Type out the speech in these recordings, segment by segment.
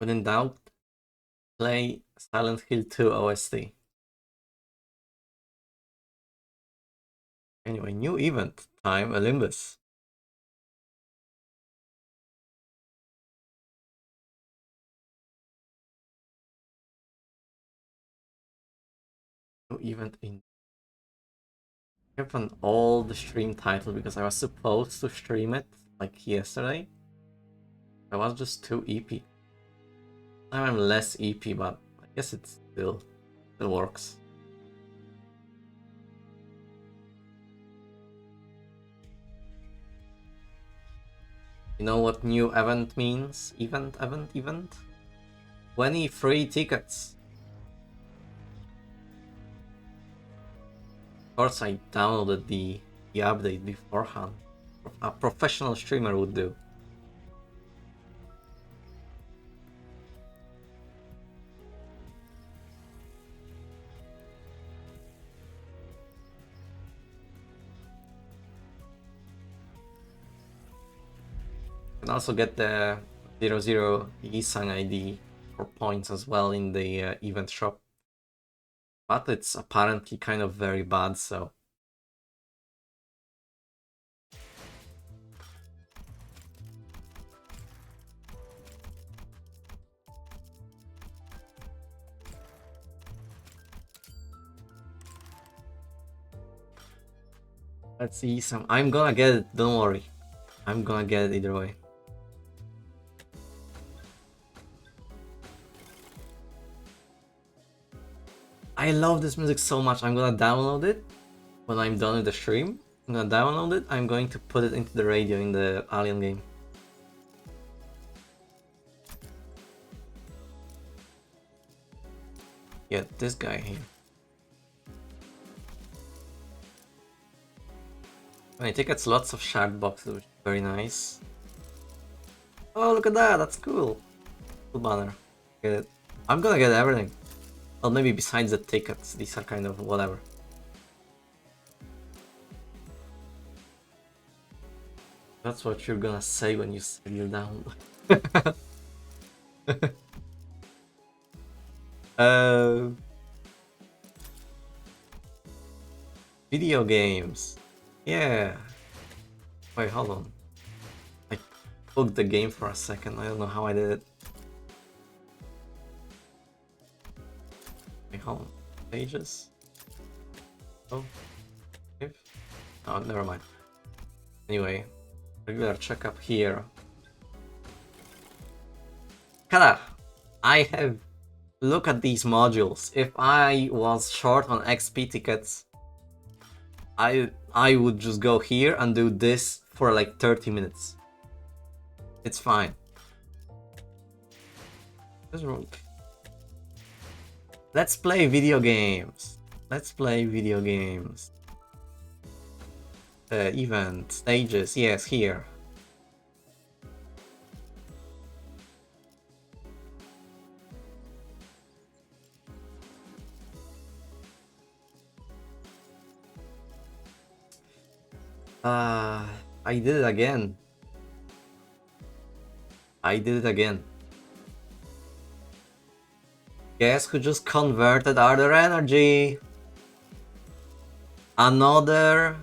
When in doubt, play Silent Hill 2 OST. Anyway, new event time, a Limbus. New event in. I have an old stream title because I was supposed to stream it like yesterday. I was just too EP. Now I'm less EP, but I guess it still works. You know what new event means? Event. 20 free tickets. Of course, I downloaded the update beforehand. A professional streamer would do. You can also get the 00 Yisang ID for points as well in the event shop. But it's apparently kind of very bad, so. Let's see some. I'm gonna get it, don't worry. I'm gonna get it either way. I love this music so much. I'm gonna download it when I'm done with the stream. I'm gonna download it. I'm going to put it into the radio in the Alien game. Yeah, this guy here. 20 tickets, lots of shard boxes, which is very nice. Oh, look at that! That's cool. Cool banner. Get it. I'm gonna get everything. Well, maybe besides the tickets, these are kind of whatever. That's what you're gonna say when you settle down. Video games. Yeah. Wait, hold on. I booked the game for a second. I don't know how I did it. Wait, hold on. Pages? Oh. If? Oh, never mind. Anyway, regular checkup here. Kada! I have. Look at these modules. If I was short on XP tickets, I would just go here and do this for like 30 minutes. It's fine. Let's play video games. Let's play video games. Event, stages, yes, here. I did it again. I did it again. Guess who just converted other energy? Another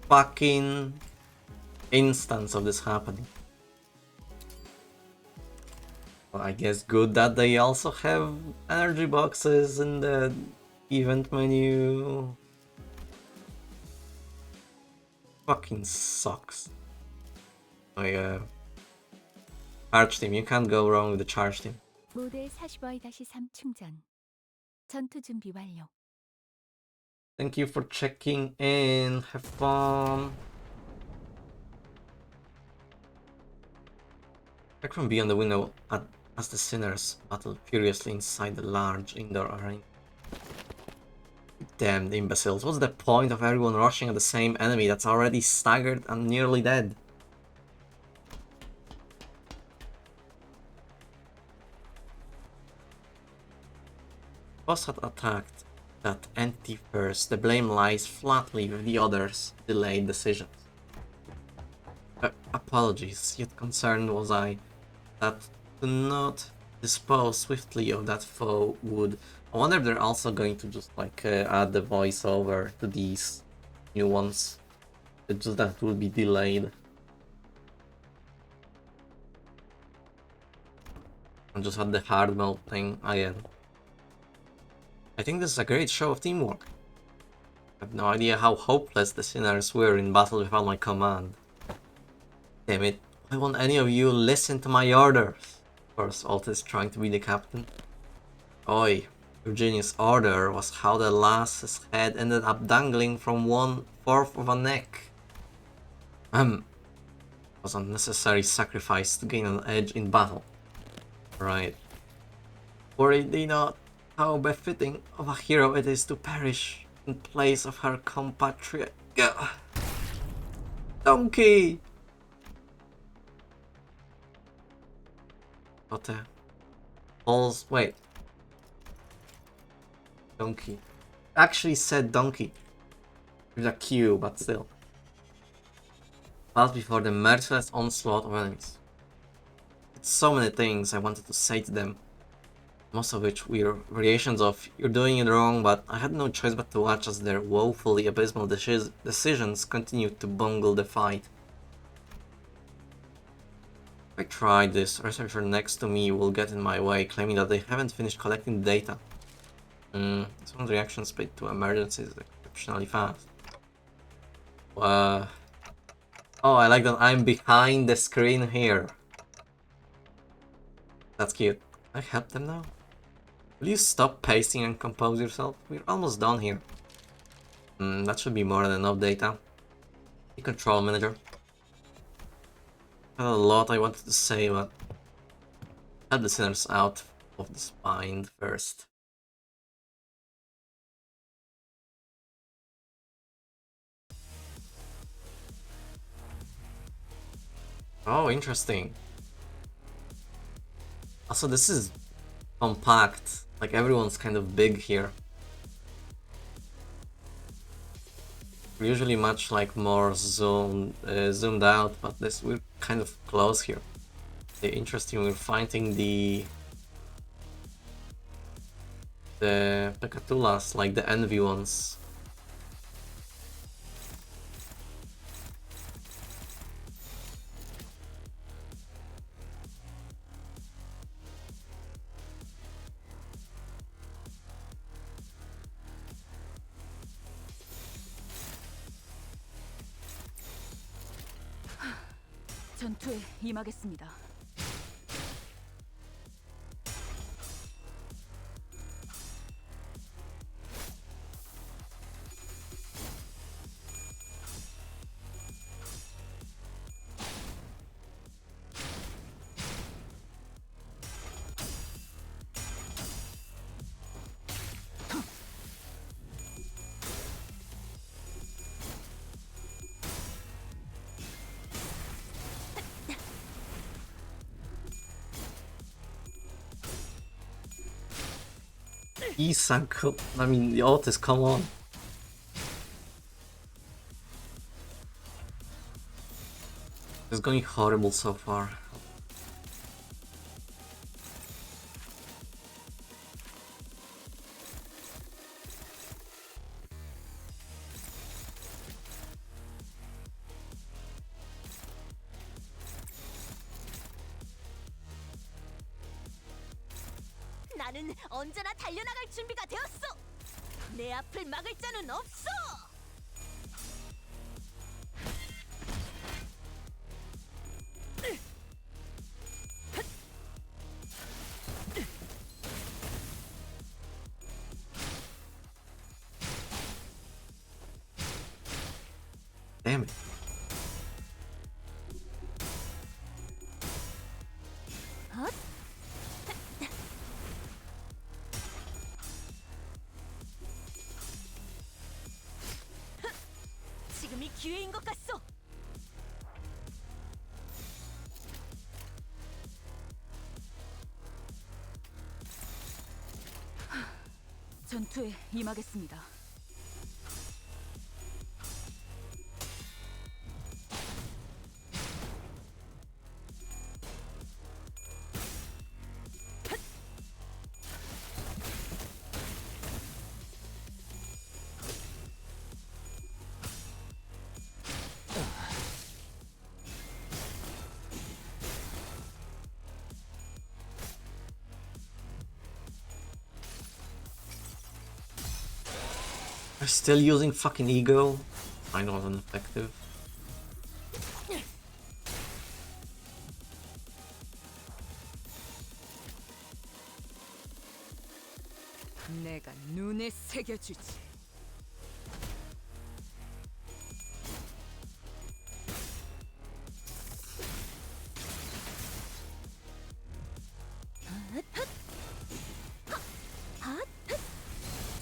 fucking instance of this happening. Well, I guess good that they also have energy boxes in the event menu. Fucking sucks. My charge team, you can't go wrong with the charge team. 모델 45-3 충전. 전투 준비 완료. Thank you for checking in. Have fun. Back from beyond the window as the sinners battle furiously inside the large indoor arena. Damned imbeciles. What's the point of everyone rushing at the same enemy that's already staggered and nearly dead? Boss had attacked that entity first. The blame lies flatly with the others' delayed decisions. Apologies, yet concerned was I that to not dispose swiftly of that foe would. I wonder if they're also going to just like add the voiceover to these new ones. It's just that will be delayed. And just had the hard mode thing again. I think this is a great show of teamwork. I have no idea how hopeless the sinners were in battle without my command. Damn it, why won't any of you listen to my orders? Of course, Altus trying to be the captain. Oi, Virginia's order was how the lass's head ended up dangling from 1/4 of a neck. Was unnecessary sacrifice to gain an edge in battle. Right. Worry they not how befitting of a hero it is to perish in place of her compatriot. Gah. Donkey! What the? Balls. Wait. Donkey. Actually said donkey. With a Q, but still. Pass before the merciless onslaught of enemies. It's so many things I wanted to say to them. Most of which were variations of "you're doing it wrong," but I had no choice but to watch as their woefully abysmal decisions continued to bungle the fight. If I try this, a researcher next to me will get in my way, claiming that they haven't finished collecting the data. Someone's reaction speed to emergencies is exceptionally fast. Oh, I like that I'm behind the screen here. That's cute. Can I help them now? Will you stop pacing and compose yourself? We're almost done here. That should be more than enough data. The control manager. I had a lot I wanted to say, but help the sinners out of the spine first. Oh, interesting. Also, this is compact. Like, everyone's kind of big here. We're usually much like more zoomed out, but we're kind of close here. Interesting, we're fighting the Pekatulas, like the envy ones. 전투에 임하겠습니다. Isanko, I mean, the Otis, come on. It's going horrible so far. 나는 언제나 달려나갈 준비가 되었어. 내 앞을 막을 자는 없어. Damn it. 지금이 기회인 것 같소. 전투에 임하겠습니다. They're still using fucking ego. Mine wasn't effective. 내가 눈에 새겨주지.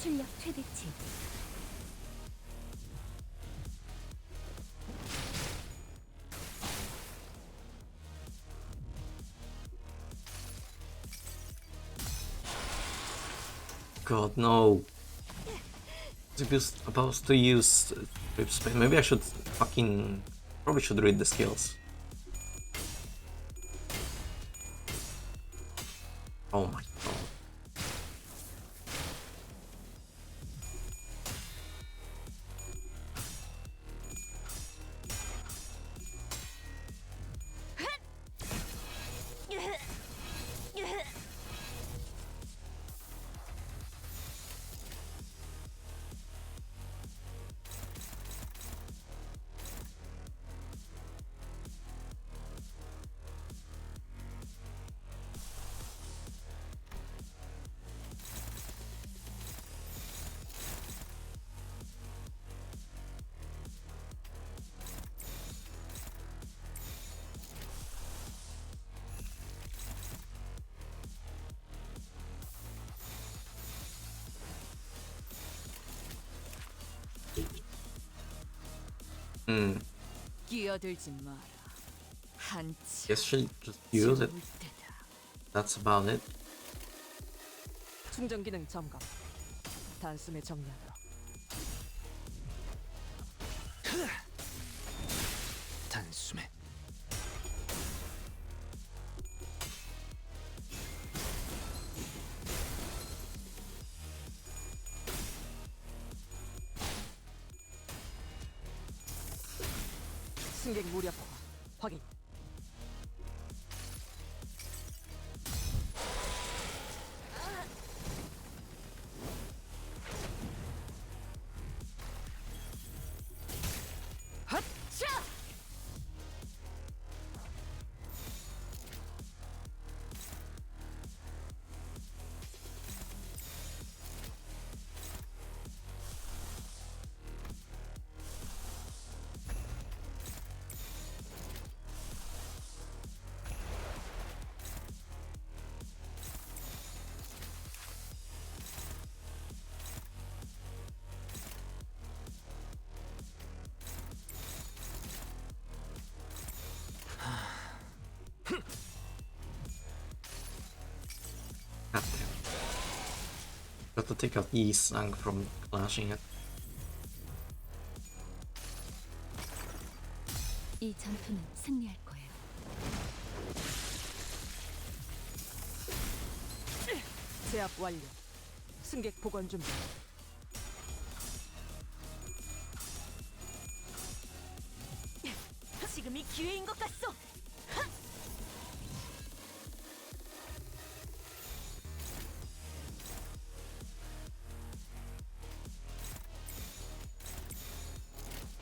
출력 최대치. God, no. I was supposed to use whip spin. Maybe I should fucking... Probably should read the skills. Oh my god. 끼어들지 마라. 한참 Guess she'll just use it. 지울 때다. That's about it. 충전 기능 점검. 단숨에 정리하도록. 단숨에 승객 무력화 확인. 핫차! God damn. Got to take out Yi-Sang from clashing it. 이 전투는 승리할 거예요. 제압 완료. 승객 복원 준비. 지금이 기회인 것 같소.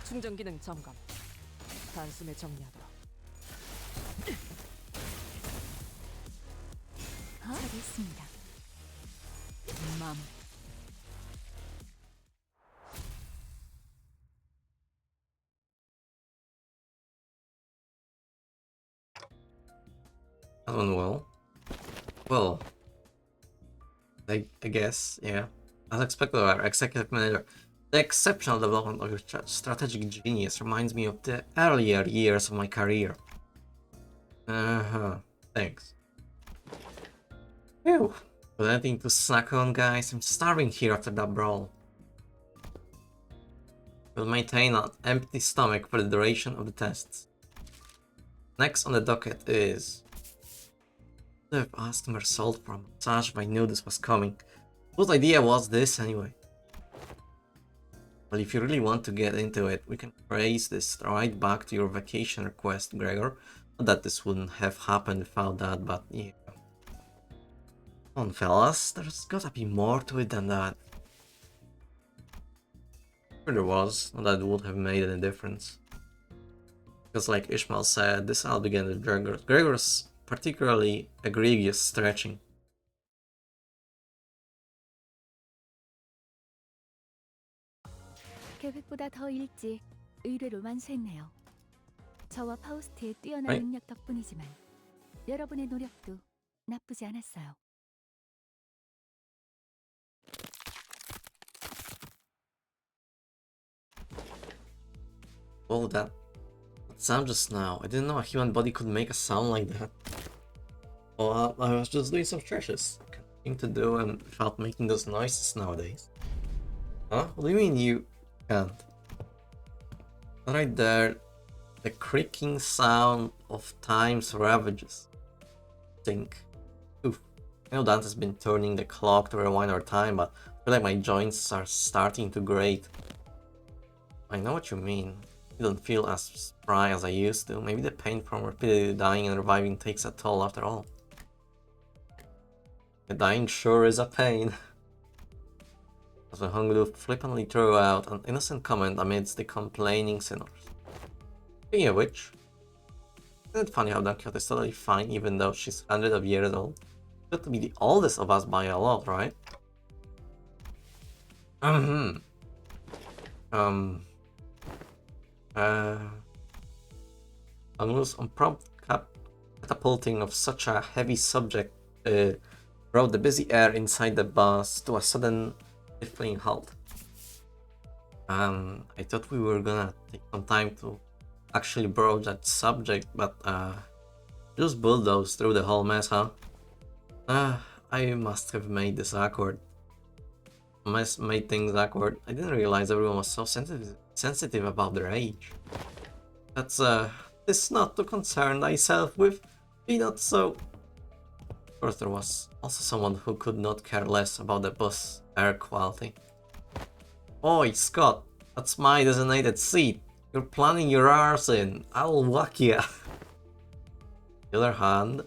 충전 기능 점검. 단숨에 정리하도록. 잘했습니다. 마무리. That went well. Well, I guess, yeah. As expected, our executive manager, the exceptional development of your strategic genius reminds me of the earlier years of my career. Thanks. Phew. Got anything to snack on, guys? I'm starving here after that brawl. We'll maintain an empty stomach for the duration of the tests. Next on the docket is... I've asked Mersault for a massage, but I knew this was coming. Whose idea was this anyway? Well, if you really want to get into it, we can trace this right back to your vacation request, Gregor. Not that this wouldn't have happened without that, but yeah. Come on, fellas, there's gotta be more to it than that. Sure there was, and that would have made any difference. Because like Ishmael said, this all began with Gregor's particularly egregious stretching. 계획보다 더 일찍 의뢰로 완수했네요. 저와 파우스트의 뛰어난 Right? 능력 덕분이지만 여러분의 노력도 나쁘지 않았어요. Oh, that sound just now. I didn't know a human body could make a sound like that. Well, I was just doing some stretches. Thing to do and without making those noises nowadays. Huh? What do you mean you can't? Right there, the creaking sound of time's ravages. Think. Oof. I know Dante's been turning the clock to rewind our time, but I feel like my joints are starting to grate. I know what you mean. I don't feel as spry as I used to. Maybe the pain from repeatedly dying and reviving takes a toll after all. The dying sure is a pain. As Honglu flippantly threw out an innocent comment amidst the complaining sinners. Speaking of which, isn't it funny how Don Quixote is totally fine even though she's hundreds of years old? Got to be the oldest of us by a lot, right? I'm prompt catapulting of such a heavy subject brought the busy air inside the bus to a sudden stifling halt. I thought we were gonna take some time to actually broach that subject, but just bulldoze through the whole mess, huh? I must have made this awkward. Made things awkward. I didn't realize everyone was so sensitive about their age. That's this not to concern thyself with. Be not so. Of course, there was also someone who could not care less about the bus air quality. Oi, Scott, that's my designated seat. You're planning your arse in. I'll whack ya. On the other hand,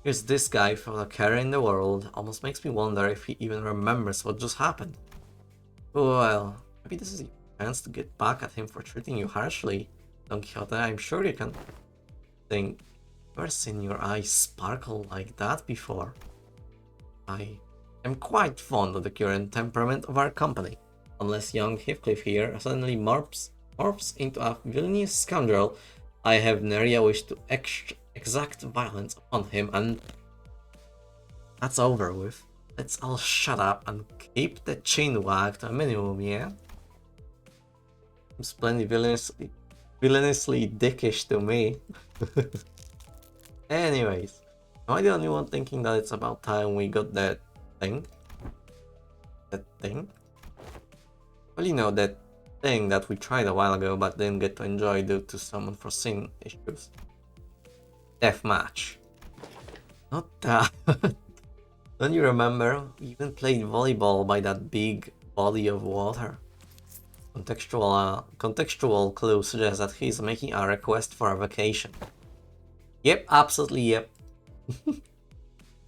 here's this guy for the carrier in the world. Almost makes me wonder if he even remembers what just happened. Well, maybe this is your chance to get back at him for treating you harshly. Don Quixote, I'm sure you can think. Never seen your eyes sparkle like that before. I am quite fond of the current temperament of our company. Unless young Heathcliff here suddenly morphs into a villainous scoundrel, I have nary a wish to exact violence upon him, and that's over with. Let's all shut up and keep the chin wag to a minimum, yeah? Seems plenty villainously dickish to me. Anyways, am I the only one thinking that it's about time we got that thing? That thing? Well, you know, that thing that we tried a while ago but didn't get to enjoy due to some unforeseen issues. Deathmatch. Not that. Don't you remember? We even played volleyball by that big body of water. Contextual clue suggests that he's making a request for a vacation. Yep, absolutely yep.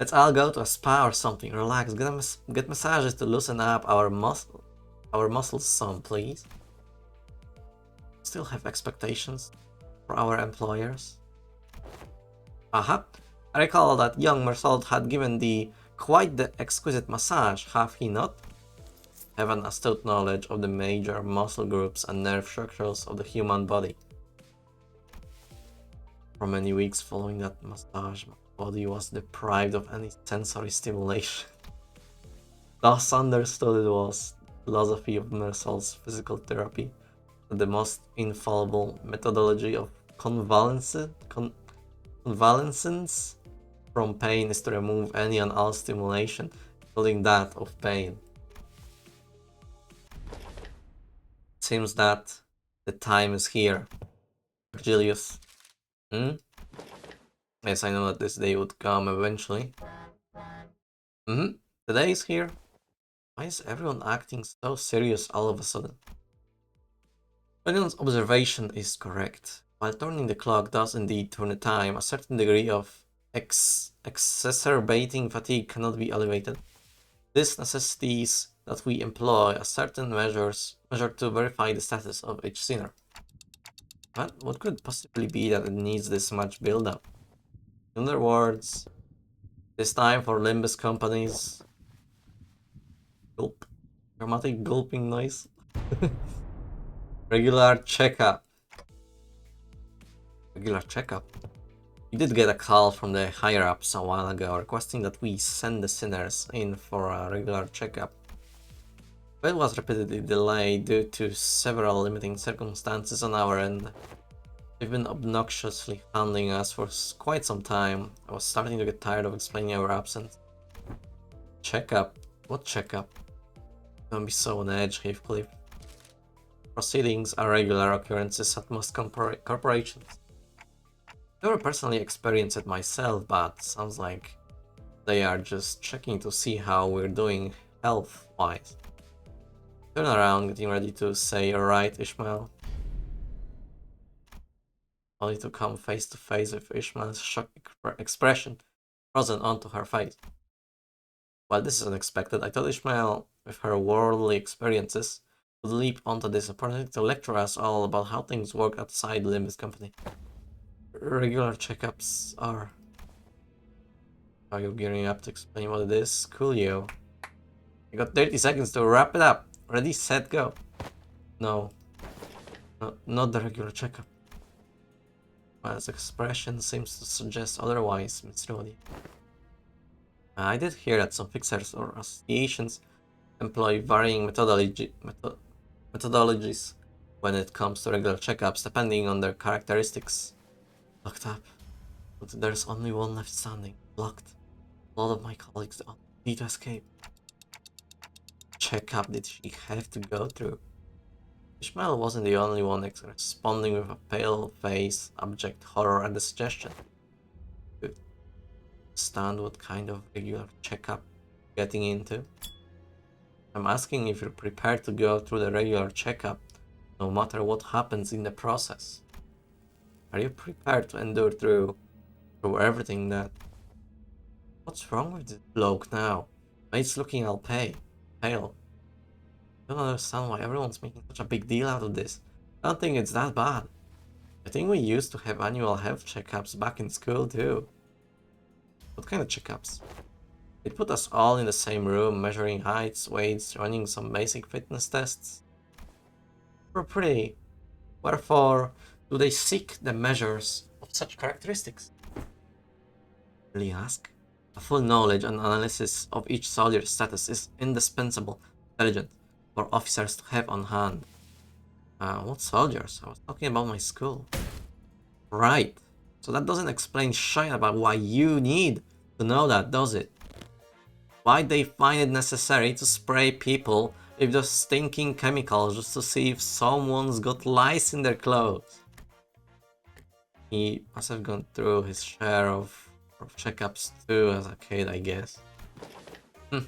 Let's all go to a spa or something, relax, get massages to loosen up our muscles some, please. Still have expectations for our employers. Aha, I recall that young Mersault had given quite the exquisite massage, have he not? Have an astute knowledge of the major muscle groups and nerve structures of the human body. For many weeks following that massage, my body was deprived of any sensory stimulation. Thus understood it was the philosophy of Mersault's physical therapy, that the most infallible methodology of convalescence from pain is to remove any and all stimulation, including that of pain. It seems that the time is here, Virgilius. Yes, I know that this day would come eventually. The day is here. Why is everyone acting so serious all of a sudden? Anyone's observation is correct. While turning the clock does indeed turn the time, a certain degree of exacerbating fatigue cannot be elevated. This necessitates that we employ a certain measures measure to verify the status of each sinner. But what could possibly be that it needs this much build-up? In other words, it's time for Limbus companies. Gulp. Dramatic gulping noise. Regular checkup. Regular checkup. We did get a call from the higher-ups a while ago requesting that we send the sinners in for a regular checkup. But it was repeatedly delayed due to several limiting circumstances on our end. They've been obnoxiously handling us for quite some time. I was starting to get tired of explaining our absence. Checkup? What checkup? Don't be so on edge, Heathcliff. Proceedings are regular occurrences at most corporations. Never personally experienced it myself, but sounds like they are just checking to see how we're doing health-wise. Turn around, getting ready to say, "Alright, Ishmael." Only to come face to face with Ishmael's shocked expression frozen onto her face. While this is unexpected, I thought Ishmael, with her worldly experiences, would leap onto this opportunity to lecture us all about how things work outside the Limbus company. Regular checkups are... Are you gearing up to explain what it is? Coolio. You got 30 seconds to wrap it up. Ready, set, go. No. Not the regular checkup. His expression seems to suggest otherwise, Miss Roddy. I did hear that some fixers or associations employ varying methodologies when it comes to regular checkups, depending on their characteristics. Locked up. But there's only one left standing. Locked. A lot of my colleagues need to escape. Checkup did she have to go through? Ishmael wasn't the only one responding with a pale face, abject horror at the suggestion. To understand what kind of regular checkup you're getting into? I'm asking if you're prepared to go through the regular checkup, no matter what happens in the process. Are you prepared to endure through everything that... What's wrong with this bloke now? Mate's looking all pale. I don't understand why everyone's making such a big deal out of this. I don't think it's that bad. I think we used to have annual health checkups back in school too. What kind of checkups? They put us all in the same room, measuring heights, weights, running some basic fitness tests. We're pretty. Wherefore do they seek the measures of such characteristics? Really ask? A full knowledge and analysis of each soldier's status is indispensable, intelligent, for officers to have on hand. What soldiers? I was talking about my school. Right. So that doesn't explain shit about why you need to know that, does it? Why they find it necessary to spray people with those stinking chemicals just to see if someone's got lice in their clothes? He must have gone through his share of checkups too as a kid, I guess. You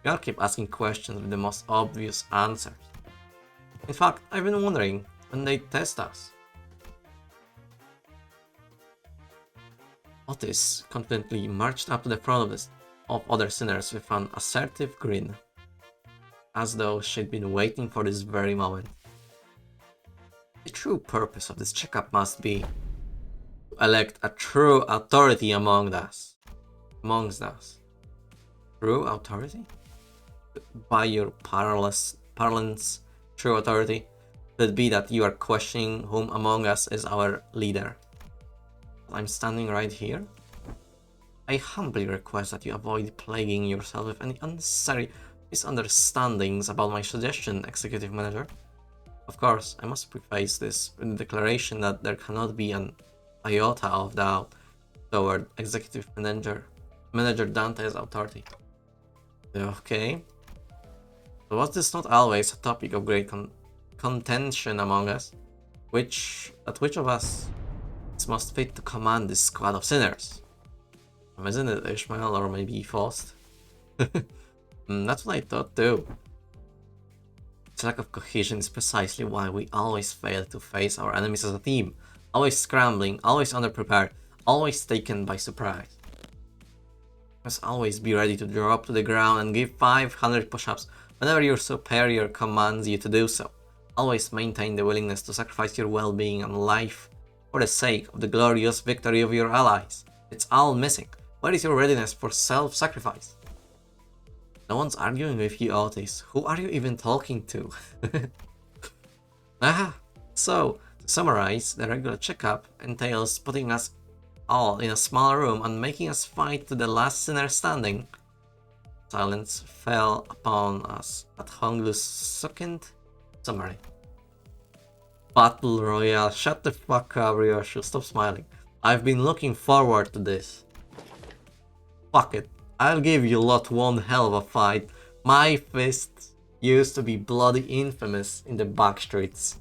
gotta keep asking questions with the most obvious answers. In fact, I've been wondering when they test us. Otis confidently marched up to the front of other sinners with an assertive grin, as though she'd been waiting for this very moment. The true purpose of this checkup must be to elect a true authority amongst us. True authority? By your parlance, true authority, could it be that you are questioning whom among us is our leader? I'm standing right here. I humbly request that you avoid plaguing yourself with any unnecessary misunderstandings about my suggestion, Executive Manager. Of course, I must preface this with the declaration that there cannot be an iota of doubt toward Executive Manager Dante's authority. Okay. So was this not always a topic of great contention among us? Which of us is most fit to command this squad of sinners? Isn't it Ishmael or maybe Faust? That's what I thought too. This lack of cohesion is precisely why we always fail to face our enemies as a team. Always scrambling, always underprepared, always taken by surprise. Must always be ready to drop to the ground and give 500 push-ups whenever your superior commands you to do so. Always maintain the willingness to sacrifice your well-being and life for the sake of the glorious victory of your allies. It's all missing. Where is your readiness for self-sacrifice? No one's arguing with you, Otis. Who are you even talking to? So, to summarize, the regular checkup entails putting us all in a small room and making us fight to the last sinner standing. Silence fell upon us at Honglu's second summary. Battle Royale, shut the fuck up, Ryoshu, stop smiling. I've been looking forward to this. Fuck it, I'll give you lot one hell of a fight. My fists used to be bloody infamous in the back streets.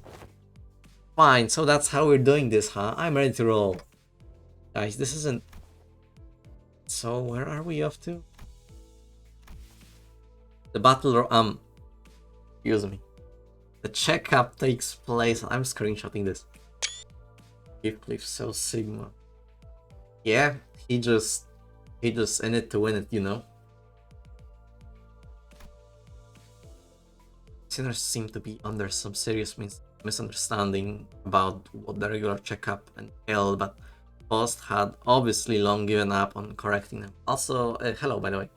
Fine, so that's how we're doing this, huh? I'm ready to roll. Guys, this isn't... So, where are we off to? The battle... Excuse me. The checkup takes place... I'm screenshotting this. Heathcliff, so Sigma. Yeah, he just in it to win it, you know? Sinners seem to be under some serious misunderstanding about what the regular checkup entailed, but Post had obviously long given up on correcting them. Also, hello by the way.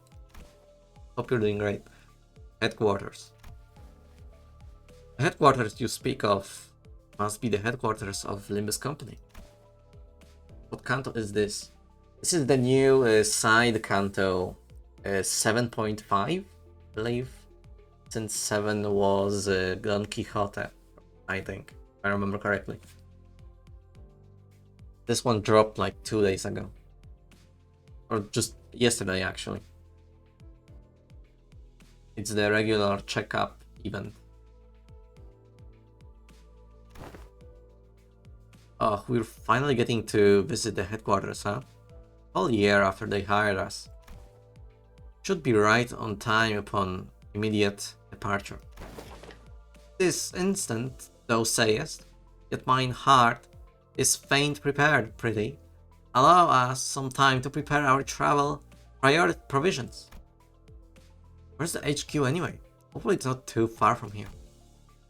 Hope you're doing great. Headquarters. The headquarters you speak of must be the headquarters of Limbus Company. What canto is this? This is the new side canto 7.5, I believe. Since 7 was Don Quixote, I think, if I remember correctly. This one dropped like 2 days ago. Or just yesterday, actually. It's the regular checkup event. Oh, we're finally getting to visit the headquarters, huh? All year after they hired us. Should be right on time upon immediate departure. This instant, thou sayest, yet mine heart is faint prepared, pretty. Allow us some time to prepare our travel priority provisions. Where's the HQ anyway? Hopefully it's not too far from here.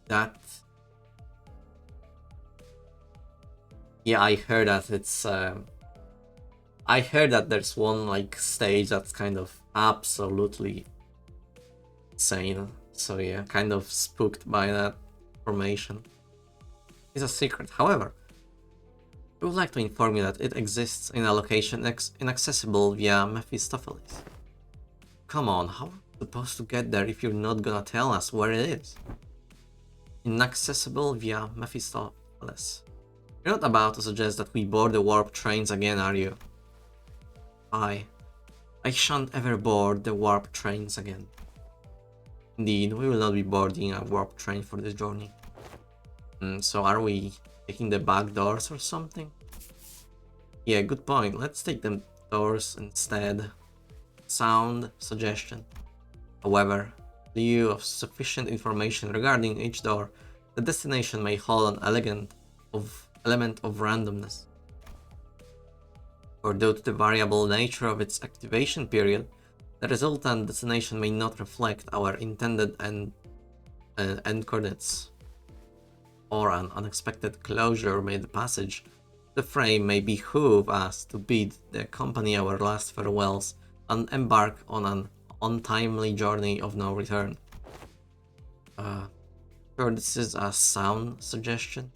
That... Yeah, I heard that it's... I heard that there's one like stage that's kind of absolutely insane. So yeah, kind of spooked by that information. It's a secret. However, we would like to inform you that it exists in a location inaccessible via Mephistopheles. Come on, how are we supposed to get there if you're not gonna tell us where it is? Inaccessible via Mephistopheles. You're not about to suggest that we board the warp trains again, are you? I shan't ever board the warp trains again. Indeed, we will not be boarding a warp train for this journey. So are we taking the back doors or something? Yeah, good point. Let's take the doors instead. Sound suggestion. However, in lieu of sufficient information regarding each door, the destination may hold an element of randomness. Or due to the variable nature of its activation period, the resultant destination may not reflect our intended end coordinates. Or an unexpected closure mid-passage, the frame may behoove us to bid the company our last farewells and embark on an untimely journey of no return. Sure, this is a sound suggestion.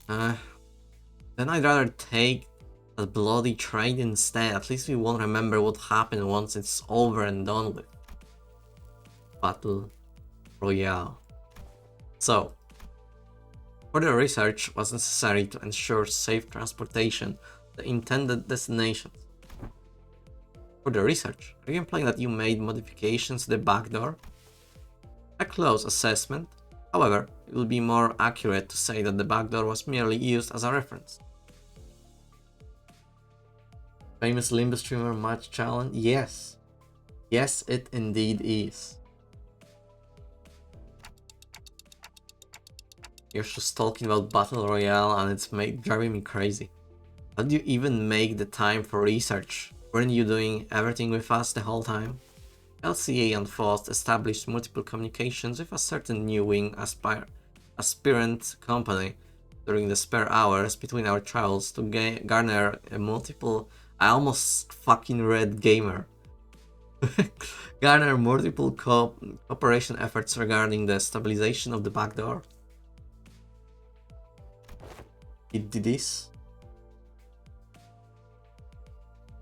Then I'd rather take a bloody train instead. At least we won't remember what happened once it's over and done with. Battle Royale. So, further research was necessary to ensure safe transportation to the intended destinations. Further research? Are you implying that you made modifications to the back door? A close assessment. However, it will be more accurate to say that the back door was merely used as a reference. Famous Limbus streamer match challenge? Yes. Yes, it indeed is. You're just talking about Battle Royale and it's driving me crazy. How do you even make the time for research Weren't you doing everything with us the whole time? LCA and FOST established multiple communications with a certain new wing aspirant company during the spare hours between our trials to garner a multiple. I almost fucking read gamer. Garner multiple cooperation efforts regarding the stabilization of the backdoor. It did this.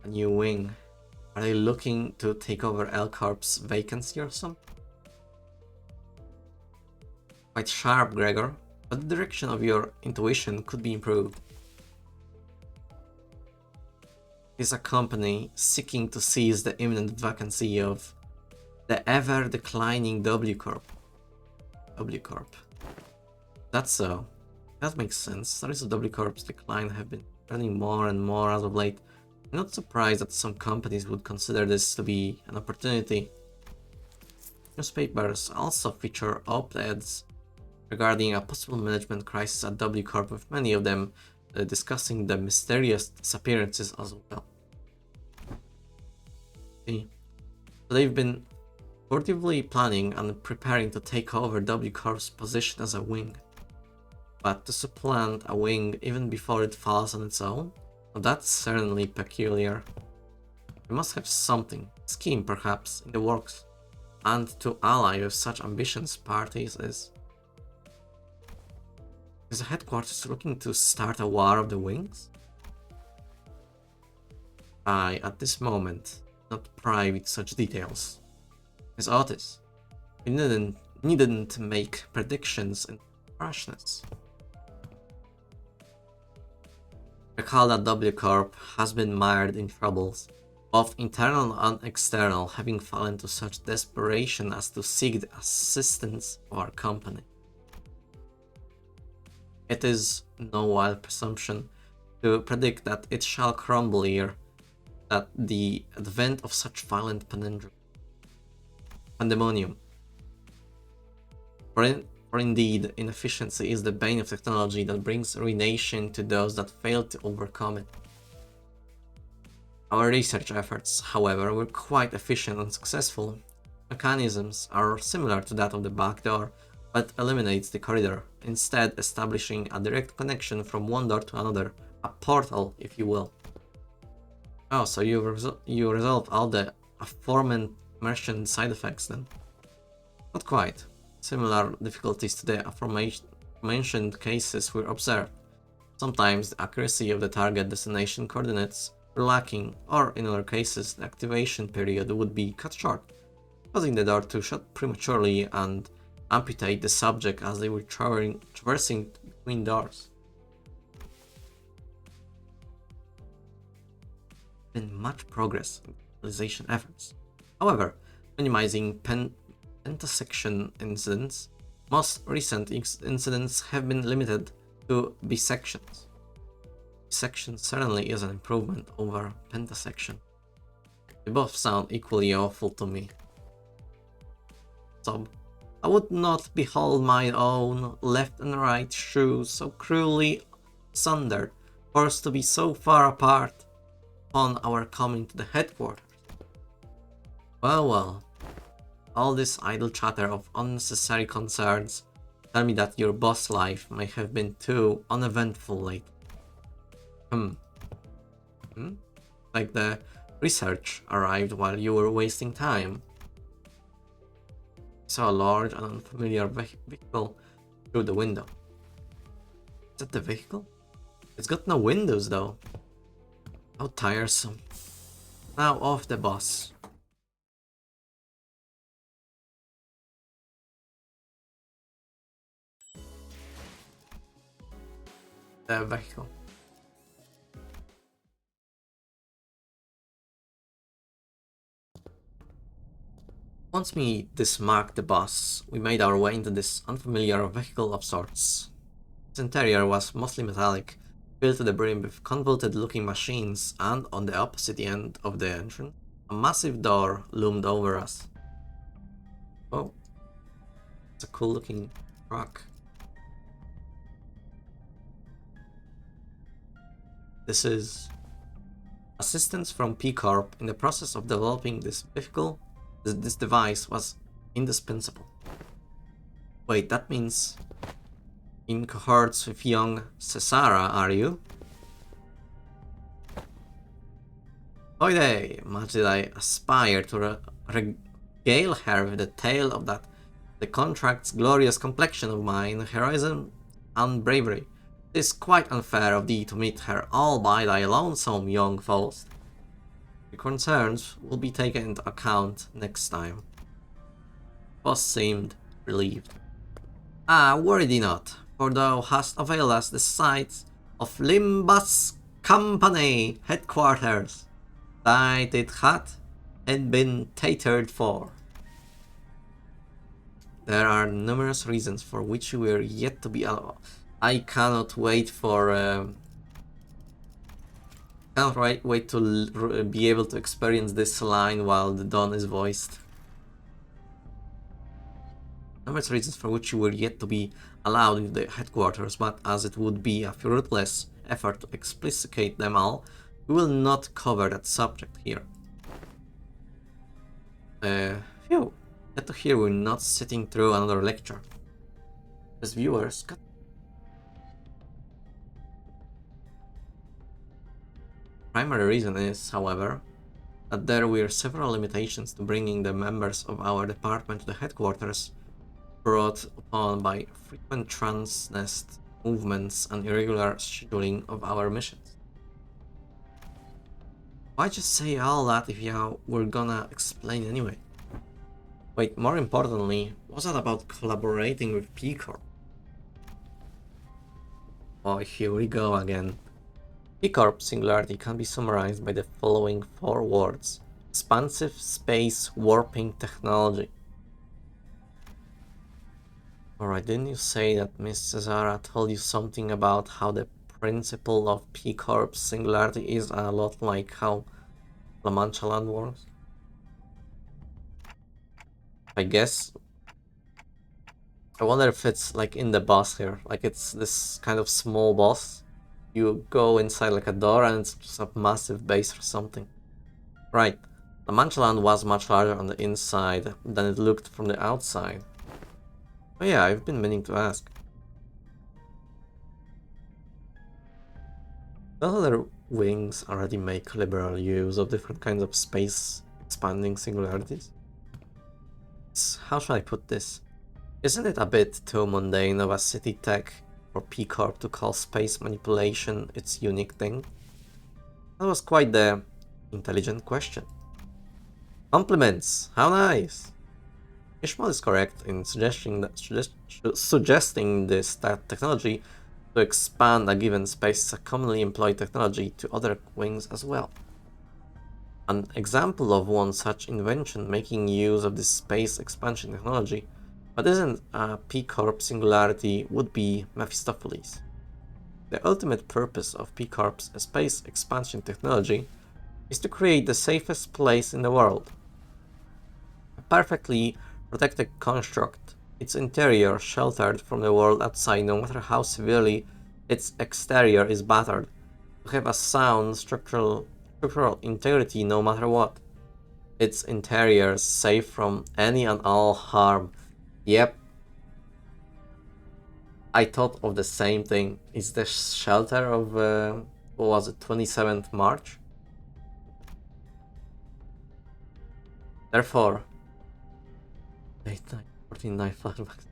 A new wing. Are they looking to take over L Corp's vacancy or something? Quite sharp, Gregor, but the direction of your intuition could be improved. Is a company seeking to seize the imminent vacancy of the ever-declining W Corp. W Corp. That's so. That makes sense. Stories of W Corp's decline have been spreading more and more as of late. I'm not surprised that some companies would consider this to be an opportunity. Newspapers also feature op-eds regarding a possible management crisis at W Corp, with many of them discussing the mysterious disappearances as well. See, so they've been furtively planning and preparing to take over W Corp's position as a wing. But to supplant a wing even before it falls on its own? Well, that's certainly peculiar. We must have something, scheme perhaps, in the works. And to ally with such ambitious parties is the headquarters looking to start a war of the wings? I, at this moment, not pry with such details. Miss Otis, we needn't make predictions in rashness. Recall that W Corp has been mired in troubles, both internal and external, having fallen to such desperation as to seek the assistance of our company. It is no wild presumption to predict that it shall crumble ere that the advent of such violent pandemonium. For indeed, inefficiency is the bane of technology that brings ruination to those that fail to overcome it. Our research efforts, however, were quite efficient and successful. Mechanisms are similar to that of the backdoor, but eliminates the corridor, instead establishing a direct connection from one door to another, a portal, if you will. Oh, so you resolved all the aforementioned side effects then? Not quite. Similar difficulties to the aforementioned cases were observed. Sometimes the accuracy of the target destination coordinates were lacking, or in other cases the activation period would be cut short, causing the door to shut prematurely and amputate the subject as they were traversing between doors. Been much progress in stabilization efforts. However, minimizing pentasection incidents, most recent incidents have been limited to bisections. Bisection certainly is an improvement over pentasection. They both sound equally awful to me. So, I would not behold my own left and right shoes so cruelly sundered, forced to be so far apart upon our coming to the headquarters. Well, all this idle chatter of unnecessary concerns tell me that your boss life may have been too uneventful lately. Like the research arrived while you were wasting time. I saw a large and unfamiliar vehicle through the window. Is that the vehicle? It's got no windows though. How tiresome. Now off the bus. The vehicle. Once we dismarked the bus, we made our way into this unfamiliar vehicle of sorts. Its interior was mostly metallic, filled to the brim with convoluted-looking machines, and on the opposite end of the entrance, a massive door loomed over us. Oh, it's a cool-looking truck. This is Assistance from P Corp in the process of developing this device was indispensable. Wait, that means in cohorts with young Cesara, are you? Oy day, much did I aspire to regale her with the tale of the contract's glorious complexion of mine, heroism and bravery. It is quite unfair of thee to meet her all by thy lonesome, young Faust. Your concerns will be taken into account next time. Faust seemed relieved. Ah, worry thee not, for thou hast availed us the sight of Limbus Company headquarters. Thy it had and been tatered for. There are numerous reasons for which we are yet to be allowed. I cannot wait for wait to be able to experience this line while the dawn is voiced. Numerous reasons for which you were yet to be allowed into the headquarters, but as it would be a fruitless effort to explicate them all, we will not cover that subject here. Phew, glad to hear we're not sitting through another lecture. As viewers, primary reason is, however, that there were several limitations to bringing the members of our department to the headquarters, brought upon by frequent transnest movements and irregular scheduling of our missions. Why just say all that if you were gonna explain anyway? Wait, more importantly, was that about collaborating with P Corp? Oh, here we go again. P Corp singularity can be summarized by the following 4 words: expansive space warping technology. Alright, didn't you say that Miss Cesara told you something about how the principle of P Corp singularity is a lot like how La Mancha Land works? I guess. I wonder if it's like in the boss here, like it's this kind of small boss. You go inside like a door and it's just a massive base or something. Right, La Mancha Land was much larger on the inside than it looked from the outside. Oh yeah, I've been meaning to ask. Don't other wings already make liberal use of different kinds of space expanding singularities? How should I put this? Isn't it a bit too mundane of a city tech or P Corp to call space manipulation its unique thing? That was quite the intelligent question. Compliments! How nice! Ishmael is correct in suggesting this technology to expand a given space is a commonly employed technology to other wings as well. An example of one such invention making use of this space expansion technology, but isn't a P Corp singularity, would be Mephistopheles. The ultimate purpose of P Corp's space expansion technology is to create the safest place in the world. A perfectly protected construct, its interior sheltered from the world outside no matter how severely its exterior is battered, to have a sound structural integrity no matter what. Its interior safe from any and all harm. Yep. I thought of the same thing. It's the shelter of, what was it, 27th March? Therefore, 49 flashbacks.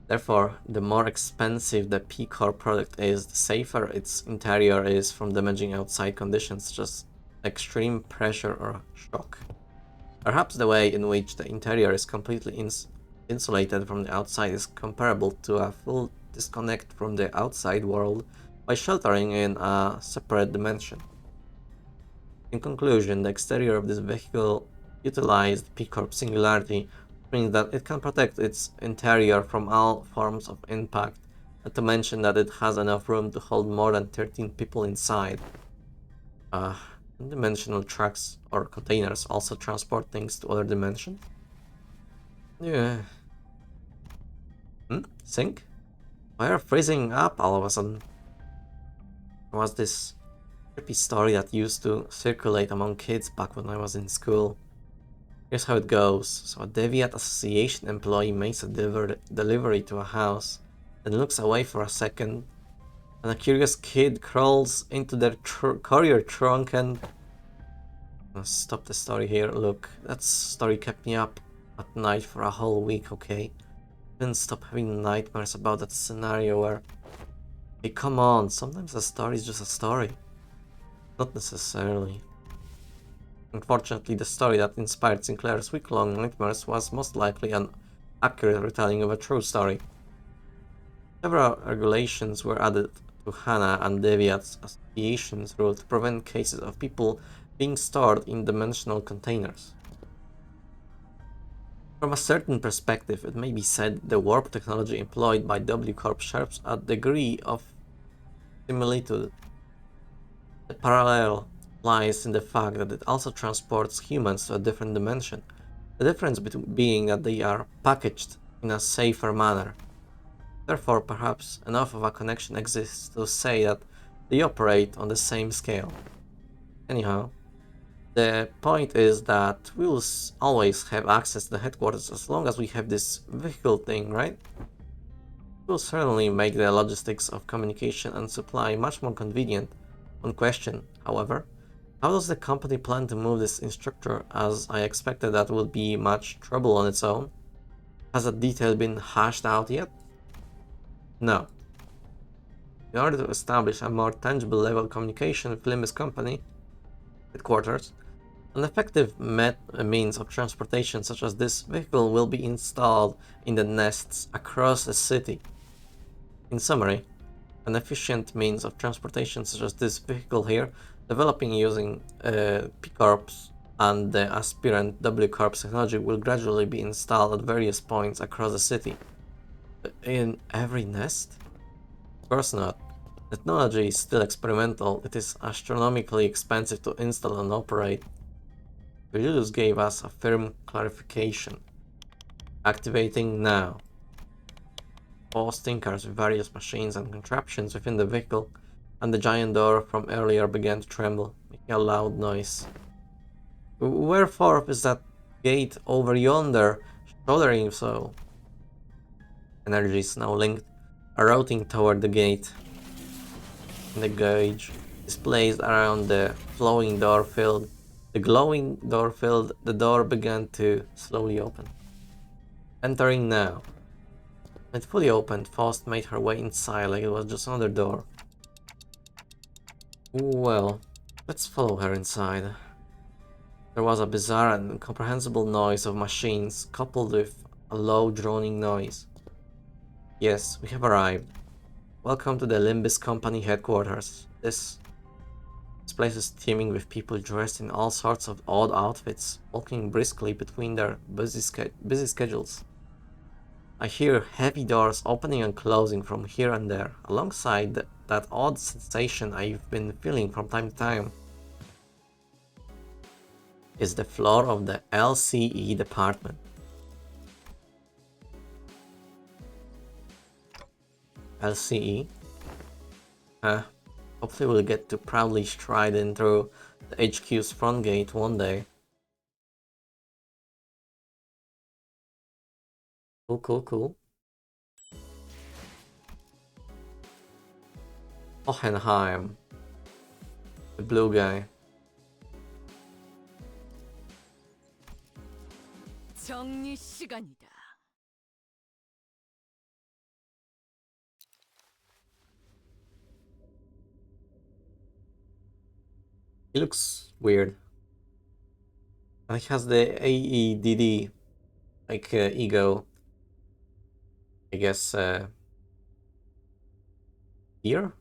Therefore, the more expensive the P Corp product is, the safer its interior is from damaging outside conditions such as extreme pressure or shock. Perhaps the way in which the interior is completely insulated from the outside is comparable to a full disconnect from the outside world by sheltering in a separate dimension. In conclusion, the exterior of this vehicle utilized P Corp singularity means that it can protect its interior from all forms of impact, not to mention that it has enough room to hold more than 13 people inside. Dimensional trucks or containers also transport things to other dimensions. Yeah. Sync? Why are freezing up all of a sudden? Was this creepy story that used to circulate among kids back when I was in school. Here's how it goes. So a Deviant Association employee makes a delivery to a house, then looks away for a second, and a curious kid crawls into their courier trunk and... I'll stop the story here. Look, that story kept me up at night for a whole week, okay? Couldn't stop having nightmares about that scenario where... Hey, come on, sometimes a story is just a story. Not necessarily. Unfortunately, the story that inspired Sinclair's week-long nightmares was most likely an accurate retelling of a true story. Several regulations were added to HANA and Deviant's association's rule to prevent cases of people being stored in dimensional containers. From a certain perspective, it may be said the warp technology employed by W Corp shares a degree of similitude. The parallel lies in the fact that it also transports humans to a different dimension, the difference being that they are packaged in a safer manner. Therefore, perhaps enough of a connection exists to say that they operate on the same scale. Anyhow, the point is that we will always have access to the headquarters as long as we have this vehicle thing, right? It will certainly make the logistics of communication and supply much more convenient. One question, however, how does the company plan to move this instructor, as I expected that would be much trouble on its own? Has that detail been hashed out yet? No. In order to establish a more tangible level of communication with Limbus company headquarters, an effective means of transportation such as this vehicle will be installed in the nests across the city. In summary, an efficient means of transportation such as this vehicle here, developing using P-Corps and the aspirant W-Corps technology, will gradually be installed at various points across the city. In every nest? Of course not. The technology is still experimental. It is astronomically expensive to install and operate. Julius gave us a firm clarification. Activating now. All stinkers with various machines and contraptions within the vehicle, and the giant door from earlier began to tremble, making a loud noise. Wherefore is that gate over yonder shuddering so? Energy is now linked, routing toward the gate. The gauge is placed around the glowing door filled. The door began to slowly open. Entering now. It fully opened, Faust made her way inside like it was just another door. Well, let's follow her inside. There was a bizarre and incomprehensible noise of machines, coupled with a low droning noise. Yes, we have arrived. Welcome to the Limbus Company headquarters. This place is teeming with people dressed in all sorts of odd outfits, walking briskly between their busy schedules. I hear heavy doors opening and closing from here and there, alongside that odd sensation I've been feeling from time to time. Is the floor of the LCE department. LCE? Hopefully we'll get to proudly stride in through the HQ's front gate one day. Cool. Hohenheim. The blue guy. 정리 시간이다. He looks weird. And he has the AEDD, like ego. I guess here?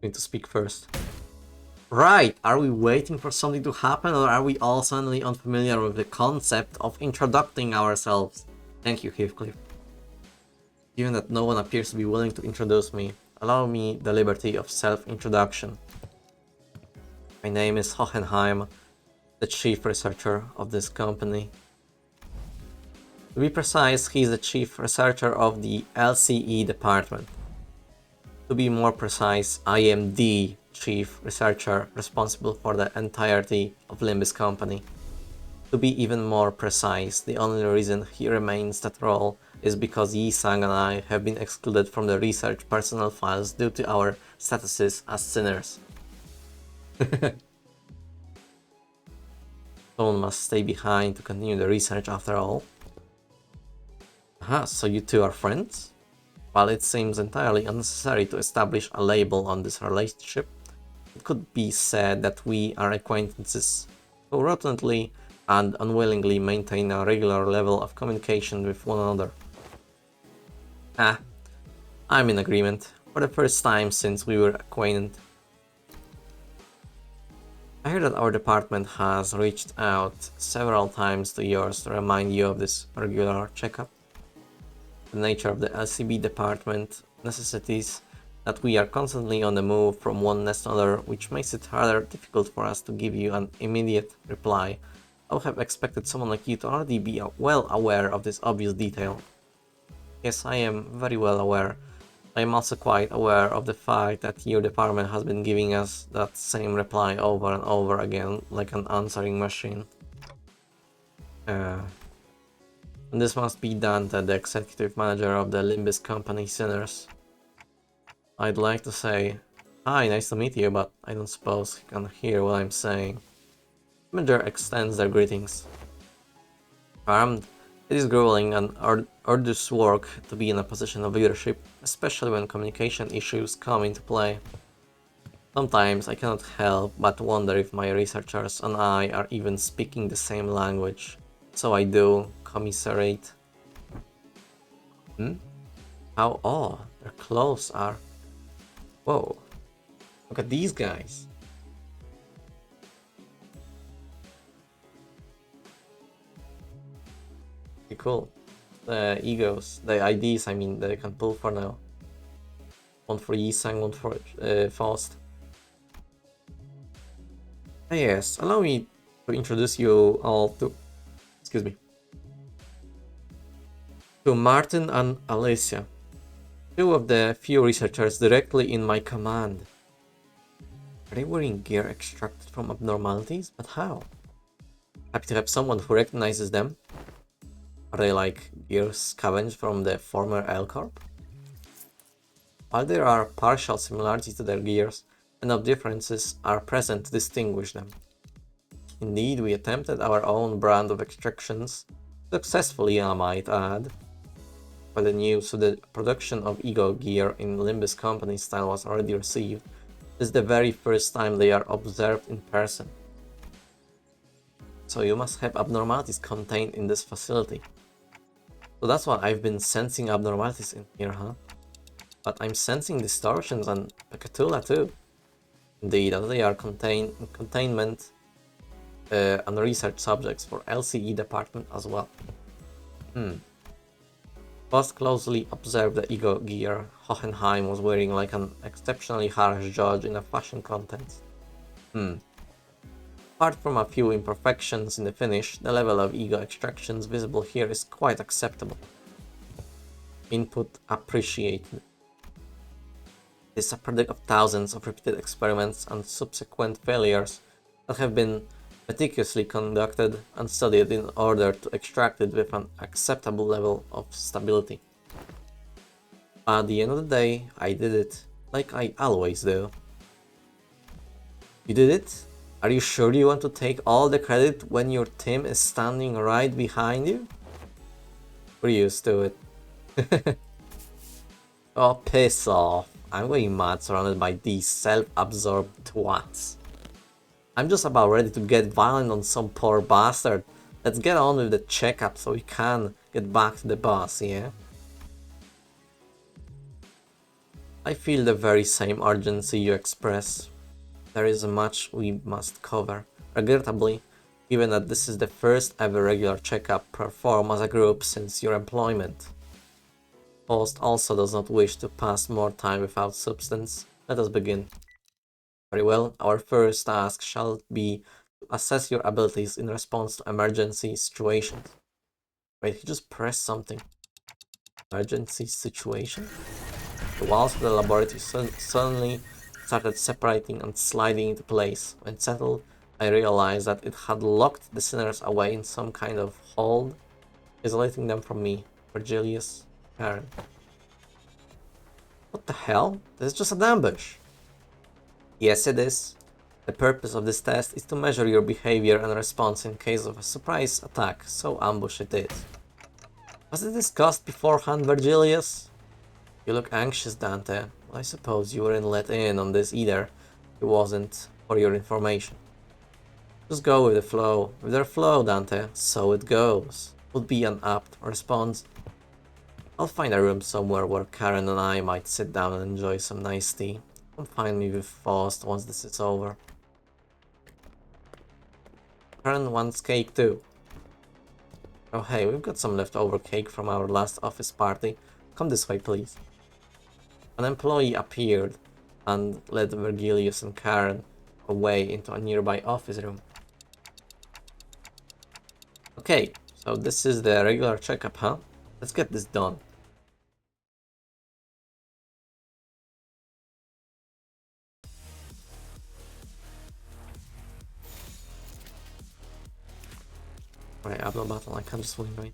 Need to speak first. Right, are we waiting for something to happen, or are we all suddenly unfamiliar with the concept of introducing ourselves? Thank you, Heathcliff. Given that no one appears to be willing to introduce me, allow me the liberty of self-introduction. My name is Hohenheim, the chief researcher of this company. To be precise, he is the chief researcher of the LCE department. To be more precise, I am the chief researcher responsible for the entirety of Limbus company. To be even more precise, the only reason he remains that role is because Yi-sang and I have been excluded from the research personnel files due to our statuses as sinners. Someone must stay behind to continue the research after all. Aha, so you two are friends? While it seems entirely unnecessary to establish a label on this relationship, it could be said that we are acquaintances who routinely and unwillingly maintain a regular level of communication with one another. Ah, I'm in agreement, for the first time since we were acquainted. I hear that our department has reached out several times to yours to remind you of this regular checkup. The nature of the LCB department necessitates that we are constantly on the move from one nest to another, which makes it rather difficult for us to give you an immediate reply. I would have expected someone like you to already be well aware of this obvious detail. Yes, I am very well aware. I am also quite aware of the fact that your department has been giving us that same reply over and over again, like an answering machine. And this must be done to the executive manager of the Limbus company, Sinners. I'd like to say, hi, nice to meet you, but I don't suppose he can hear what I'm saying. The manager extends their greetings. Armed, it is grueling and arduous work to be in a position of leadership, especially when communication issues come into play. Sometimes I cannot help but wonder if my researchers and I are even speaking the same language. So I do commiserate. How odd their clothes are. Whoa, look at these guys. Pretty cool. The egos, the IDs, I mean, they can pull for now. One for Yi-sang, one for Faust. Yes, allow me to introduce you all to, excuse me, to Martin and Alicia, two of the few researchers directly in my command. Are they wearing gear extracted from abnormalities? But how? Happy to have someone who recognizes them. Are they like gear scavenged from the former L Corp? While there are partial similarities to their gears, enough differences are present to distinguish them. Indeed, we attempted our own brand of extractions, successfully I might add. But the news of the production of ego gear in Limbus company style was already received. This is the very first time they are observed in person. So you must have abnormalities contained in this facility. So that's why I've been sensing abnormalities in here, huh? But I'm sensing distortions and Pekatula too. Indeed, as they are containment and research subjects for LCE department as well. Post closely observed the ego gear Hohenheim was wearing like an exceptionally harsh judge in a fashion contest. Apart from a few imperfections in the finish, the level of ego extractions visible here is quite acceptable. Input appreciated. It is a product of thousands of repeated experiments and subsequent failures that have been meticulously conducted and studied in order to extract it with an acceptable level of stability. At the end of the day, I did it, like I always do. You did it? Are you sure you want to take all the credit when your team is standing right behind you? We're used to it. Oh, piss off. I'm going mad surrounded by these self-absorbed twats. I'm just about ready to get violent on some poor bastard. Let's get on with the checkup so we can get back to the boss, yeah? I feel the very same urgency you express. There is much we must cover. Regrettably, given that this is the first ever regular checkup performed as a group since your employment. Post also does not wish to pass more time without substance. Let us begin. Very well, our first task shall be to assess your abilities in response to emergency situations. Wait, he just pressed something. Emergency situation? The walls of the laboratory suddenly started separating and sliding into place. When settled, I realized that it had locked the sinners away in some kind of hold, isolating them from me, Virgilius, Karen. What the hell? This is just an ambush. Yes, it is. The purpose of this test is to measure your behavior and response in case of a surprise attack, so ambush it is. Was it discussed beforehand, Virgilius? You look anxious, Dante. Well, I suppose you weren't let in on this either. It wasn't, for your information. Just go with the flow. With their flow, Dante. So it goes. Would be an apt response. I'll find a room somewhere where Karen and I might sit down and enjoy some nice tea. Come find me with Faust once this is over. Karen wants cake too. Oh hey, we've got some leftover cake from our last office party. Come this way, please. An employee appeared and led Virgilius and Karen away into a nearby office room. Okay, so this is the regular checkup, huh? Let's get this done. Right, I have no battle, I can't just swing right.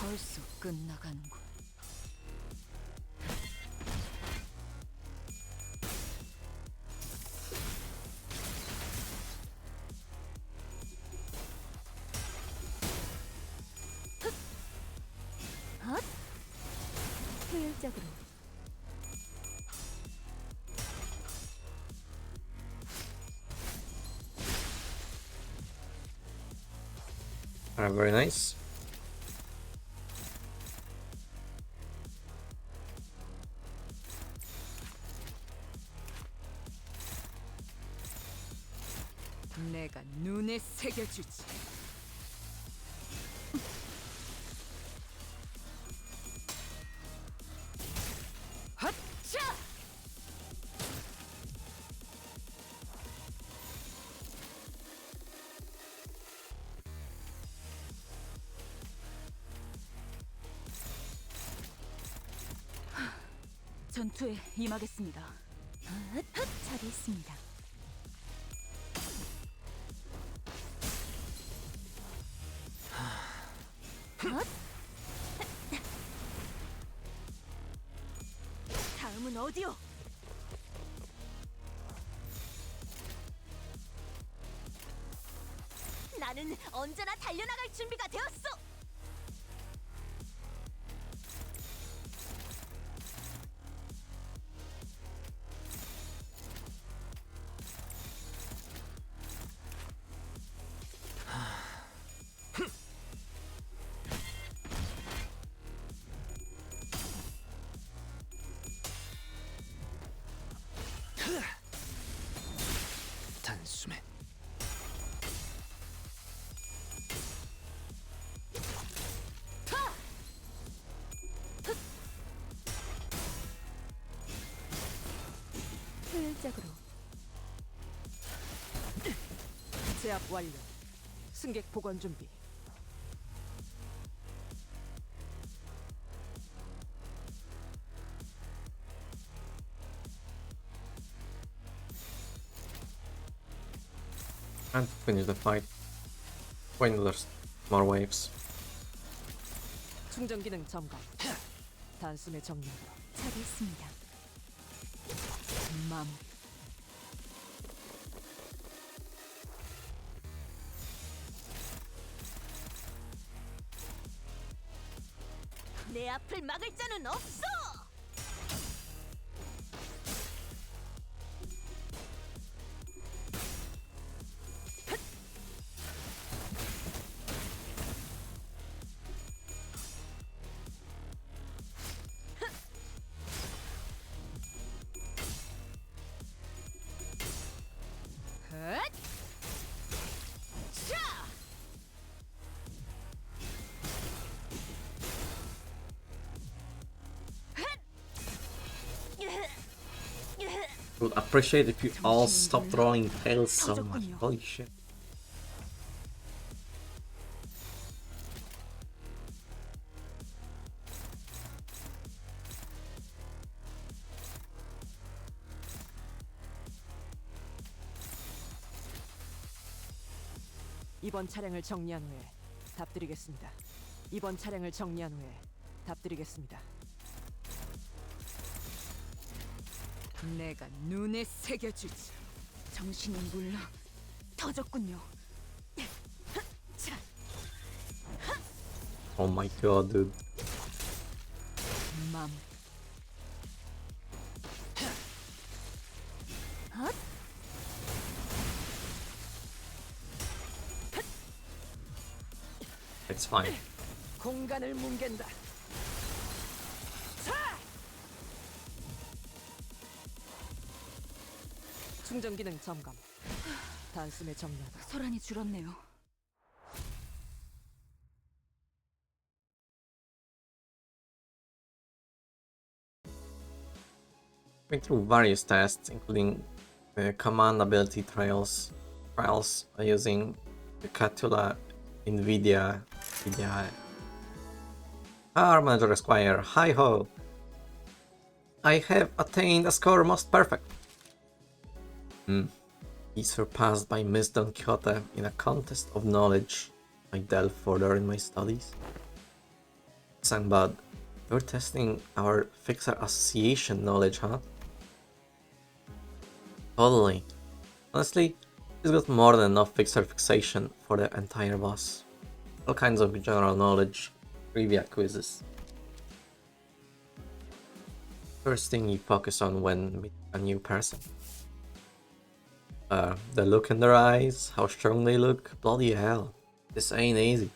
벌써 끝나가는군. 효율적으로. Alright, very nice. 내가 눈에 새겨주지. 핫차! 전투에 임하겠습니다. 잘했습니다. 다음은 어디요? 나는 언제나 달려나갈 준비가 되었어. 단숨에 효율적으로. 제압 완료. 승객 보관 준비. And to finish the fight. Wait until there's more waves. 충전 기능 점검. 단숨에 정리. 잘했습니다. 마무리. 내 앞을 막을 자는 없어. Would appreciate if you all stopped rolling tails so much. Holy shit. 이번 차량을 정리한 후에 답드리겠습니다. 이번 차량을 정리한 후에 답드리겠습니다. 내가 눈에 새겨주지. 정신이 물러 터졌군요. Oh my god, dude. 맘. It's fine. 공간을 뭉갠다. 충전 기능 점검. 단숨에 정리하다. 소란이 줄었네요. Went through various tests, including command ability trials using the Catula NVIDIA Power Manager Esquire. Hi ho! I have attained a score most perfect. He surpassed by Miss Don Quixote in a contest of knowledge. I delve further in my studies. Sangbad, you're testing our Fixer Association knowledge, huh? Totally. Honestly, he's got more than enough Fixer fixation for the entire boss. All kinds of general knowledge, trivia quizzes. First thing you focus on when meeting a new person. The look in their eyes, how strong they look, bloody hell. This ain't easy.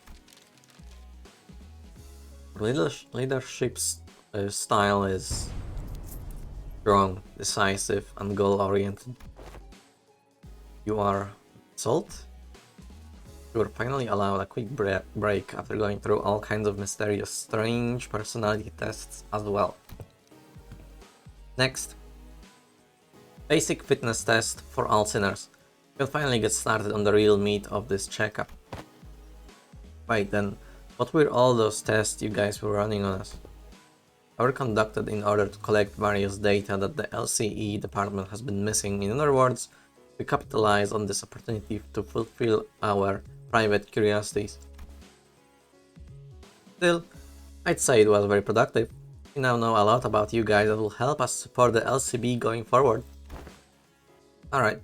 Leadership style is strong, decisive, and goal-oriented. You are Salt? You were finally allowed a quick break after going through all kinds of mysterious, strange personality tests as well. Next, basic fitness test for all sinners. You'll finally get started on the real meat of this checkup. Wait, then, what were all those tests you guys were running on us? They were conducted in order to collect various data that the LCE department has been missing. In other words, we capitalize on this opportunity to fulfill our private curiosities. Still, I'd say it was very productive. We now know a lot about you guys that will help us support the LCB going forward. Alright,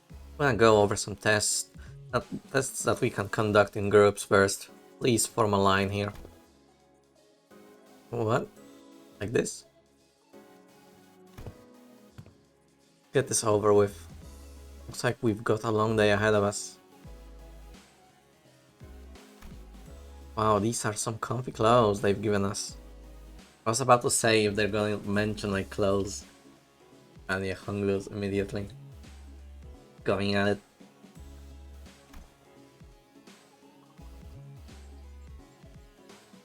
I'm gonna go over some tests that we can conduct in groups first. Please form a line here. What? Like this? Get this over with. Looks like we've got a long day ahead of us. Wow, these are some comfy clothes they've given us. I was about to say if they're going to mention like clothes. And yeah, hung loose immediately. Going at it.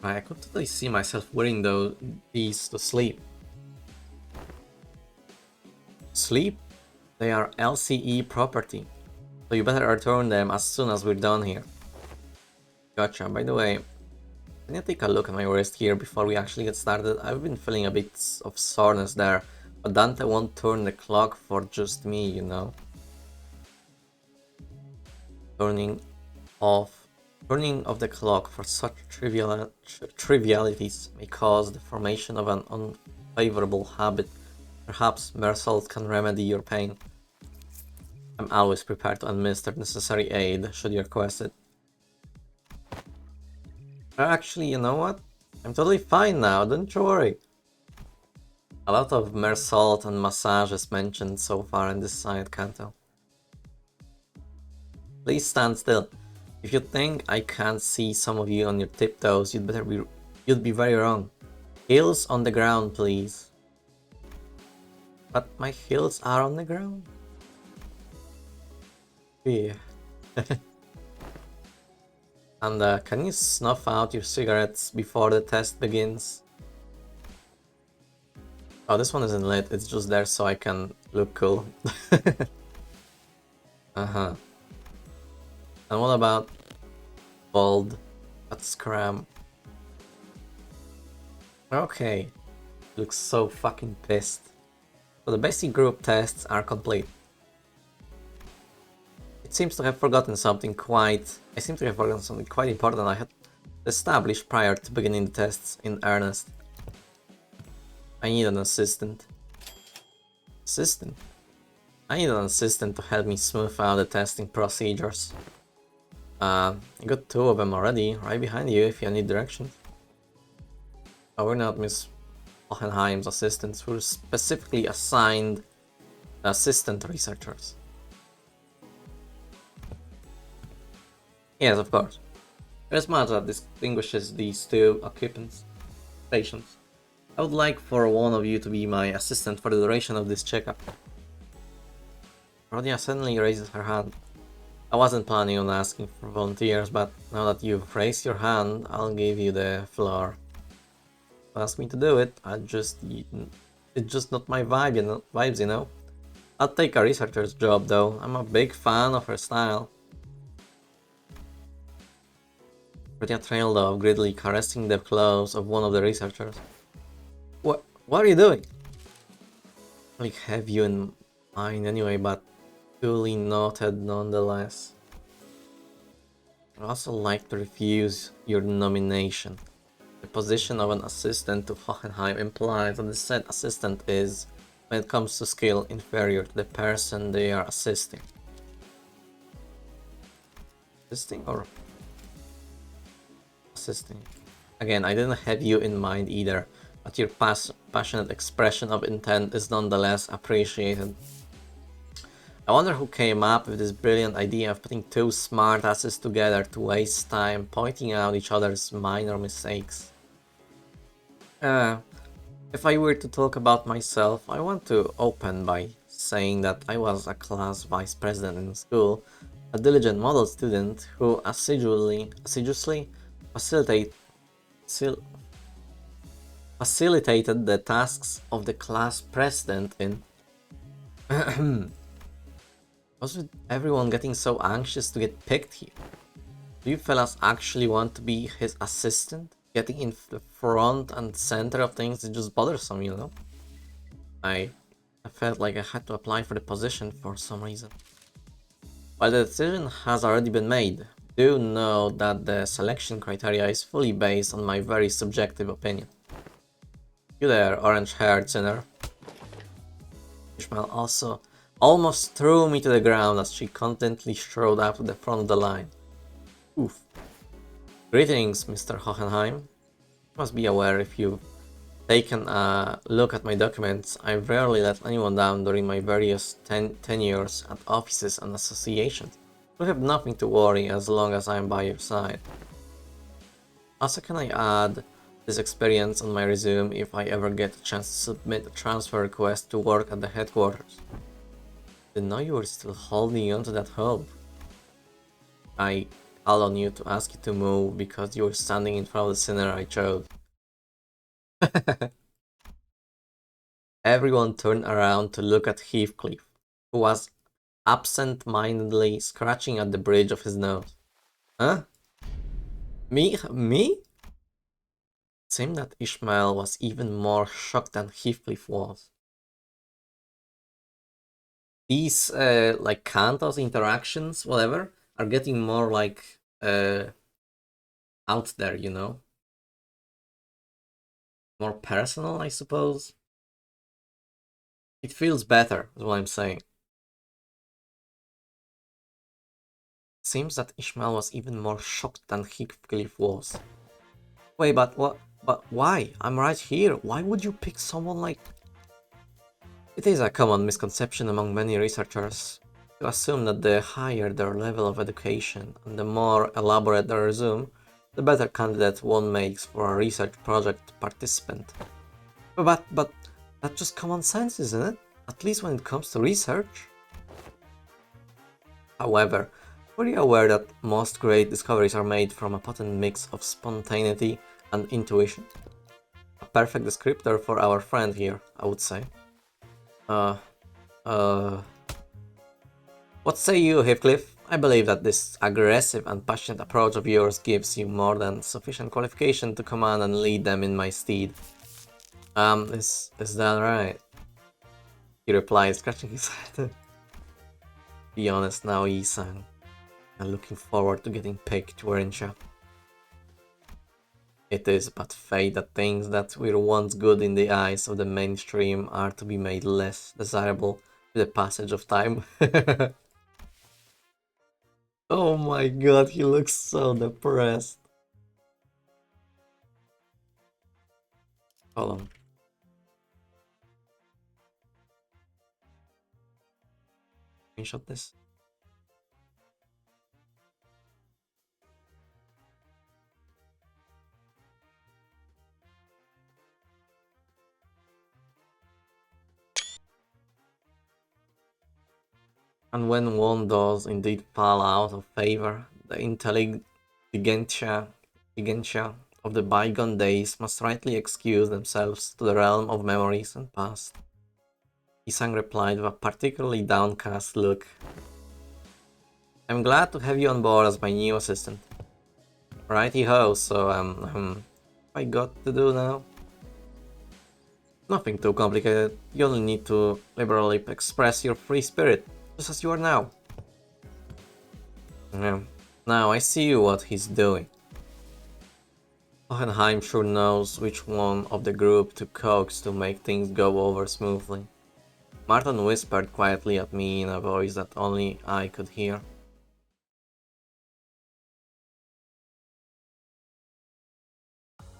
I could totally see myself wearing these to sleep. Sleep? They are LCE property. So you better return them as soon as we're done here. Gotcha. By the way, can you take a look at my wrist here before we actually get started? I've been feeling a bit of soreness there, but Dante won't turn the clock for just me, you know. Turning off the clock for such trivialities may cause the formation of an unfavorable habit. Perhaps Mersault can remedy your pain. I'm always prepared to administer necessary aid should you request it. Actually, you know what? I'm totally fine now, don't you worry. A lot of Mersault and massage is mentioned so far in this side canto. Please stand still. If you think I can't see some of you on your tiptoes, you'd be very wrong. Heels on the ground, please. But my heels are on the ground? Yeah. And can you snuff out your cigarettes before the test begins? Oh, this one isn't lit, it's just there so I can look cool. Uh-huh. And what about bold? That's scram. Okay. Looks so fucking pissed. So the basic group tests are complete. It seems to have forgotten something quite... I seem to have forgotten something quite important I had established prior to beginning the tests in earnest. I need an assistant. Assistant? I need an assistant to help me smooth out the testing procedures. I got 2 of them already, right behind you if you need directions. Oh, we're not Miss Hohenheim's assistants, we're specifically assigned assistant researchers. Yes, of course. There's much that distinguishes these 2 occupants, patients. I would like for one of you to be my assistant for the duration of this checkup. Rodia suddenly raises her hand. I wasn't planning on asking for volunteers, but now that you've raised your hand, I'll give you the floor. Ask me to do it, it's just not my vibes, you know? I'll take a researcher's job though, I'm a big fan of her style. Rodia trailed off, greedily caressing the clothes of one of the researchers. What are you doing? I have you in mind anyway, but duly noted nonetheless. I'd also like to refuse your nomination. The position of an assistant to Hohenheim implies that the said assistant is, when it comes to skill, inferior to the person they are assisting. Assisting or assisting? Again, I didn't have you in mind either, but your passionate expression of intent is nonetheless appreciated. I wonder who came up with this brilliant idea of putting 2 smartasses together to waste time pointing out each other's minor mistakes. If I were to talk about myself, I want to open by saying that I was a class vice president in school, a diligent model student who assiduously facilitated the tasks of the class president in... Was everyone getting so anxious to get picked here? Do you fellas actually want to be his assistant? Getting in the front and center of things is just bothersome, you know? I felt like I had to apply for the position for some reason. While the decision has already been made, do know that the selection criteria is fully based on my very subjective opinion. You there, orange-haired sinner. Ishmael also almost threw me to the ground as she contentedly strode up to the front of the line. Oof. Greetings, Mr. Hohenheim. You must be aware if you've taken a look at my documents, I rarely let anyone down during my various tenures at offices and associations. You have nothing to worry as long as I am by your side. Also, can I add this experience on my resume if I ever get a chance to submit a transfer request to work at the headquarters? Didn't know you were still holding on to that hope. I called on you to ask you to move because you were standing in front of the sinner I chose. Everyone turned around to look at Heathcliff, who was absent-mindedly scratching at the bridge of his nose. Huh? Me? It seemed that Ishmael was even more shocked than Heathcliff was. These, like, Kanto's interactions, whatever, are getting more, like, out there, you know? More personal, I suppose. It feels better, is what I'm saying. Seems that Ishmael was even more shocked than Heathcliff was. Wait, but what? But why? I'm right here. Why would you pick someone like... It is a common misconception among many researchers to assume that the higher their level of education and the more elaborate their resume, the better candidate one makes for a research project participant. But that's just common sense, isn't it? At least when it comes to research. However, were you aware that most great discoveries are made from a potent mix of spontaneity and intuition? A perfect descriptor for our friend here, I would say. Uh, what say you, Heathcliff? I believe that this aggressive and passionate approach of yours gives you more than sufficient qualification to command and lead them in my stead. Is that right? He replied, scratching his head. Be honest now, Isang. I'm looking forward to getting picked, weren't you? It is but fate that things that were once good in the eyes of the mainstream are to be made less desirable with the passage of time. Oh my god, he looks so depressed. Hold on. Screenshot this. And when one does indeed fall out of favor, the intelligentsia of the bygone days must rightly excuse themselves to the realm of memories and past. Isang replied with a particularly downcast look. I'm glad to have you on board as my new assistant. Righty-ho, so what I got to do now? Nothing too complicated, you only need to liberally express your free spirit, just as you are now. Yeah. Now I see what he's doing. Hohenheim sure knows which one of the group to coax to make things go over smoothly. Martin whispered quietly at me in a voice that only I could hear.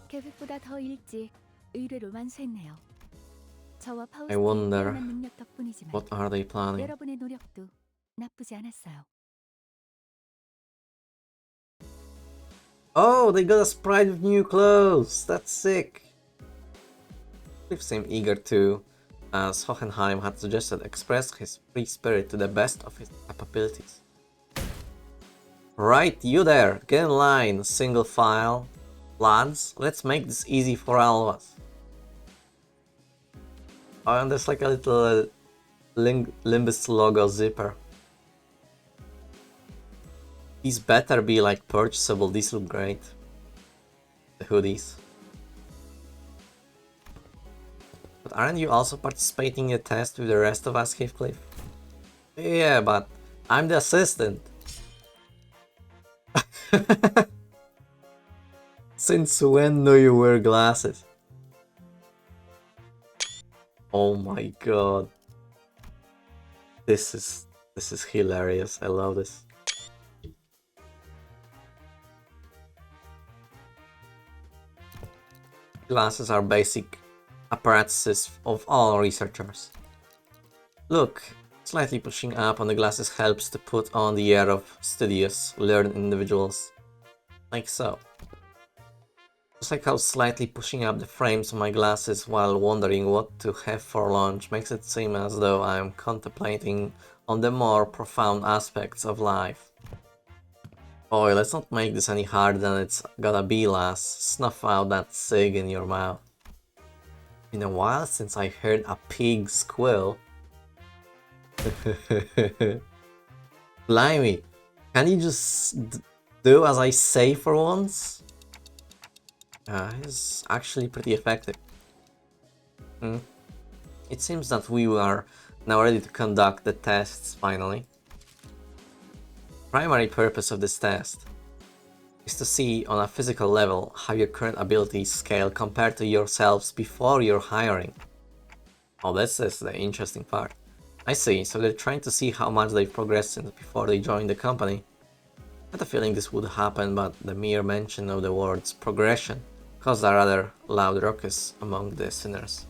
계획보다 더 일찍 의뢰를 완수했네요. 저와 I 파우스트의 wonder 뛰어난 능력 덕분이지만 what are they planning? 여러분의 노력도 나쁘지 않았어요. Oh, they got a sprite with new clothes! That's sick! Cliff seemed eager to, as Hohenheim had suggested, express his free spirit to the best of his capabilities. Right, you there! Get in line, single file. Lads, let's make this easy for all of us. Oh, and there's like a little Limbus logo zipper. These better be like purchasable, these look great. The hoodies. But aren't you also participating in the test with the rest of us, Heathcliff? Yeah, but I'm the assistant. Since when do you wear glasses? Oh my god. This is hilarious. I love this. Glasses are basic apparatuses of all researchers. Look, slightly pushing up on the glasses helps to put on the air of studious, learned individuals. Like so. Just like how slightly pushing up the frames of my glasses while wondering what to have for lunch makes it seem as though I'm contemplating on the more profound aspects of life. Boy, let's not make this any harder than it's gotta be, lass. Snuff out that cig in your mouth. Been a while since I heard a pig squeal. Blimey, can you just do as I say for once? It's actually pretty effective. It seems that we are now ready to conduct the tests finally. Primary purpose of this test is to see on a physical level how your current abilities scale compared to yourselves before your hiring. Oh, this is the interesting part. I see, so they're trying to see how much they've progressed since before they joined the company. I had a feeling this would happen, but the mere mention of the words progression caused a rather loud ruckus among the sinners.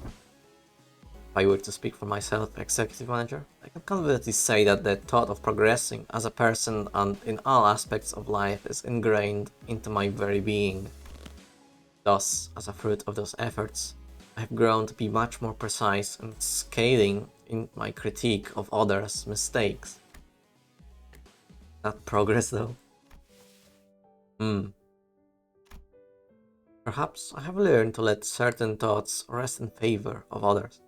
If I were to speak for myself, executive manager, I can confidently say that the thought of progressing as a person and in all aspects of life is ingrained into my very being. Thus, as a fruit of those efforts, I have grown to be much more precise and scathing in my critique of others' mistakes. Not progress though. Perhaps I have learned to let certain thoughts rest in favor of others.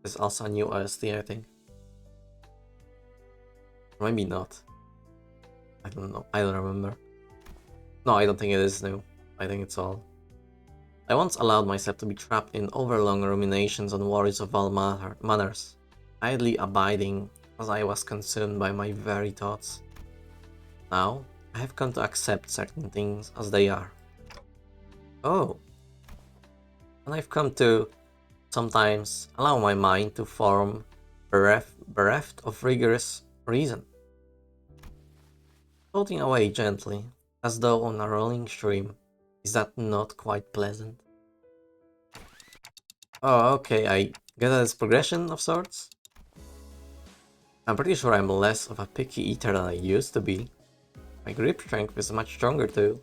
There's also a new OST, I think. Or maybe not. I don't know. I don't remember. No, I don't think it is new. I think it's all. I once allowed myself to be trapped in overlong ruminations on worries of all manners, idly abiding as I was consumed by my very thoughts. Now, I have come to accept certain things as they are. Oh. And I've come to sometimes allow my mind to form bereft of rigorous reason. Floating away gently, as though on a rolling stream. Is that not quite pleasant? Oh, okay, I get that it's progression of sorts. I'm pretty sure I'm less of a picky eater than I used to be. My grip strength is much stronger too.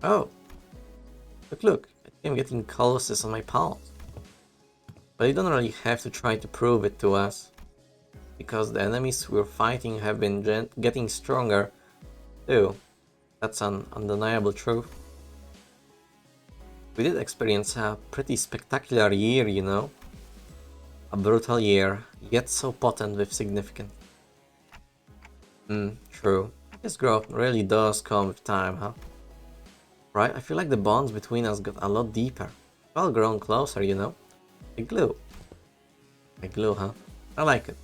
Oh. Look, I'm getting calluses on my palms. But you don't really have to try to prove it to us. Because the enemies we're fighting have been getting stronger too. That's an undeniable truth. We did experience a pretty spectacular year, you know. A brutal year, yet so potent with significance. True. This growth really does come with time, huh? Right? I feel like the bonds between us got a lot deeper. Well grown closer, you know? Like glue. Like glue, huh? I like it.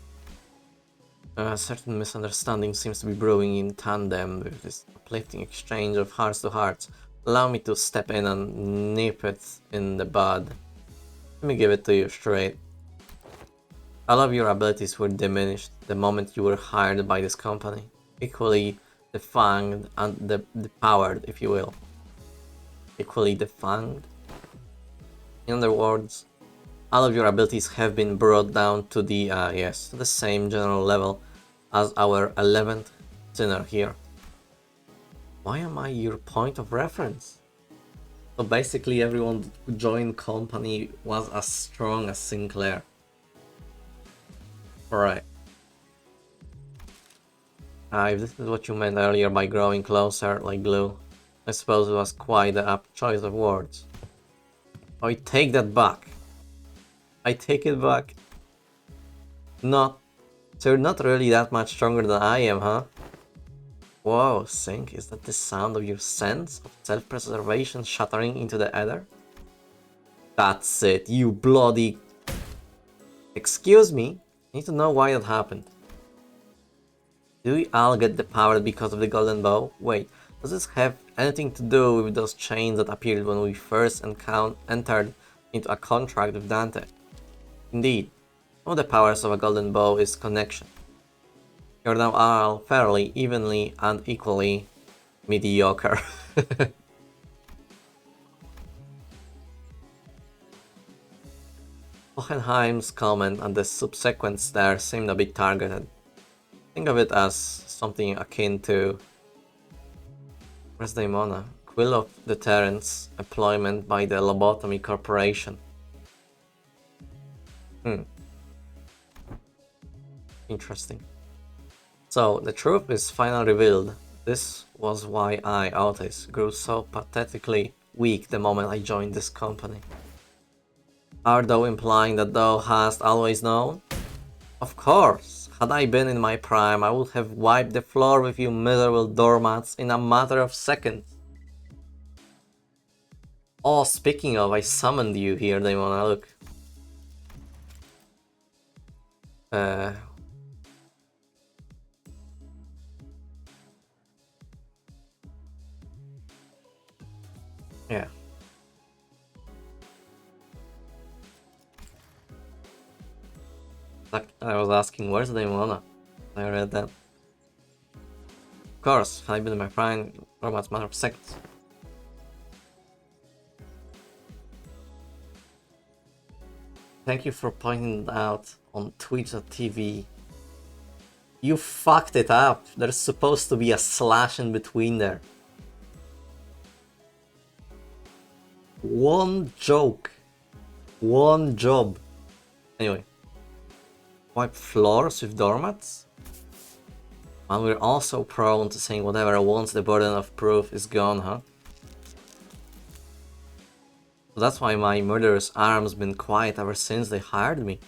A certain misunderstanding seems to be brewing in tandem with this uplifting exchange of hearts to hearts. Allow me to step in and nip it in the bud. Let me give it to you straight. All of your abilities were diminished the moment you were hired by this company. Equally defanged and depowered, if you will. Equally defanged? In other words, all of your abilities have been brought down to the, to the same general level as our 11th sinner here. Why am I your point of reference? So basically everyone who joined company was as strong as Sinclair. Alright. If this is what you meant earlier by growing closer like glue, I suppose it was quite the apt choice of words. I take that back. I take it back. So you're not really that much stronger than I am, huh? Whoa, Sync, is that the sound of your sense of self-preservation shattering into the ether? That's it, you bloody... Excuse me? I need to know why that happened. Do we all get the power because of the golden bow? Wait, does this have anything to do with those chains that appeared when we first entered into a contract with Dante? Indeed, one of the powers of a golden bow is connection. You're now all fairly, evenly, and equally mediocre. Hohenheim's comment and the subsequent stare seemed a bit targeted. Think of it as something akin to... Where's Daimona? Quill of Deterrence employment by the Lobotomy Corporation. Interesting. So, the truth is finally revealed. This was why I, Otis, grew so pathetically weak the moment I joined this company. Art thou implying that thou hast always known? Of course! Had I been in my prime, I would have wiped the floor with you miserable doormats in a matter of seconds. Oh, speaking of, I summoned you here, Daimona, look. Yeah. Like, I was asking, where's Daimona? I read that. Of course, had I been in my prime, robots matter of seconds. Thank you for pointing it out on Twitch.tv. You fucked it up. There's supposed to be a slash in between there. One joke. One job. Anyway. Wipe floors with doormats? And we're also prone to saying whatever once the burden of proof is gone, huh? So that's why my murderous arm's been quiet ever since they hired me.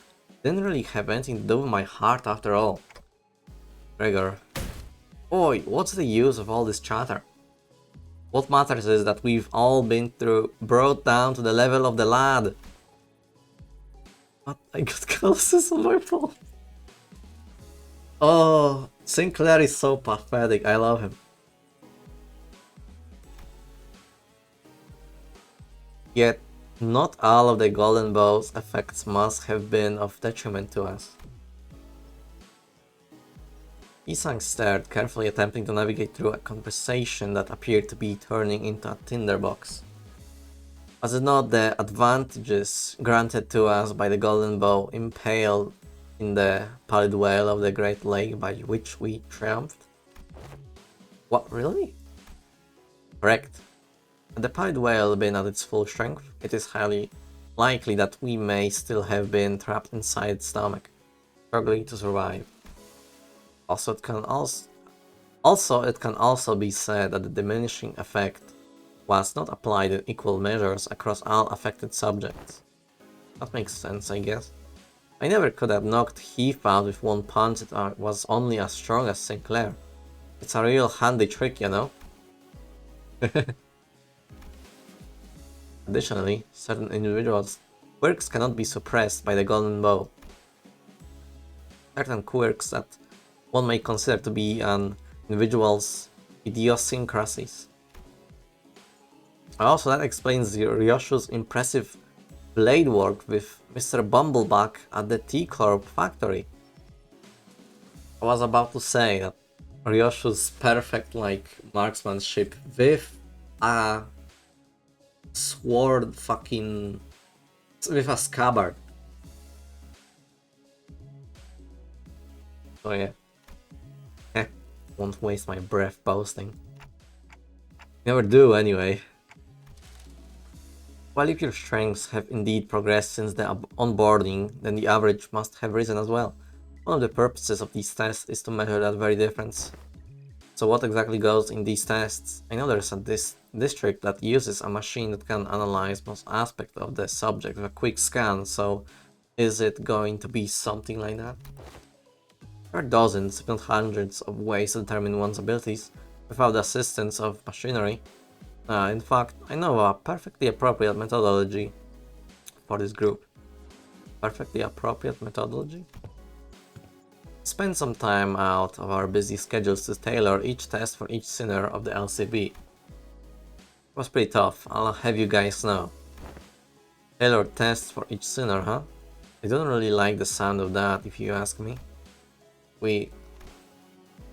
Didn't really have anything to do with my heart after all. Gregor. Oi, what's the use of all this chatter? What matters is that we've all been brought down to the level of the lad. But I got curses on my phone. Oh, Sinclair is so pathetic. I love him. Yet, not all of the Golden Bow's effects must have been of detriment to us. Isang stared, carefully attempting to navigate through a conversation that appeared to be turning into a tinderbox. Was it not the advantages granted to us by the Golden Bow impaled in the pallid whale of the Great Lake by which we triumphed? What, really? Correct. Had the pallid whale been at its full strength, it is highly likely that we may still have been trapped inside its stomach, struggling to survive. Also, it can also be said that the diminishing effect was not applied in equal measures across all affected subjects. That makes sense, I guess. I never could have knocked Heath out with one punch that was only as strong as Sinclair. It's a real handy trick, you know? Additionally, certain individuals' quirks cannot be suppressed by the Golden Bow. Certain quirks that one may consider to be an individual's idiosyncrasies. Also, that explains Ryoshu's impressive blade work with Mr. Bumbleback at the T-Corp factory. I was about to say that Ryoshu's perfect marksmanship with a sword with a scabbard. So yeah. Won't waste my breath boasting. Never do anyway. While if your strengths have indeed progressed since the onboarding, then the average must have risen as well. One of the purposes of these tests is to measure that very difference. So what exactly goes in these tests? I know there's a district that uses a machine that can analyze most aspects of the subject with a quick scan, so is it going to be something like that? There are dozens, if not hundreds, of ways to determine one's abilities without the assistance of machinery. In fact, I know a perfectly appropriate methodology for this group. Perfectly appropriate methodology? Spend some time out of our busy schedules to tailor each test for each sinner of the LCB. It was pretty tough, I'll have you guys know. Tailored tests for each sinner, huh? I don't really like the sound of that, if you ask me. We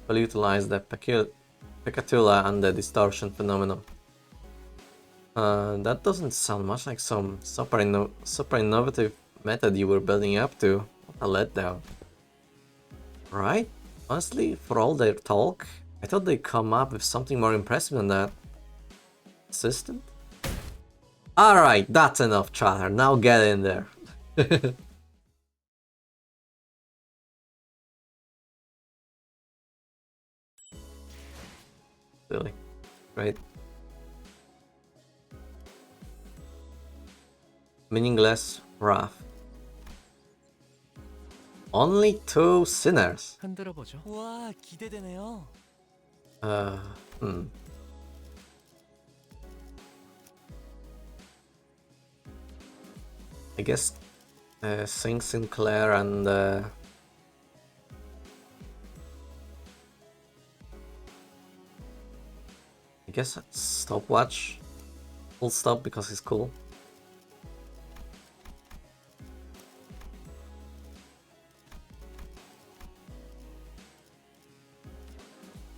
will utilize the Pecatula and the distortion phenomenon. That doesn't sound much like some super innovative method you were building up to. What a letdown. Right? Honestly, for all their talk, I thought they'd come up with something more impressive than that. Assistant? Alright, that's enough chatter, now get in there. Really? Great. Meaningless wrath. Only 2 sinners. 흔들어 보죠. 와, 기대되네요. I guess Sinclair and I guess that's stopwatch. Full stop because he's cool.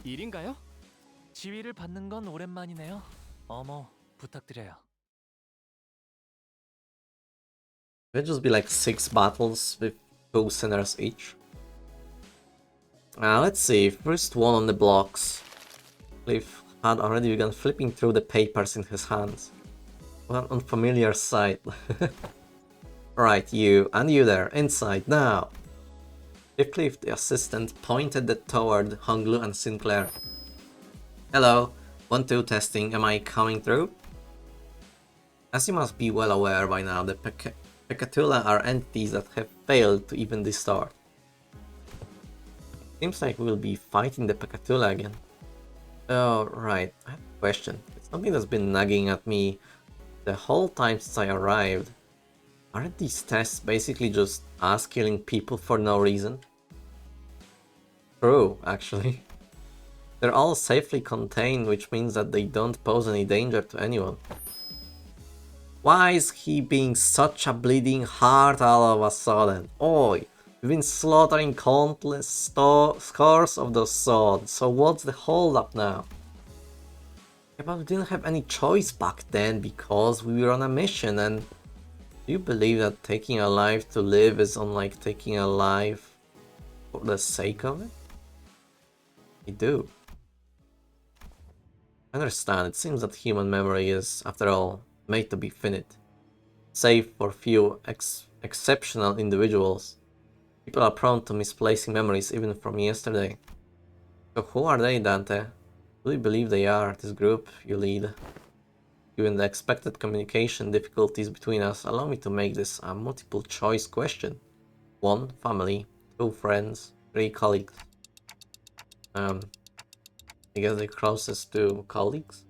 일인가요? 지휘를 받는 건 오랜만이네요. 어머, 부탁드려요. It'd just be like 6 battles with 2 sinners each. Let's see, first one on the blocks. Cliff had already begun flipping through the papers in his hands. What an unfamiliar sight. Right, you, and you there, inside, now! Heathcliff, the assistant, pointed it toward Honglu and Sinclair. Hello, 1-2 testing, am I coming through? As you must be well aware by now, the Pecatula are entities that have failed to even distort. Seems like we'll be fighting the Pecatula again. Oh, right, I have a question. It's something that's been nagging at me the whole time since I arrived. Aren't these tests basically just us killing people for no reason? True, actually. They're all safely contained, which means that they don't pose any danger to anyone. Why is he being such a bleeding heart all of a sudden? Oi, we've been slaughtering countless scores of those swords, so what's the hold up now? Yeah, but we didn't have any choice back then because we were on a mission, and do you believe that taking a life to live is unlike taking a life for the sake of it? I do. I understand, it seems that human memory is, after all, made to be finite. Save for few exceptional individuals. People are prone to misplacing memories even from yesterday. So who are they, Dante? Who do you believe they are, this group you lead? Given the expected communication difficulties between us, allow me to make this a multiple choice question. 1. Family. 2. Friends. 3. Colleagues. I guess the closest to colleagues?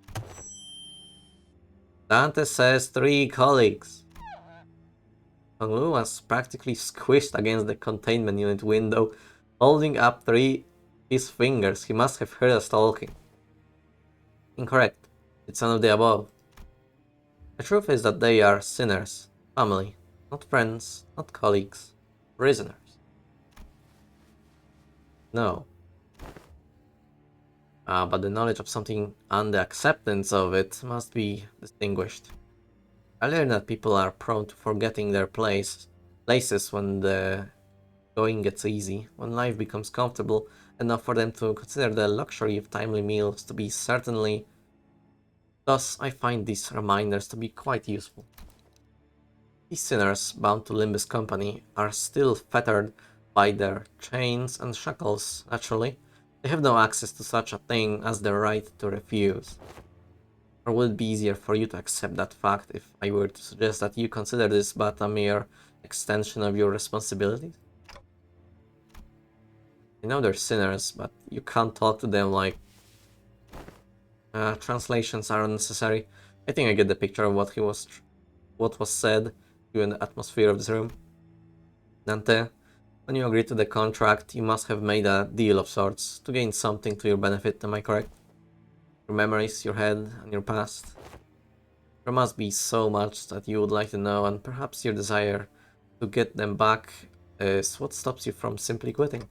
Dante says 3 colleagues. Honglu was practically squished against the containment unit window, holding up his fingers. He must have heard us talking. Incorrect. It's none of the above. The truth is that they are sinners. Family. Not friends, not colleagues. Prisoners. No. But the knowledge of something and the acceptance of it must be distinguished. I learned that people are prone to forgetting their places when the going gets easy, when life becomes comfortable enough for them to consider the luxury of timely meals to be certainly. Thus, I find these reminders to be quite useful. These sinners, bound to Limbus company, are still fettered by their chains and shackles, naturally. They have no access to such a thing as the right to refuse. Or would it be easier for you to accept that fact if I were to suggest that you consider this but a mere extension of your responsibilities? I know they're sinners, but you can't talk to them like... translations are unnecessary. I think I get the picture of what was said, given the atmosphere of this room. Dante, when you agreed to the contract, you must have made a deal of sorts, to gain something to your benefit, am I correct? Your memories, your head, and your past. There must be so much that you would like to know, and perhaps your desire to get them back is what stops you from simply quitting.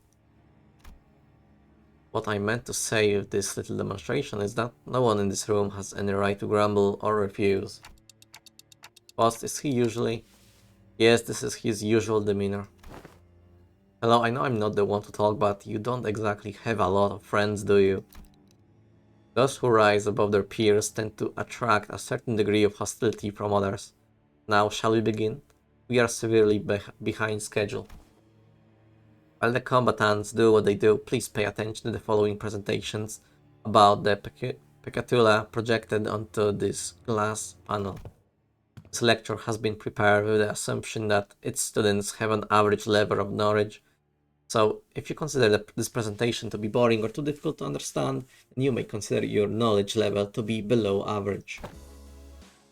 What I meant to say with this little demonstration is that no one in this room has any right to grumble or refuse. Boss, is he usually? Yes, this is his usual demeanor. Hello, I know I'm not the one to talk, but you don't exactly have a lot of friends, do you? Those who rise above their peers tend to attract a certain degree of hostility from others. Now, shall we begin? We are severely behind schedule. While the combatants do what they do, please pay attention to the following presentations about the Pecatula projected onto this glass panel. This lecture has been prepared with the assumption that its students have an average level of knowledge. So, if you consider this presentation to be boring or too difficult to understand, then you may consider your knowledge level to be below average.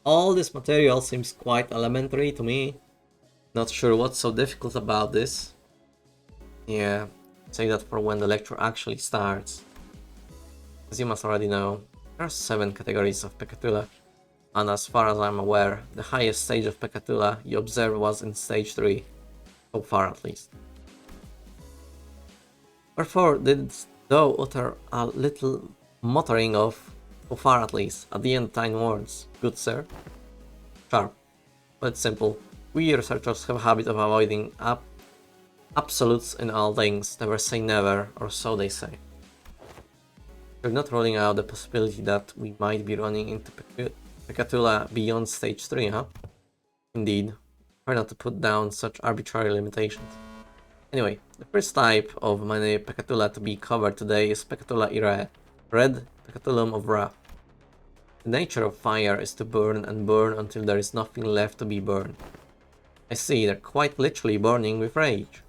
All this material seems quite elementary to me. Not sure what's so difficult about this. Yeah, say that for when the lecture actually starts. As you must already know, there are 7 categories of Pecatula, and as far as I'm aware, the highest stage of Pecatula you observed was in stage 3, so far at least. Wherefore did thou utter a little muttering of, so far at least, at the end of thine words, good sir? Sharp, but it's simple. We researchers have a habit of avoiding absolutes in all things, never say never, or so they say. We're not ruling out the possibility that we might be running into Pecatula beyond stage 3, huh? Indeed. Try not to put down such arbitrary limitations. Anyway, the first type of Mane Pecatula to be covered today is Pecatula Irae, Red Pecatulum of Wrath. The nature of fire is to burn and burn until there is nothing left to be burned. I see, they're quite literally burning with rage.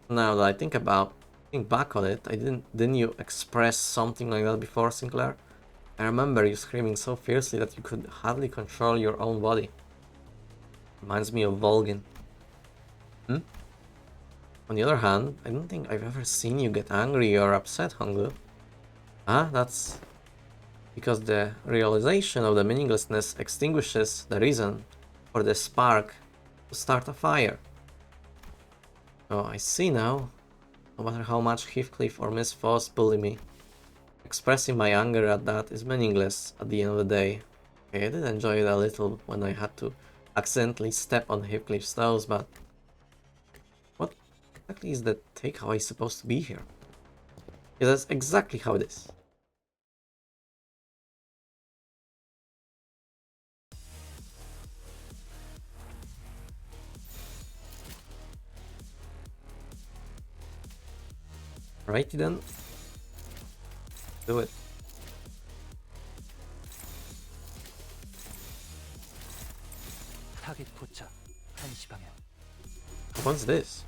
Now that I think back on it, didn't you express something like that before, Sinclair? I remember you screaming so fiercely that you could hardly control your own body. Reminds me of Volgin. On the other hand, I don't think I've ever seen you get angry or upset, Honglu. That's because the realization of the meaninglessness extinguishes the reason for the spark to start a fire. Oh, I see now. No matter how much Heathcliff or Miss Foss bully me, expressing my anger at that is meaningless at the end of the day. Okay, I did enjoy it a little when I had to accidentally step on Heathcliff's toes, but what exactly is the takeaway supposed to be here? Yeah, that's exactly how it is. Alrighty then. Do it. 타겟 포착 1시 방향. What's this?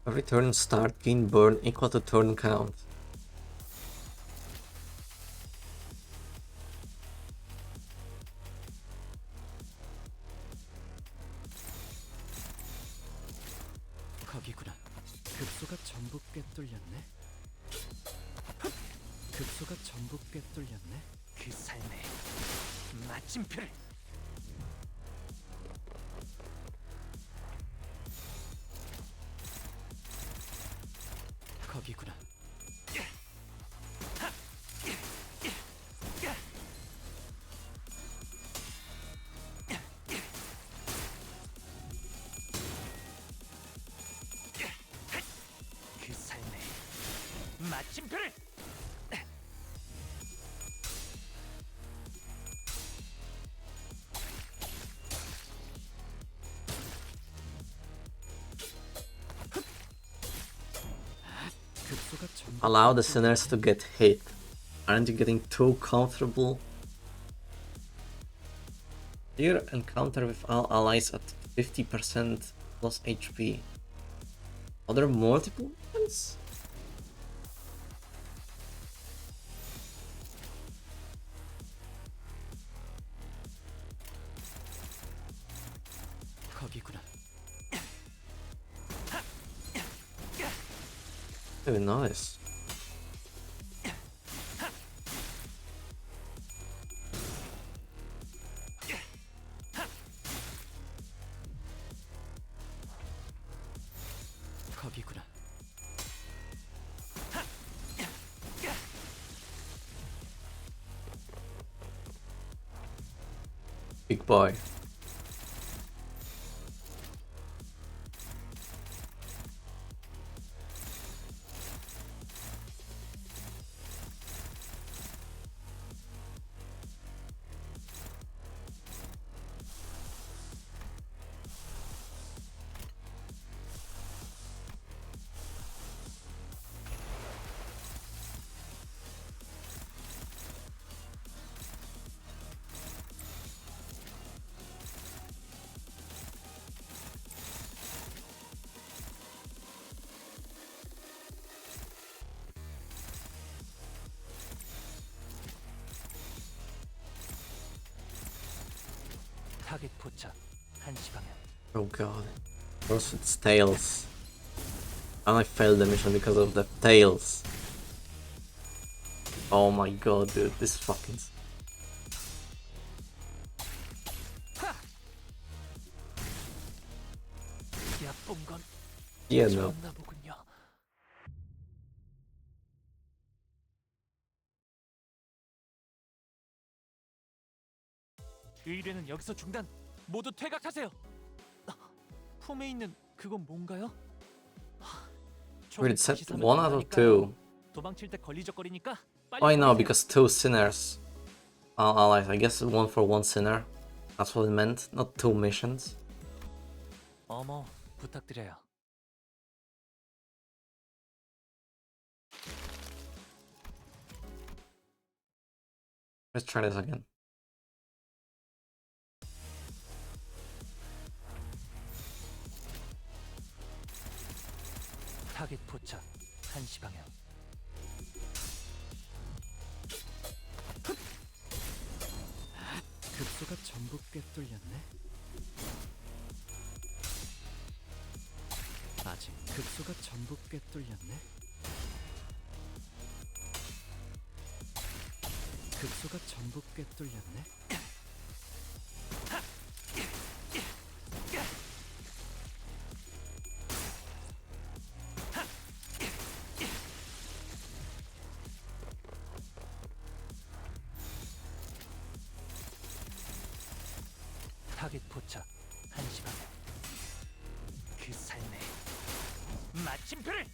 Every turn start gain burn equal to turn count. 거기구나. 급소가 전부 꿰뚫렸네. 급소가 전부 꿰뚫렸네. 그 삶의 마침표를. 거기구나. 그 삶의 마침표를. Allow the sinners to get hit. Aren't you getting too comfortable? Clear encounter with all allies at 50% plus HP. Are there multiple ones? 거기구나. Very nice. 거기구나. Big boy. 타겟 포착 1시 방향. Oh god. First it's tails. And I failed the mission because of the tails. Oh my god, dude, this fucking... Yeah, no. 좋았나 보군요. 의뢰는 여기서 중단. 모두 퇴각하세요. 품에 있는 그건 뭔가요? Wait, it said 1 out of 2. 도망칠 때 걸리적거리니까 빨리. Oh, I know, 버리세요. because 2 sinners. All allies. I guess 1 for 1 sinner. That's what it meant, not 2 missions. 어머, 부탁드려요. Let's try this again. 타겟 포착. 1시 방향. 급소가 전부 꿰뚫렸네. 아직 급소가 전부 꿰뚫렸네. 급소가 전부 꿰뚫렸네. 타겟 포착. 1시 방향. 그 삶의 마침표를.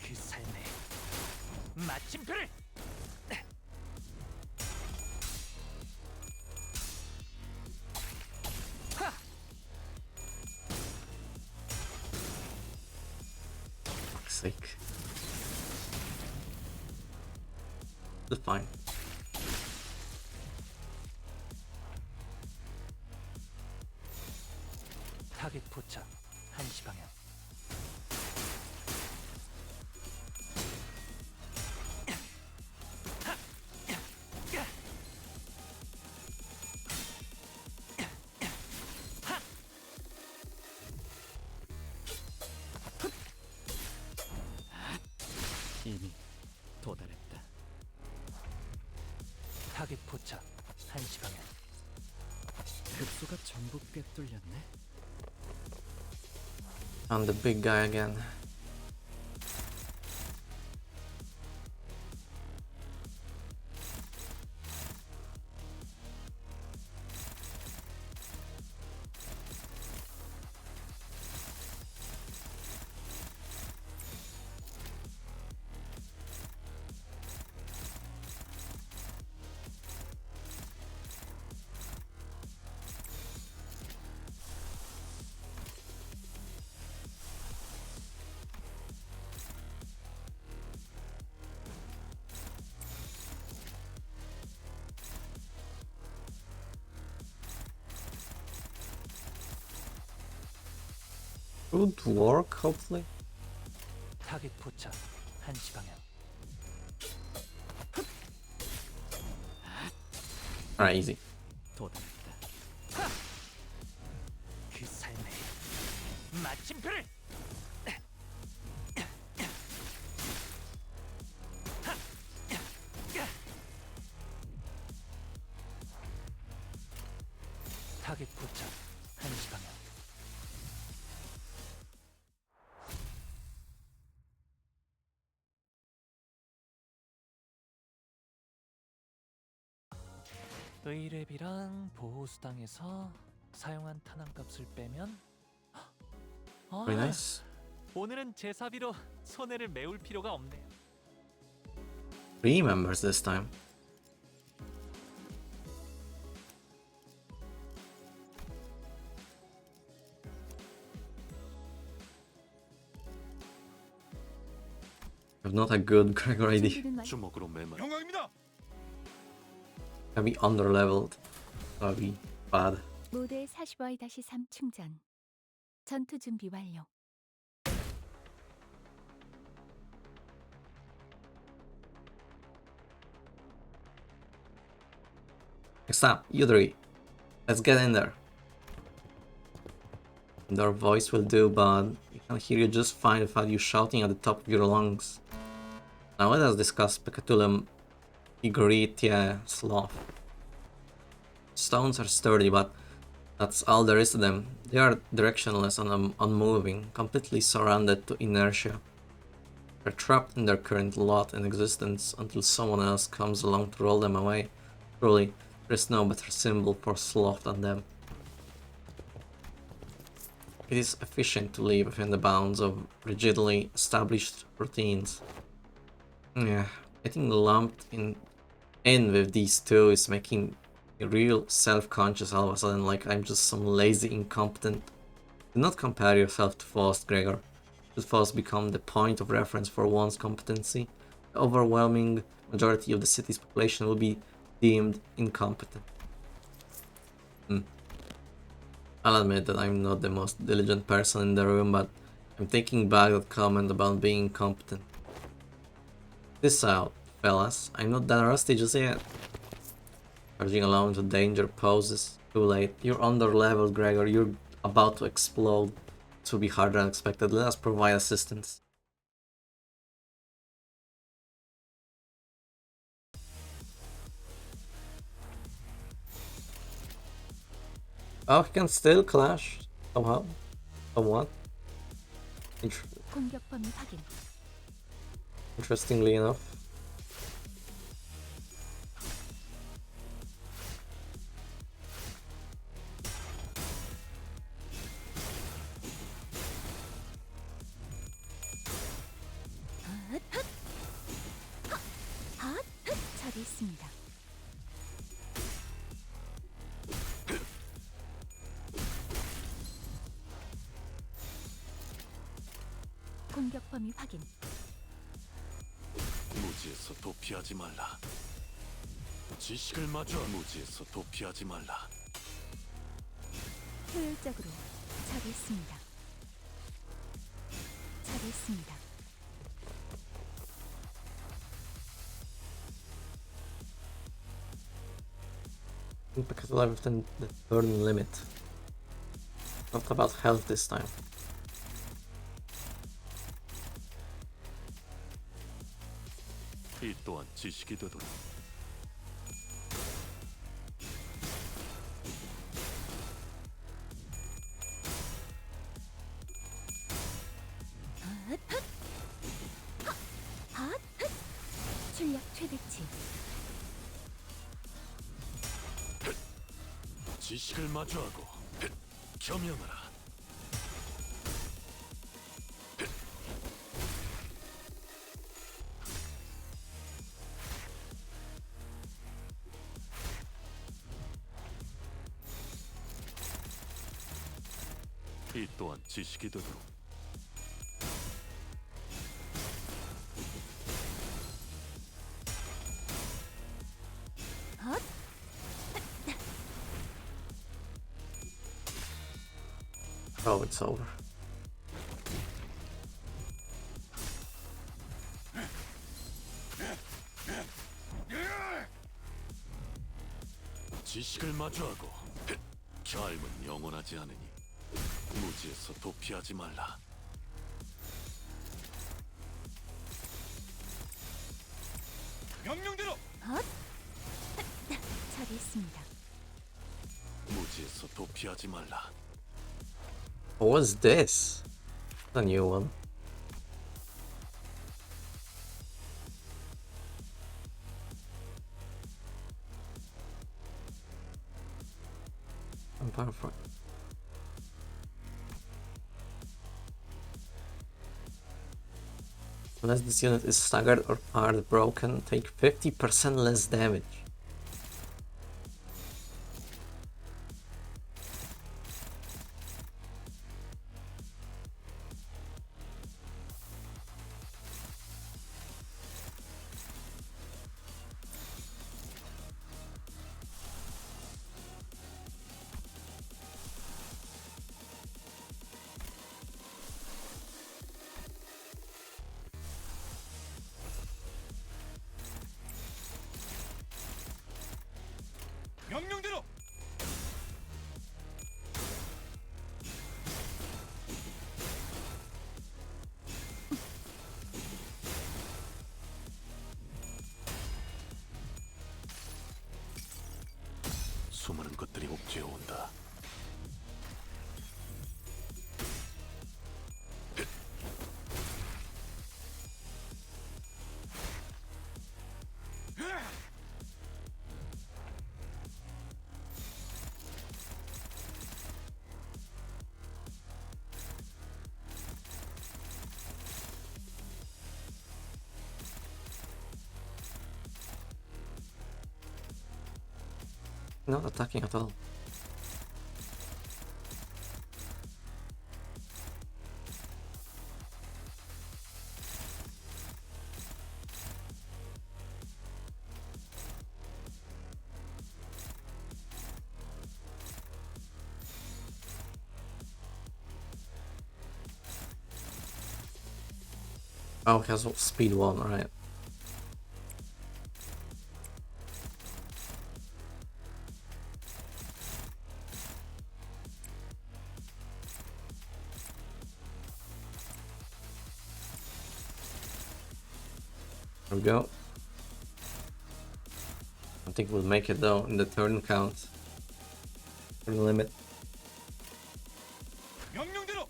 그 삶의 마침표를. Fuck's sake. It's fine. 타겟 포착. 1시 방향. 이미 도달했다. 타겟 포착. 1시 방향. 급소가 전부 꿰뚫렸네. I'm the big guy again. Would work, hopefully. 타겟 포착. 1시 방향. Alright, easy. 도달했다. 그 삶의 마침표를. 타겟 포착. 1시 방향. 의뢰비랑 보호수당에서 사용한 탄환값을 빼면 Very nice. 오늘은 제사비로 손해를 메울 필요가 없네요. 3 members this time. I've not a good Gregor ID. 준비는 완- 주먹으로 매만. I'll be underleveled. That'll be bad. 모델 45-3 충전. 전투 준비 완료. Next up, you three. Let's get in there. And our voice will do, but we can hear you just fine without you shouting at the top of your lungs. Now let us discuss Pecatulum Igritia sloth. Stones are sturdy, but that's all there is to them. They are directionless and unmoving, completely surrounded to inertia. They're trapped in their current lot in existence until someone else comes along to roll them away. Truly, there is no better symbol for sloth than them. It is efficient to live within the bounds of rigidly established routines. Yeah, getting lumped in with these two is making me real self-conscious all of a sudden, like I'm just some lazy incompetent. Do not compare yourself to Faust, Gregor. Should Faust become the point of reference for one's competency, the overwhelming majority of the city's population will be deemed incompetent. I'll admit that I'm not the most diligent person in the room, but I'm taking back that comment about being incompetent. This out, fellas. I'm not that rusty just yet. Charging alone to danger poses. Too late. You're under level, Gregor. You're about to explode. This will be harder than expected. Let us provide assistance. Oh, he can still clash somehow. Somewhat. 공격 범위 확인. Interestingly enough. 저기 있습니다. 공격 범위 확인. 무지에서 도피하지 말라. 지식을 마주하 무지에서 도피하지 말라. 효율적으로 저기 있습니다. 저기 있습니다. Because alive within the burn limit. Not about health this time. 이 또한 지식이 되도록. 출력 최대치. 지식을 마주하고 겸용하라. 이 또한 지식이 되도록. Oh, it's over. 지식을 마주하고 삶은 영원하지 않으니 무지에서 도피하지 말라. 명령대로 저기 있습니다. 무지에서 도피하지 말라. What was this? A new one. Vampire Fight. Unless this unit is staggered or part broken, take 50% less damage. 수많은 것들이 옥죄어 온다. Not attacking at all. Oh, he has speed 1, right. There we go. I think we'll make it though in the turn count. For the limit. 명령대로.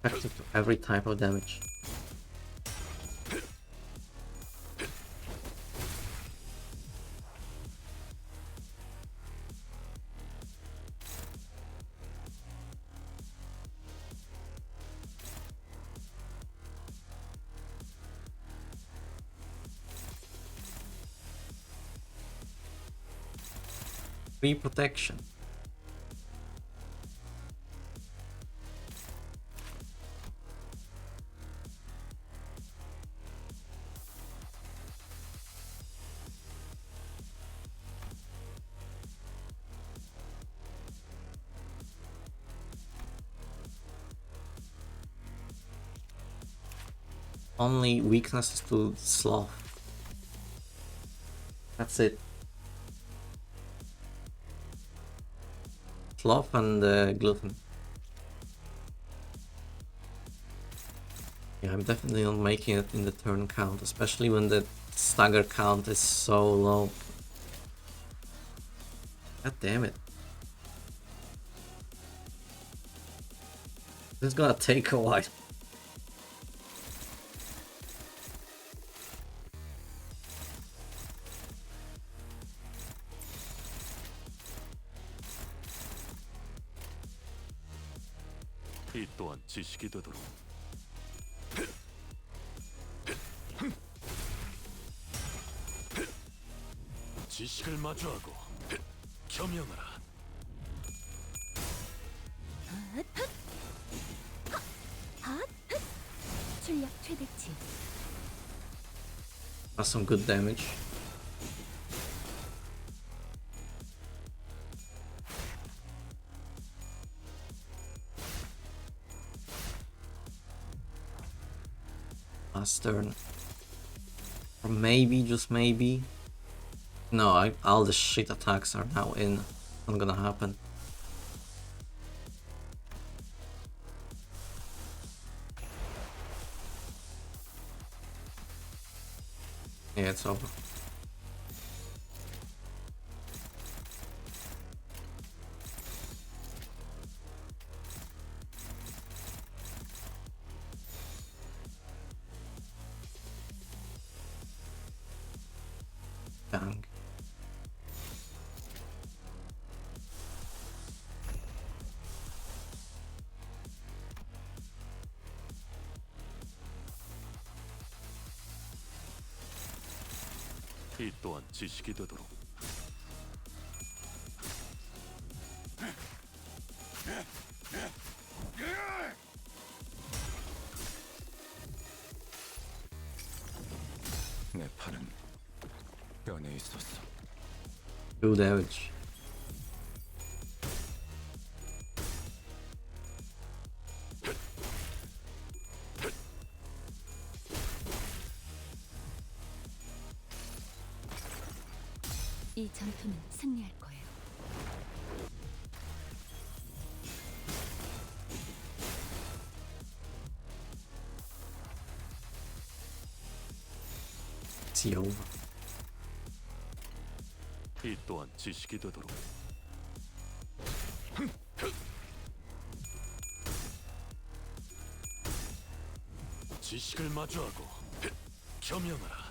Effective to every type of damage. Free protection. Only weakness is to sloth. That's it. Sloth and gluten. Yeah, I'm definitely not making it in the turn count, especially when the stagger count is so low. God damn it. This is gonna take a while. 이 또한 지식이 되도록. 지식을 마주하고 겸용하라. 출력 최대치. That's some good damage. Last turn. Or maybe, just maybe. No, all the shit attacks are now in. Not gonna happen. Yeah, it's over. Dang. 이 또한 지식이 되도록. 내 팔은 뼈에 있었어. Good damage. 이 전투는 승리할 거예요. See 이 또한 지식이 되도록. 지식을 마주하고 겸양하라.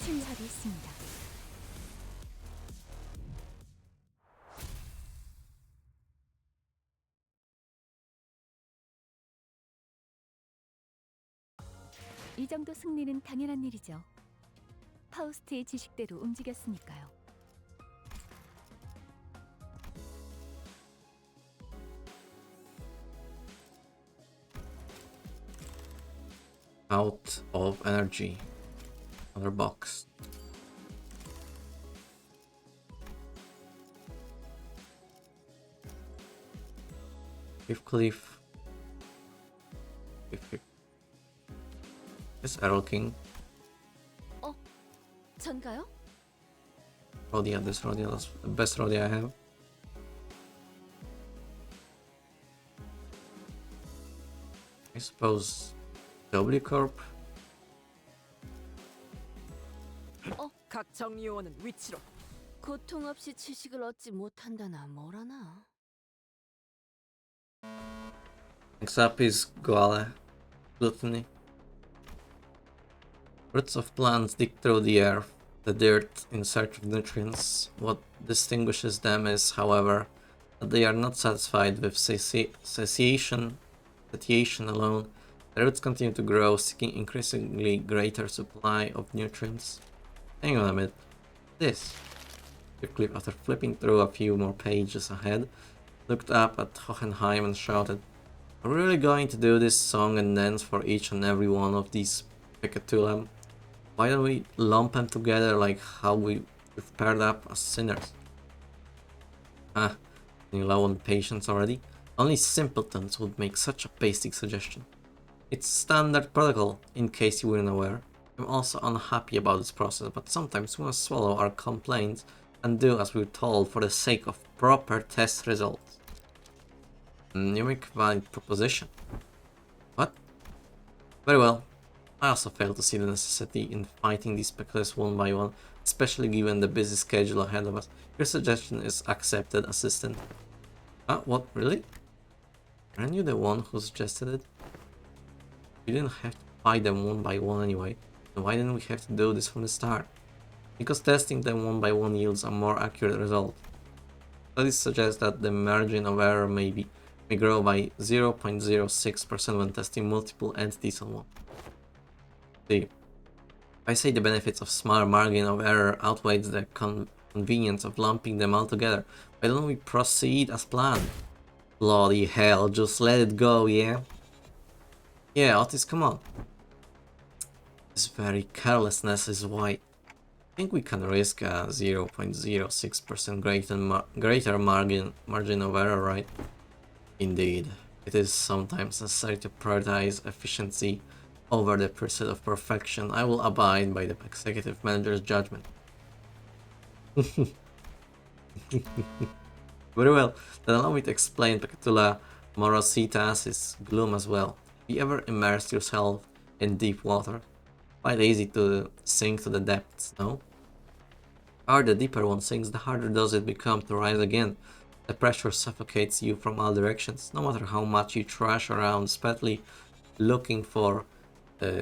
치유하고 있습니다. 이 정도 승리는 당연한 일이죠. 파우스트의 지식대로 움직였으니까요. out of energy. Another box. Cliff. Yes, Errol King. 전가요? Rodia, this Rodia is the best Rodia I have. I suppose W Corp. 각 정리요원은 위치로. 고통 없이 지식을 얻지 못한다나 뭐라나. Next up is Goala. Gluttony. Roots of plants dig through the earth, the dirt, in search of nutrients. What distinguishes them is, however, that they are not satisfied with satiation alone. The roots continue to grow, seeking increasingly greater supply of nutrients. Hang on a minute. This. Cliff, after flipping through a few more pages ahead, looked up at Hohenheim and shouted, "Are we really going to do this song and dance for each and every one of these Picatulam? Why don't we lump them together like how we've paired up as sinners?" Ah, you low on patience already? Only simpletons would make such a basic suggestion. It's standard protocol, in case you weren't aware. I'm also unhappy about this process, but sometimes we must swallow our complaints and do as we're told for the sake of proper test results. You make a valid proposition. What? Very well. I also fail to see the necessity in fighting these specters one by one, especially given the busy schedule ahead of us. Your suggestion is accepted, Assistant. Ah, what, really? Aren't you the one who suggested it? You didn't have to fight them one by one anyway. Then why didn't we have to do this from the start? Because testing them one by one yields a more accurate result. Studies suggest that the margin of error may grow by 0.06% when testing multiple entities on one. See, I say the benefits of smaller margin of error outweighs the convenience of lumping them all together. Why don't we proceed as planned? Bloody hell, just let it go, yeah? Yeah, Otis, come on. This very carelessness is why I think we can risk a 0.06% greater margin of error, right? Indeed, it is sometimes necessary to prioritize efficiency over the pursuit of perfection. I will abide by the executive manager's judgment. Very well, then allow me to explain Pecatula morositas' gloom as well. Have you ever immersed yourself in deep water? Quite easy to sink to the depths, no? However, the deeper one sinks, the harder does it become to rise again. The pressure suffocates you from all directions, no matter how much you thrash around, especially looking for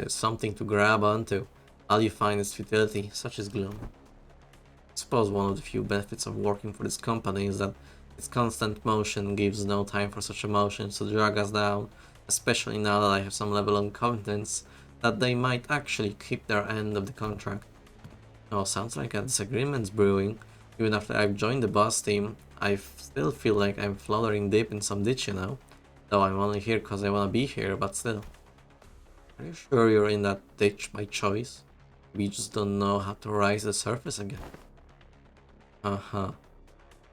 something to grab onto. All you find is futility, such is gloom. I suppose one of the few benefits of working for this company is that its constant motion gives no time for such emotions to drag us down, especially now that I have some level of confidence that they might actually keep their end of the contract. Oh, sounds like a disagreement's brewing. Even after I've joined the boss team, I still feel like I'm floundering deep in some ditch, you know? Though I'm only here because I wanna be here, but still. Are you sure you're in that ditch by choice? We just don't know how to rise the surface again. Uh-huh.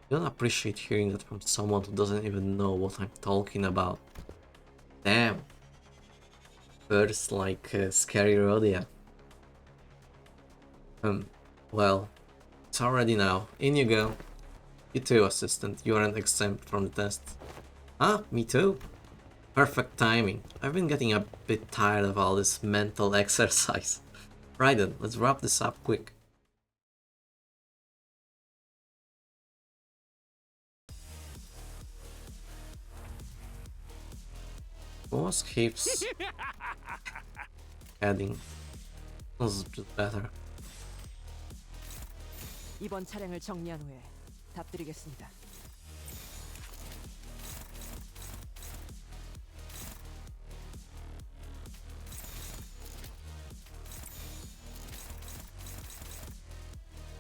I don't appreciate hearing that from someone who doesn't even know what I'm talking about. Damn. First, like, scary rodeo. Well, it's already now. In you go. You too, assistant. You aren't exempt from the test. Ah, me too. Perfect timing. I've been getting a bit tired of all this mental exercise. Right then, let's wrap this up quick. Boss keeps adding. This is just better. 이번 차량을 정리한 후에 답드리겠습니다.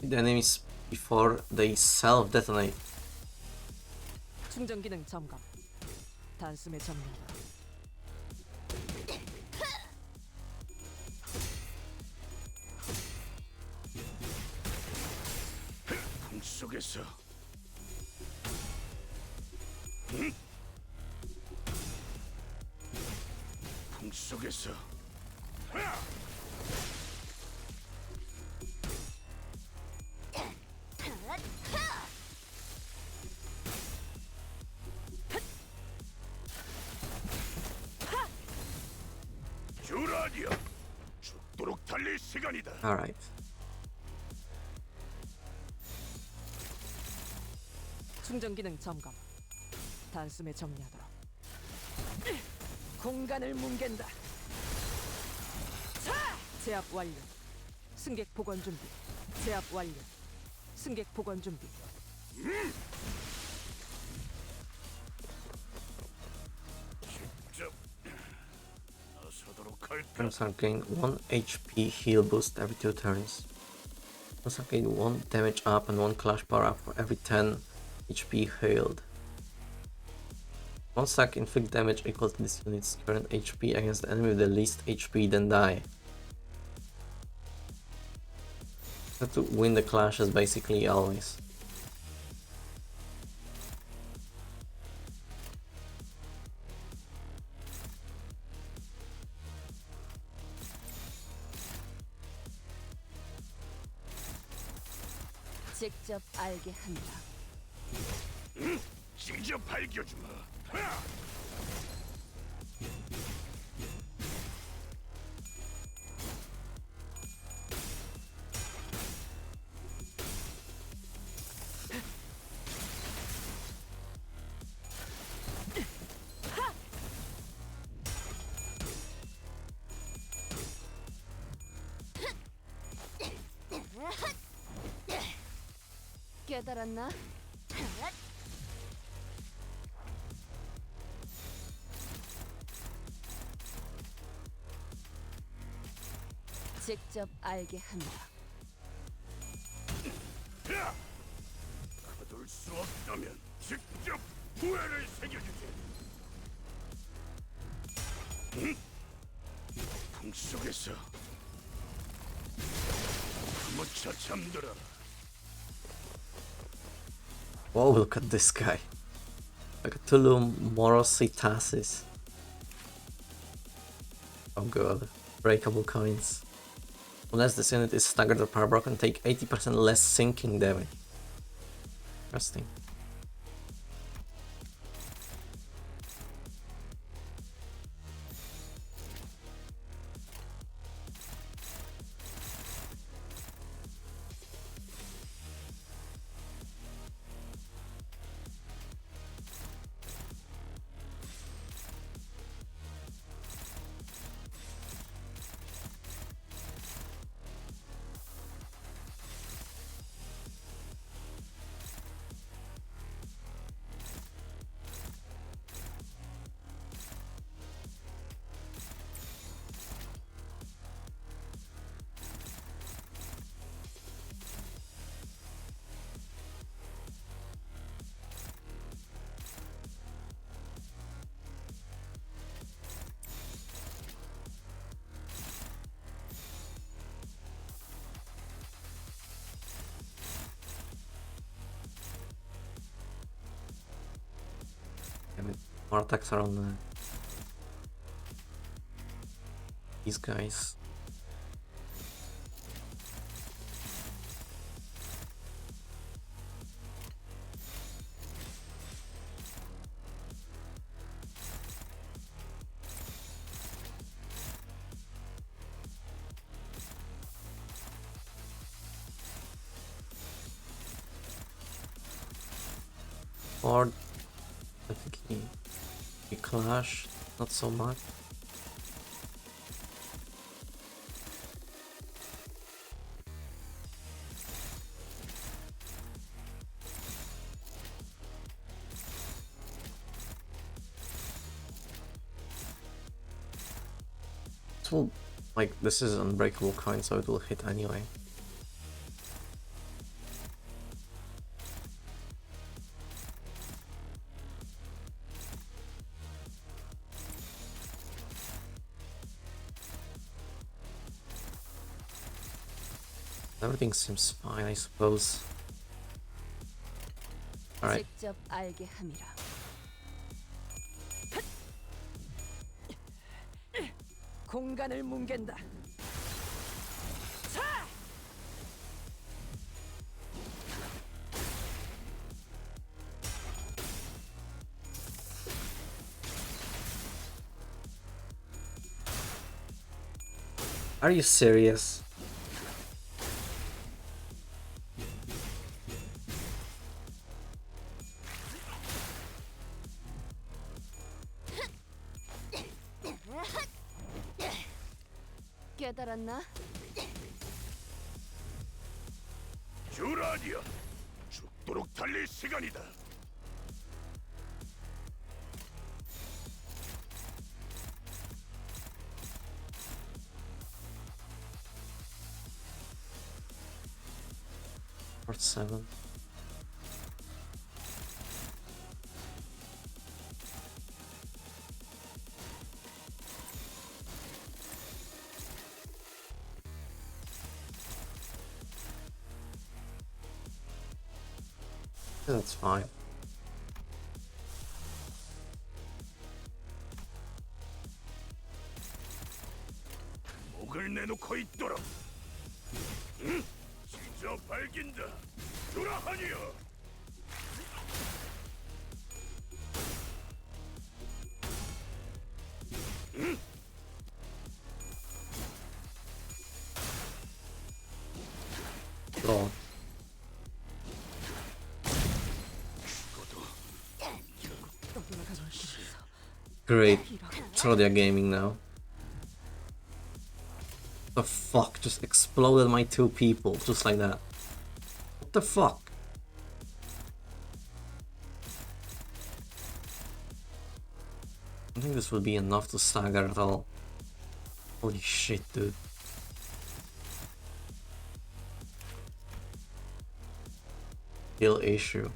The enemies before they self-detonate. 충전 기능 점검. 단숨에 정리하도록. 속에서 풍 속에서 주라니야 죽도록 달릴 시간이다. Alright. 충전 기능 점검. 단숨에 정리하도록. 공간을 뭉갠다. 제압 완료. 승객 복원 준비. 제압 완료. 승객 복원 준비. 직접 나서도록 할까? Turns out gain 1 HP heal boost every 2 turns. Turns out gain 1 damage up and 1 clash power up for every 10 HP healed. One stack inflict damage equal to this unit's current HP against the enemy with the least HP, then die. Have to win the clashes basically always. 직접 알게 한다. 직접 밝혀주마. 깨달았나? 직접 알게 한다. 거둘 수 없다면 직접 후회를 새겨주지. 풍 속에서 무쳐 잠들어라. Whoa, look at this guy. Like a Tulum Morositasis. Oh god. Breakable coins. Unless this unit is staggered or power broken, take 80% less sinking damage. Interesting. more attacks are on these guys. Or I think he clashed, not so much. This will, like, this is unbreakable coin, so it will hit anyway. Everything seems fine, I suppose. Alright. 직접 알게 함이라. 공간을 뭉갠다. Are you serious? 깨달았나? 주라니야, 죽도록 달릴 시간이다. Part 7. That's fine. 목을 내놓고 있도록. 응? 찢어 발긴다. 주라하니야. 응? Oh, great. Trodia Gaming now. The fuck? Just exploded my 2 people, just like that. What the fuck? I don't think this will be enough to stagger at all. Holy shit, dude. Kill issue.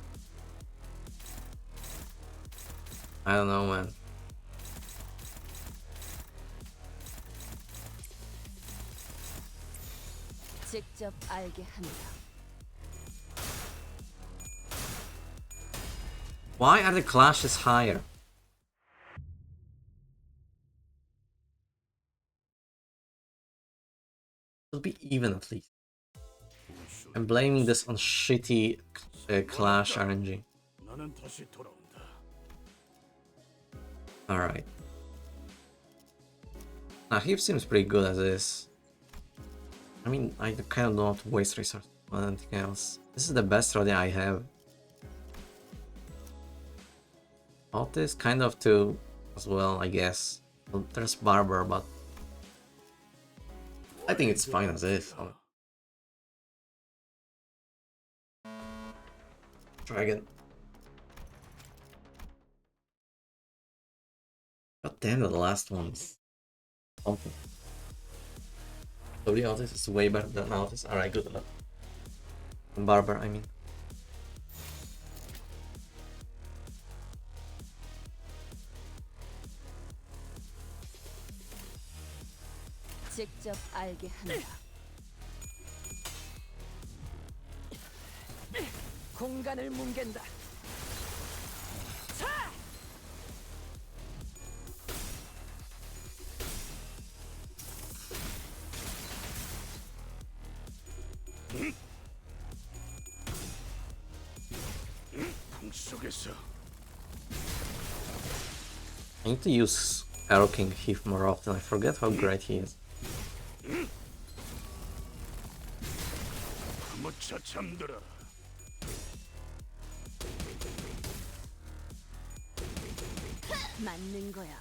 I don't know, man. 직접 알게 함이라. Why are the clashes higher? It'll be even at least. I'm blaming this on shitty clash RNG. 나는 다시 돌아온다. Alright. Now, Heap seems pretty good as is. I mean, I kind of don't want to waste resources on anything else. This is the best Rodia I have. Otis kind of too as well, I guess. Well, there's Barber, but I think it's fine as is. Try again. God damn it, the last one's something. So the Otis is way better than Otis. Alright, good enough. Barber, I mean. 직접 알게 함이라. 공간을 뭉갠다. 풍속에서 I need to use Arrow King Heath more often. I forget how great he is. 무차 잠들어라. 맞는 거야.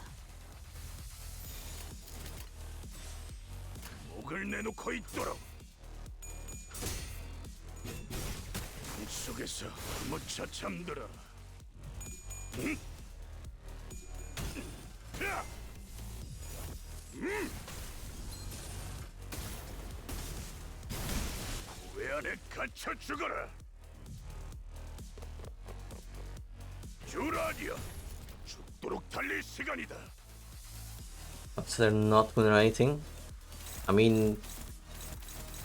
목을 내놓고 있도록. 풍속에서 무차 잠들어라. 왜 안에 갇혀 죽어라. 주라디야, 죽도록 달릴 시간이다. But they're not win rating. I mean,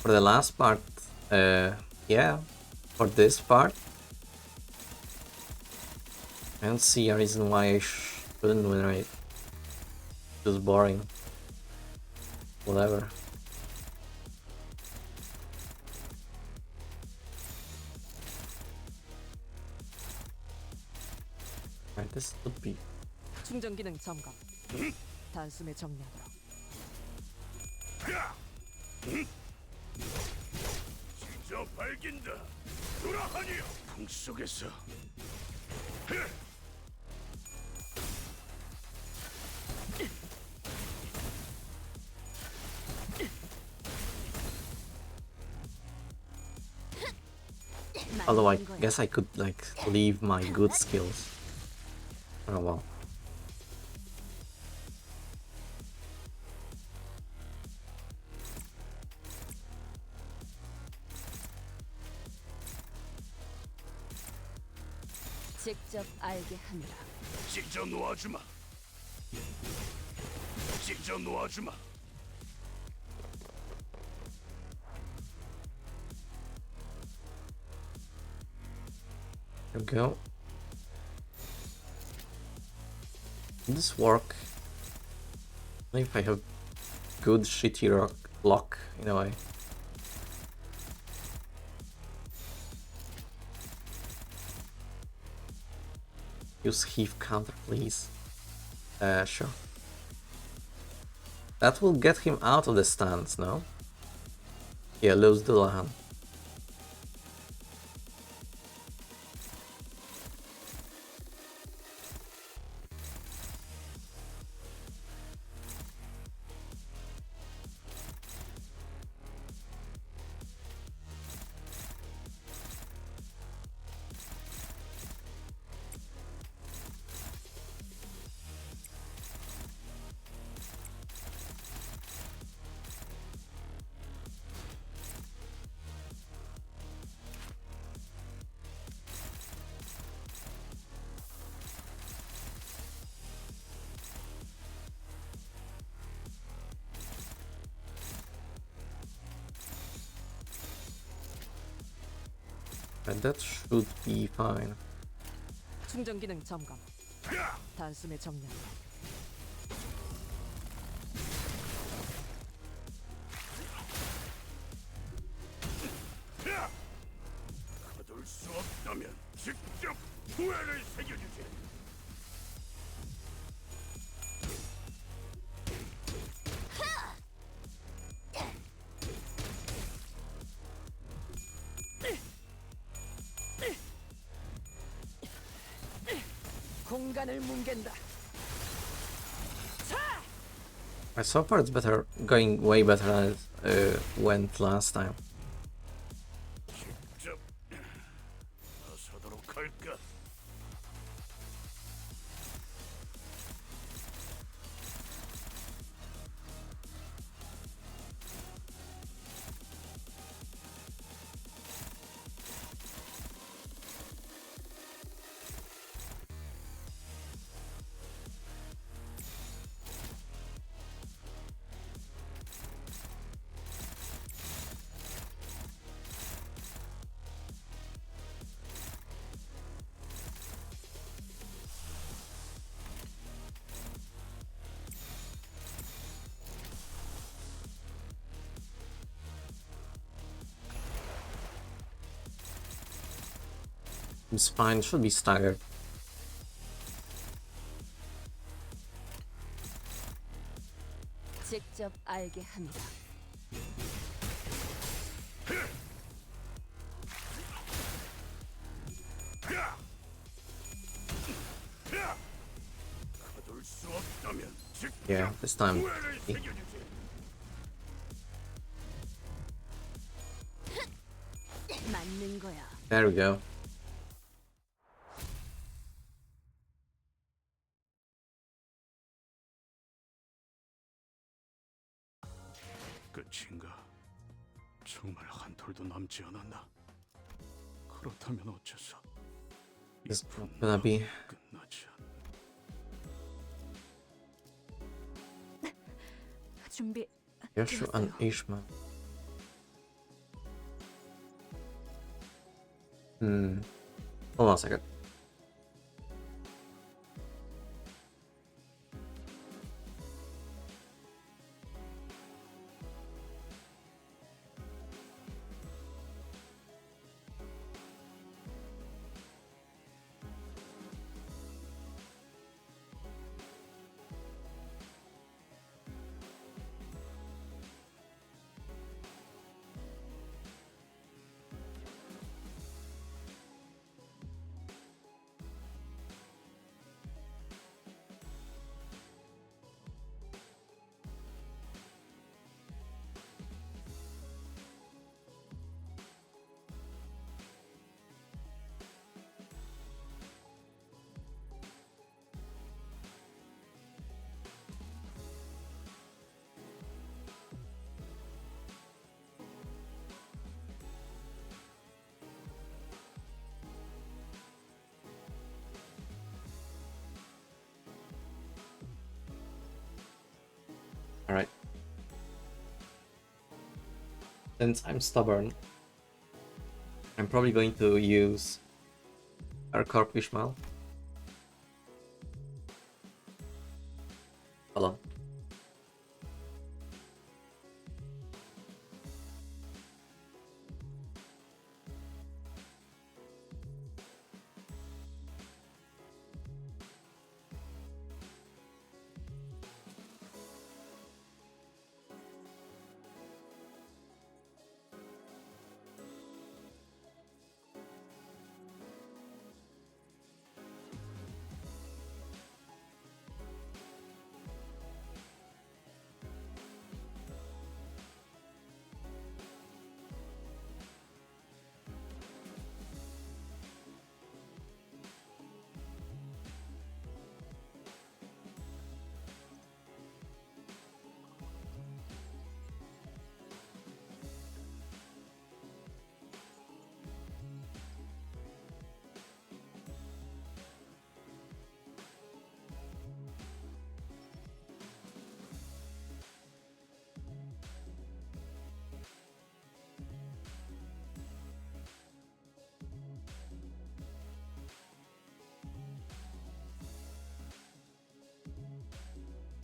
for the last part, yeah. For this part, I don't see a reason why I shouldn't win rate. Just boring. Whatever. Right, this would be. 충전 기능 점검. 단숨에 정리하도록. 찢어 발긴다. 돌아하니요. 풍속에서 Although I 맞는 거야. guess I could like leave my good skills. Oh well. 직접 알게 하느라. 찢어 놓아주마. 찢어 놓아주마. There we go. Will this work? Only if I have good shitty luck in a way. Use Heath counter, please. Sure. That will get him out of the stance, no? Yeah, lose the land. But that should be fine. 충전 기능 점검. 단숨에 정리하도록. 거둘 수 없다면 직접 후회를 새겨주지. 공간을 뭉갠다. Right, so far it's better, going way better than it went last time. 직접 나서도록 할까? It's fine, it should be staggered. 직접 알게 합니다. 가둘 수 없다면 직접 Yeah, this time. 후회를 새겨주지. 맞는 거야. There we go. 끝인가? 정말 한 톨도 남지 않았나? 그렇다면 어째서 It's 이 gonna be 끝나지 않... 준비. Yoshu and Ishmael. Hold on a second. Alright. Since I'm stubborn, I'm probably going to use Aircorp Ishmael. Hold on.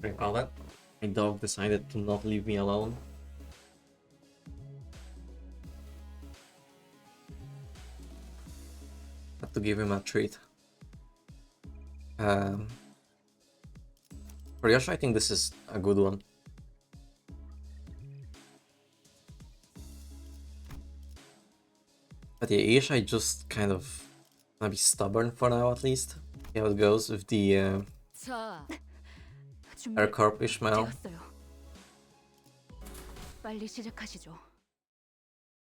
Recall that. My dog decided to not leave me alone. Had to give him a treat. For Yoshi, I think this is a good one. But yeah, Yoshi just kind of gonna be stubborn for now at least. See how it goes with the 자, Aircorp Ishmael. 준비되었어요. 빨리 시작하시죠.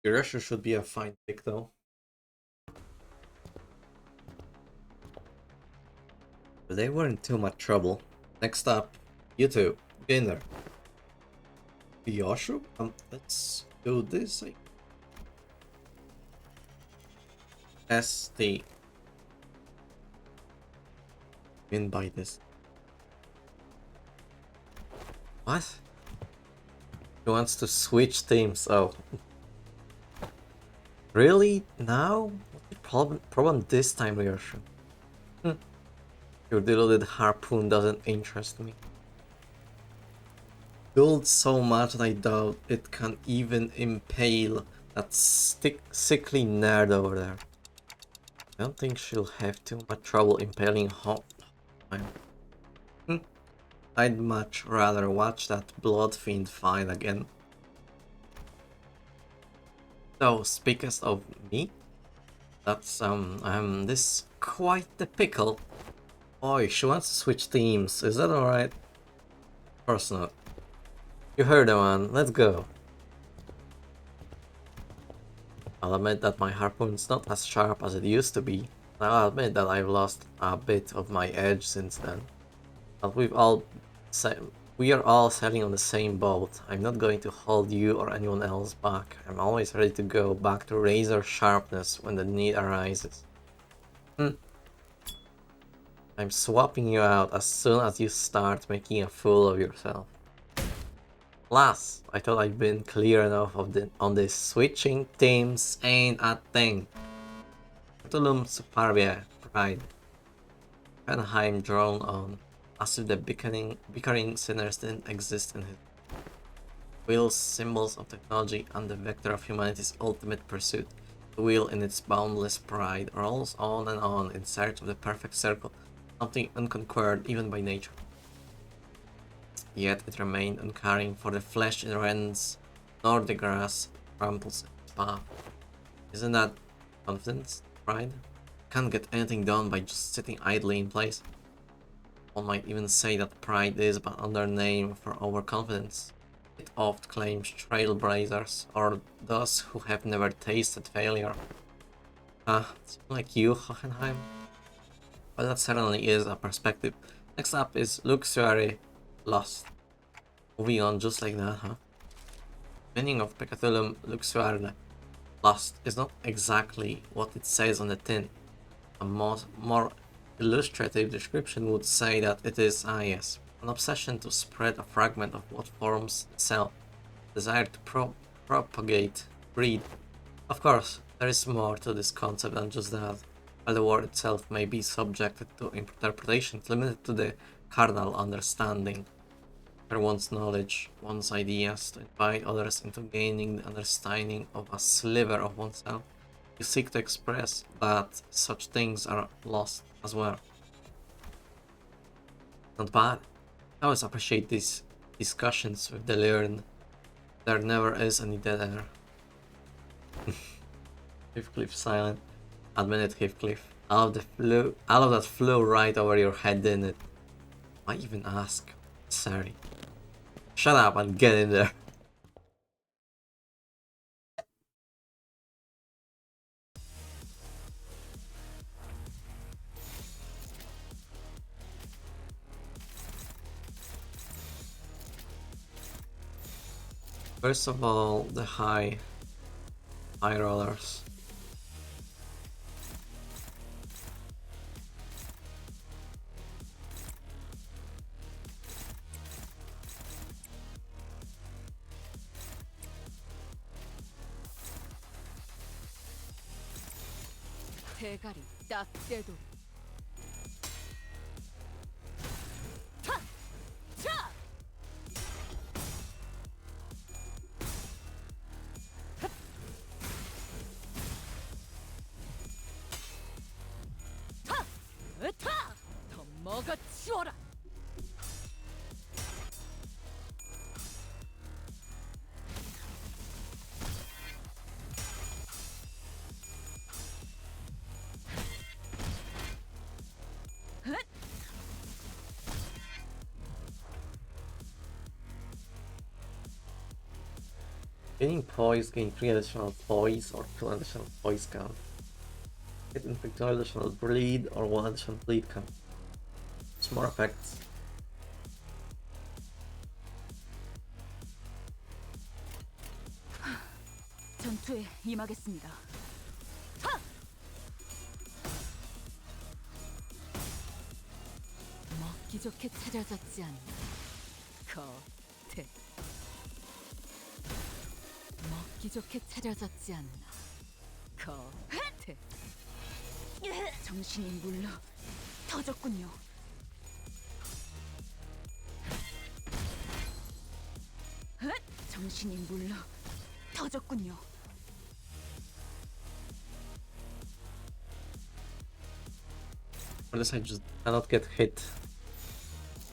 Yoshi should be a fine pick though. But they were in too much trouble. Next up, you two, beginner. Yoshu? Let's do this. SD. Win by this. What? He wants to switch teams. Oh. Really? Now? What's the problem this time, Yoshu? Your deluded harpoon doesn't interest me. Build so much that I doubt it can even impale that sickly nerd over there. I don't think she'll have too much trouble impaling Hot. I'd much rather watch that blood fiend fight again. So, speaking of me, that's this quite the pickle. Boy, she wants to switch teams. Is that alright? Of course not. You heard the one. Let's go. I'll admit that my harpoon's not as sharp as it used to be. I'll admit that I've lost a bit of my edge since then. But we are all sailing on the same boat. I'm not going to hold you or anyone else back. I'm always ready to go back to razor sharpness when the need arises. I'm swapping you out as soon as you start making a fool of yourself. Lass, I thought I'd been clear enough on this. Switching teams ain't a thing. Tulum Superbia, pride. Fenheim drawn on, as if the bickering sinners didn't exist in his wheels, symbols of technology and the vector of humanity's ultimate pursuit. The wheel in its boundless pride rolls on and on in search of the perfect circle, something unconquered even by nature. Yet it remained uncaring, for the flesh it rends, nor the grass tramples its path. Isn't that confidence, pride? Can't get anything done by just sitting idly in place. One might even say that pride is but another name for overconfidence. It oft claims trailblazers, or those who have never tasted failure. Like you, Hohenheim? Well, that certainly is a perspective. Next up is Luxury Lost. Moving on just like that, huh? Meaning of Pecatulum Luxuarne Lost is not exactly what it says on the tin. A more illustrative description would say that it is, yes, an obsession to spread a fragment of what forms itself, desire to propagate, breed. Of course, there is more to this concept than just that. While the word itself may be subjected to interpretations limited to the carnal understanding, for one's knowledge, one's ideas, to invite others into gaining the understanding of a sliver of oneself, you seek to express that such things are lost as well. Not bad. I always appreciate these discussions with the learned. There never is any dead air. Heathcliff silent. Admit it, Heathcliff. All of that flew right over your head, didn't it? Why even ask? Sorry. Shut up and get in there. First of all, the high rollers. 대가리 딱 떼도 더 먹어치워라. Gaining poise, gain 3 additional poise or 2 additional poise count. Get inflict 2 additional bleed or 1 additional bleed count. It's more effects. 전투에 임하겠습니다. 먹기 좋게 차려졌지 않나. 겉에 먹기 좋게 차려졌지 않나. 겉에 정신이 물러 터졌군요. 정신이 물러 터졌군요. this I just cannot get hit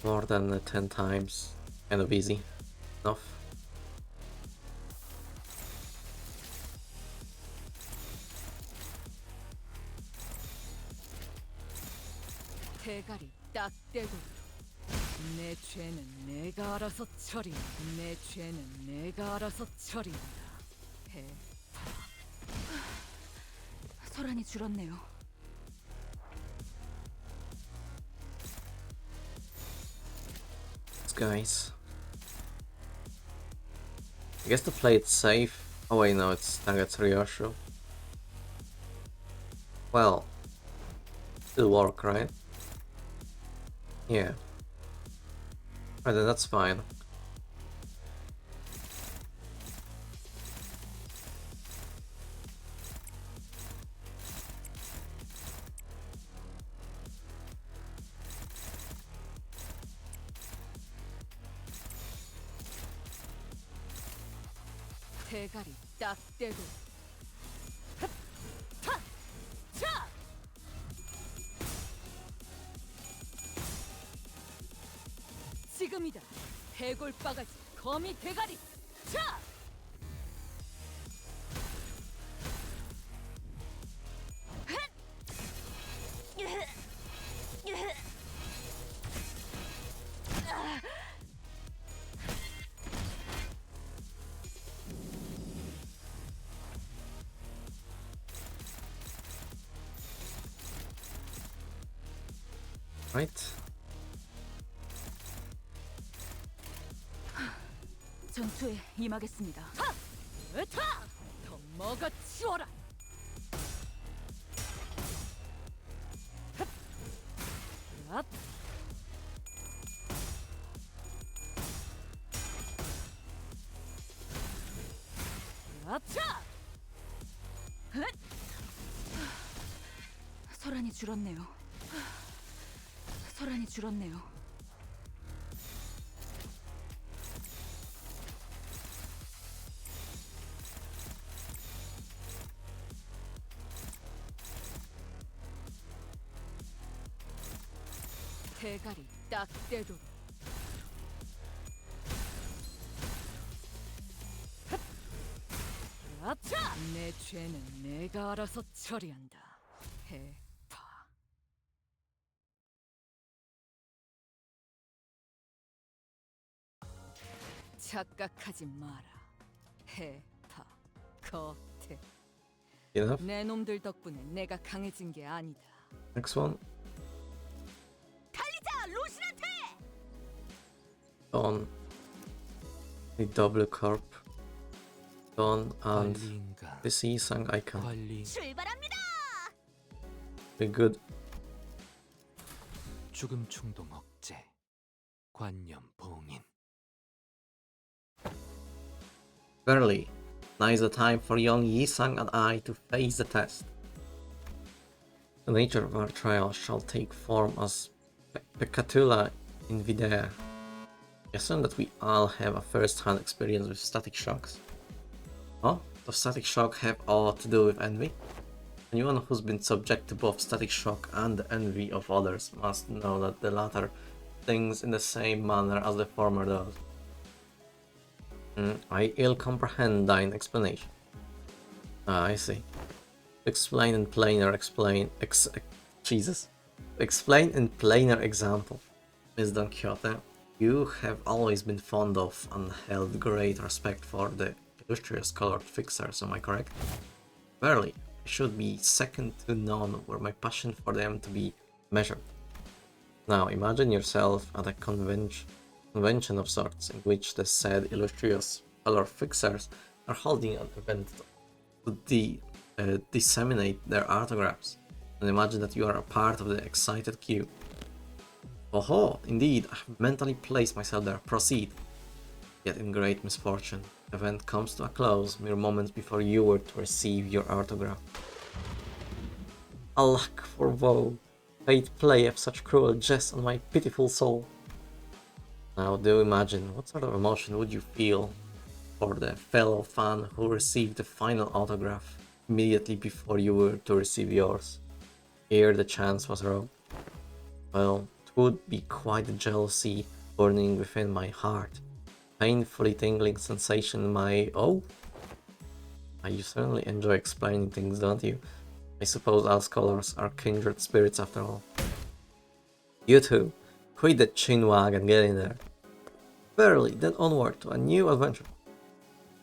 more than 10 times. Kind of easy enough. 대가리 딱 떼고 내 죄는 내가 알아서 처리. 내 죄는 내가 알아서 처리한다. 해. 소란이 줄었네요. Guys, I guess to play it safe. Oh wait, no, it's Nagatsu Ryoshu. Well, it'll work, right? Yeah. Right, then that's fine. 대가리 딱 떼고 흡! 타! 차! 지금이다. 해골 바가지 거미 대가리 차! Right? 전투에 임하겠습니다. 하! 으타! 더 먹어 치워라. 흡! 앞! 앞차! 헛! 소란이 줄었네요. 소란이 줄었네요. 대가리 딱 떼도록. 흡! 앞차! 내 죄는 내가 알아서 처리한다. 해파. 착각하지 마라. 해파. 겉에. Enough. 내 놈들 덕분에 내가 강해진 게 아니다. Next one. 달리자 로신한테. Dawn. The double corp. Dawn and 관리인가 the sea sang icon. 관리 출발합니다. Be good. 죽음 충동 억제 관념 봉인 Verily, now is the time for young Yisang and I to face the test. The nature of our trial shall take form as Pecatula in Videa. I assume that we all have a first-hand experience with static shocks. Oh, does static shock have aught to do with envy? Anyone who's been subject to both static shock and the envy of others must know that the latter thinks in the same manner as the former does. I ill comprehend thine explanation. Ah, I see. Explain in plainer Jesus. Explain in plainer example. Miss Don Quixote, you have always been fond of and held great respect for the illustrious colored fixers, am I correct? Verily, I should be second to none were my passion for them to be measured. Now imagine yourself at a convention of sorts in which the said illustrious color fixers are holding an event to disseminate their autographs, and imagine that you are a part of the excited queue. Oh, indeed, I have mentally placed myself there. Proceed. Yet in great misfortune, the event comes to a close mere moments before you were to receive your autograph. Alack for woe! Fate playeth such cruel jest on my pitiful soul. Now do imagine, what sort of emotion would you feel for the fellow fan who received the final autograph immediately before you were to receive yours, ere the chance was robbed? Well, it would be quite a jealousy burning within my heart. Painfully tingling sensation in my... Oh! You certainly enjoy explaining things, don't you? I suppose all scholars are kindred spirits after all. You too. Quit the chinwag and get in there. Verily, then onward to a new adventure.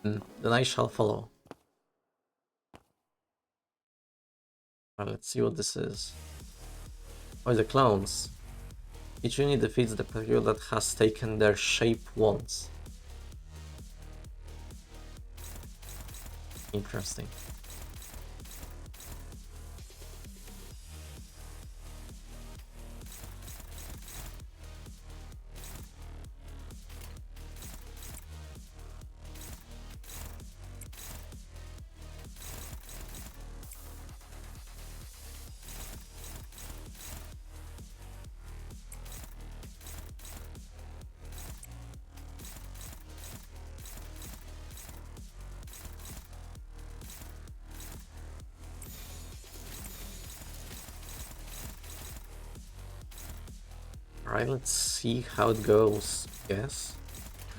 Then I shall follow. Well, let's see what this is. Oh, the clones. Each unit defeats the player that has taken their shape once. Interesting. Alright, let's see how it goes, yes.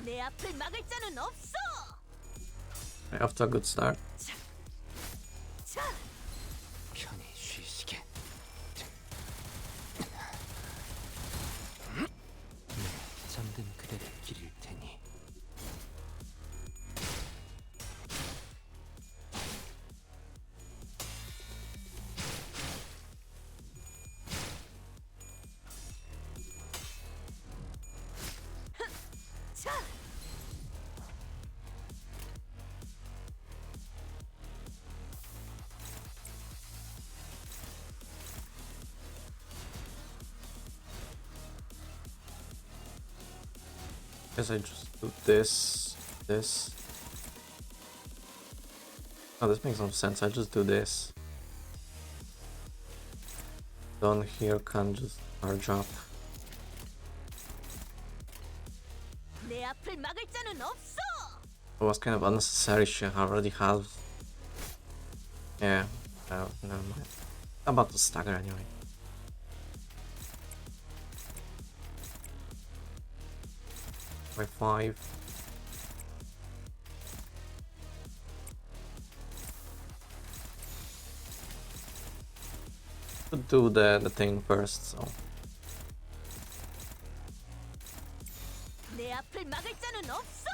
내 앞을 막을 자는 없어. Right, off to a good start. 자, 편히 쉬시게. 잠든 그대를 기릴 테니. 자. Guess I just do this, this. Oh, this makes no sense. I just do this. Down here can just charge up. 내 앞을 막을 자는 없어. It was kind of unnecessary. She already has. Yeah, never mind. I'm about to stagger anyway. By 5. Could do the thing first, so. 내 앞을 막을 자는 없어.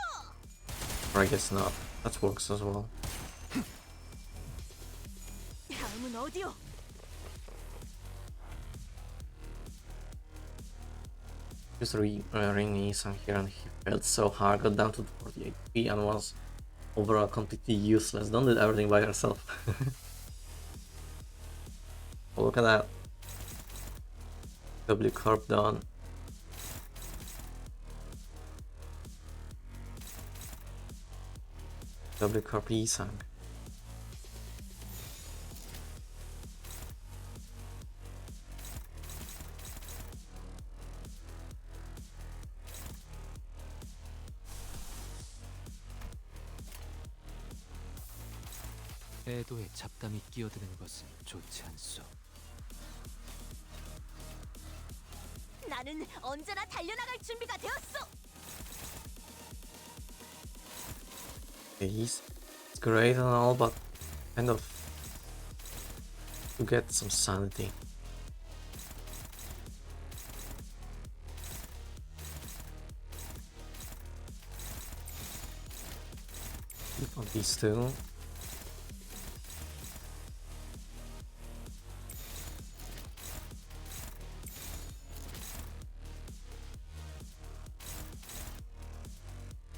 Or I guess not. That works as well. 다음은 어디요? Just ringing some here and he failed so hard, got down to 48 HP and was overall completely useless. Don't do everything by herself. Oh, look at that. W Corp done. W Corp Isang. 애도에 잡담이 끼어드는 것은 좋지 않소. 나는 언제나 달려나갈 준비가 되었어. It's great and all, but kind of to get some sanity. Keep on these two.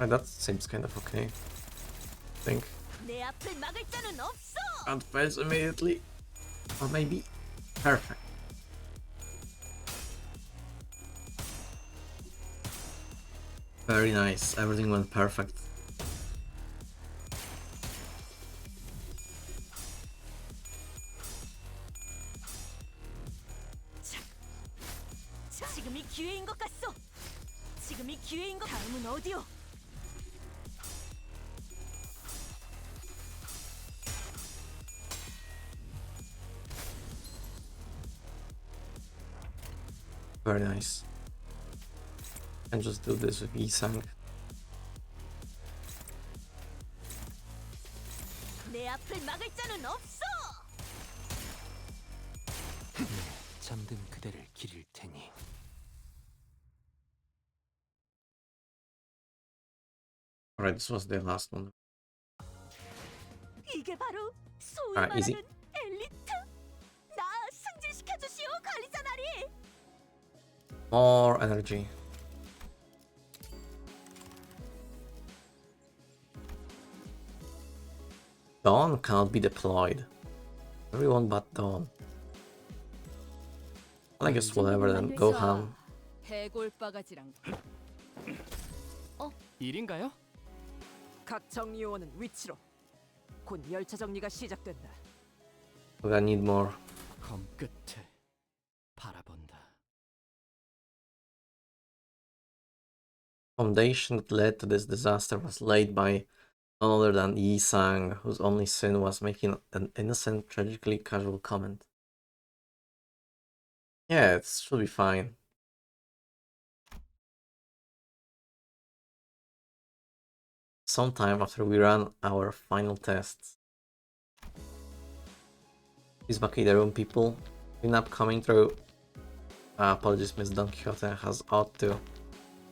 That seems kind of okay. I think. 내 앞을 막을 자는 없어. Advance immediately. Or maybe. Perfect. Very nice. Everything went perfect. 지금이 기회인 것 같소. 지금이 기회인 것. 다음은 어디요? Very nice. And just do this with Isang. 내 앞을 막을 자는 없어. 잠든 그대를 기릴 테니. Alright, this was the last one. 이게 바로 소위 Alright, easy. 말하는 엘리트. 나 승진시켜 주시오, 관리자 나리. More energy. Dawn cannot be deployed. Everyone but Dawn. I guess whatever then. Go ham. 해골 바가지랑 일인가요? 각 정리요원은 위치로. 곧 열차 정리가 시작된다. We need more. 검 끝에 바라본다. Foundation that led to this disaster was laid by none other than Yi Sang, whose only sin was making an innocent, tragically casual comment. Yeah, it should be fine. Sometime after we ran our final tests. Please vacate the room, people. Cleanup coming through. Apologies, Miss Don Quixote has ought to.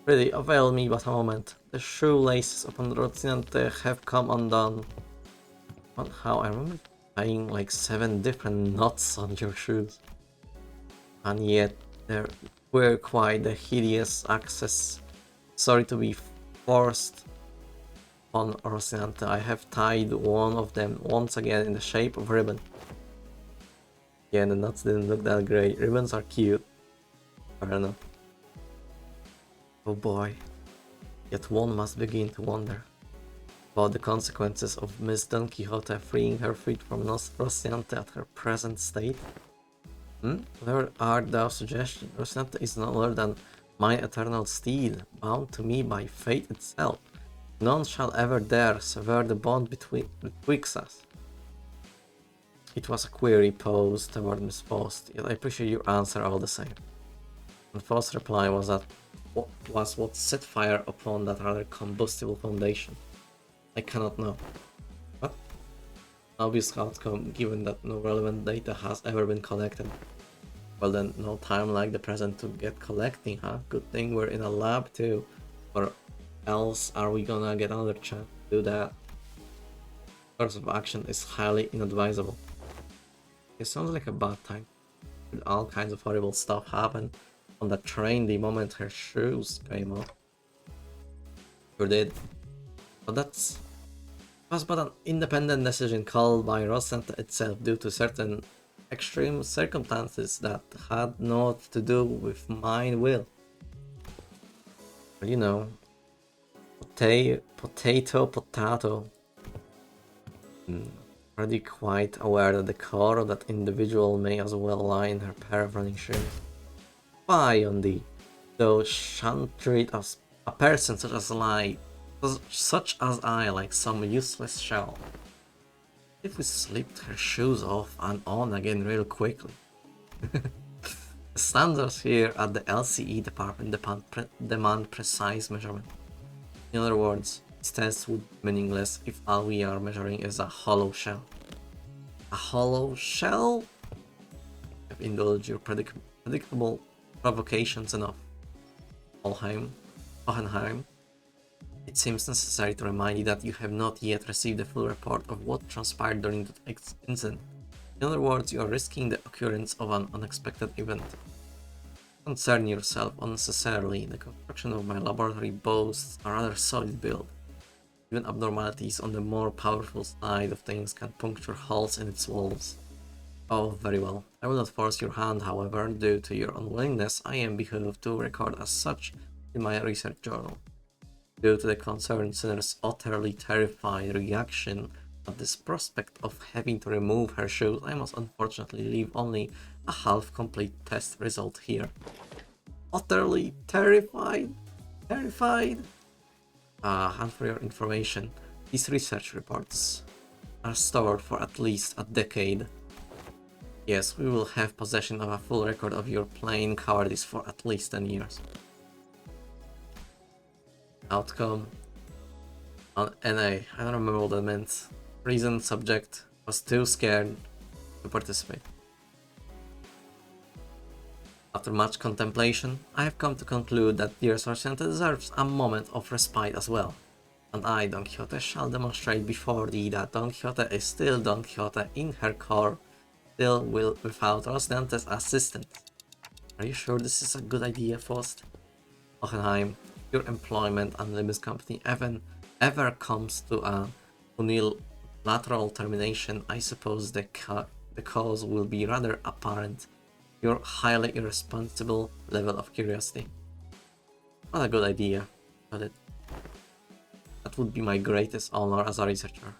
Really, avail me but a moment. The shoelaces upon Rocinante have come undone. Somehow I remember tying like 7 different knots on your shoes. And yet there were quite the hideous access. Sorry to be forced on Rocinante. I have tied one of them once again in the shape of a ribbon. Yeah, the knots didn't look that great. Ribbons are cute. Fair enough. Oh boy. Yet one must begin to wonder about the consequences of Miss Don Quixote freeing her feet from Rocinante at her present state. Where art thou suggestion? Rocinante is no other than my eternal steed, bound to me by fate itself. None shall ever dare sever the bond betwixt us. It was a query posed toward Miss Faust, yet I appreciate your answer all the same. And Faust's reply was that what set fire upon that rather combustible foundation. I cannot know. What? Obvious outcome, given that no relevant data has ever been collected. Well then, no time like the present to get collecting, huh? Good thing we're in a lab too, or else are we gonna get another chance to do that? Course of action is highly inadvisable. It sounds like a bad time. All kinds of horrible stuff happened on the train the moment her shoes came off. Sure did. But that was but an independent decision called by Rocinante itself due to certain extreme circumstances that had naught to do with my will. Well, you know, potato. Already quite aware that the core of that individual may as well lie in her pair of running shoes. Fie on thee, thou shan't treat a person such as I like some useless shell. If we slipped her shoes off and on again real quickly. The standards here at the LCE department demand precise measurement. In other words, this test would be meaningless if all we are measuring is a hollow shell. A hollow shell? I've indulged your predictable provocations enough. Hohenheim, it seems necessary to remind you that you have not yet received a full report of what transpired during that incident. In other words, you are risking the occurrence of an unexpected event. Concern yourself unnecessarily. The construction of my laboratory boasts a rather solid build. Even abnormalities on the more powerful side of things can puncture holes in its walls. Oh, very well. I will not force your hand, however. Due to your unwillingness, I am behoved to record as such in my research journal. Due to the concerned sinner's utterly terrified reaction at this prospect of having to remove her shoes, I must unfortunately leave only a half-complete test result here. Utterly terrified? And for your information, these research reports are stored for at least a decade. Yes, we will have possession of a full record of your plain cowardice for at least 10 years. Outcome. NA. I don't remember what that meant. Reason subject was too scared to participate. After much contemplation, I have come to conclude that dear Sorcente deserves a moment of respite as well. And I, Don Quixote, shall demonstrate before thee that Don Quixote is still Don Quixote in her core, still without Rocinante's assistance. Are you sure this is a good idea, Faust? Hohenheim, your employment and Limbus company ever comes to a unilateral termination, I suppose the cause will be rather apparent. Your highly irresponsible level of curiosity. What a good idea, but that would be my greatest honor as a researcher.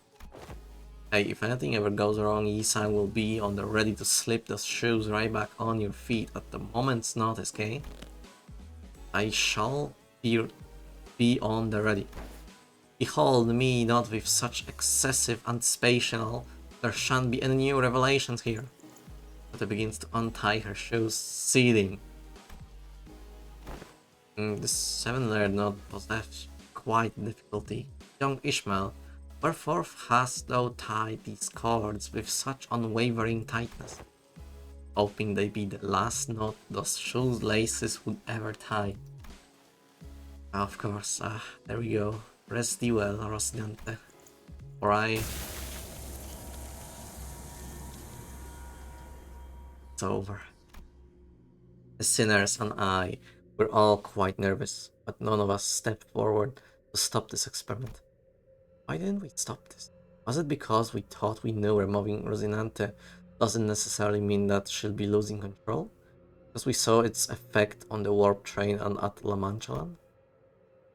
Hey, if anything ever goes wrong, Yi-san will be on the ready to slip those shoes right back on your feet at the moment's notice, okay? I shall be on the ready. Behold me not with such excessive anticipation, there shan't be any new revelations here. But begins to untie her shoes, seething. The 7-layered knot possessed quite difficulty. Young Ishmael, wherefore hast thou tied these cords with such unwavering tightness? Hoping they be the last knot those shoes laces would ever tie. Of course, there we go. Rest thee well, Rocinante. For it's over. The sinners and I were all quite nervous, but none of us stepped forward to stop this experiment. Why didn't we stop this? Was it because we thought we knew removing Rocinante doesn't necessarily mean that she'll be losing control? Because we saw its effect on the warp train and at La Manchaland?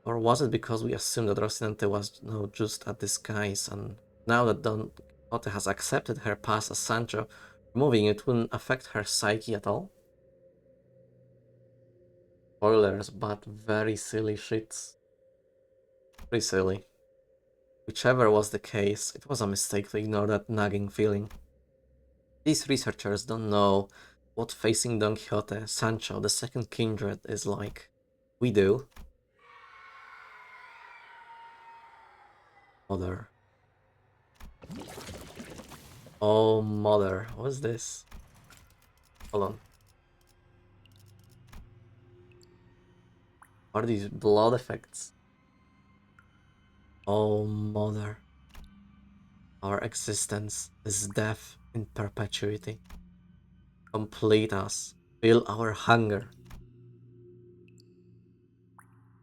Or was it because we assumed that Rocinante was just a disguise, and now that Don Quixote has accepted her past as Sancho, removing it wouldn't affect her psyche at all? Spoilers, but very silly shits. Pretty silly. Whichever was the case, it was a mistake to ignore that nagging feeling. These researchers don't know what facing Don Quixote, Sancho, the second kindred is like. We do. Mother. Oh, mother. What's this? Hold on. What are these blood effects? Oh, mother. Our existence is death in perpetuity. Complete us. Fill our hunger.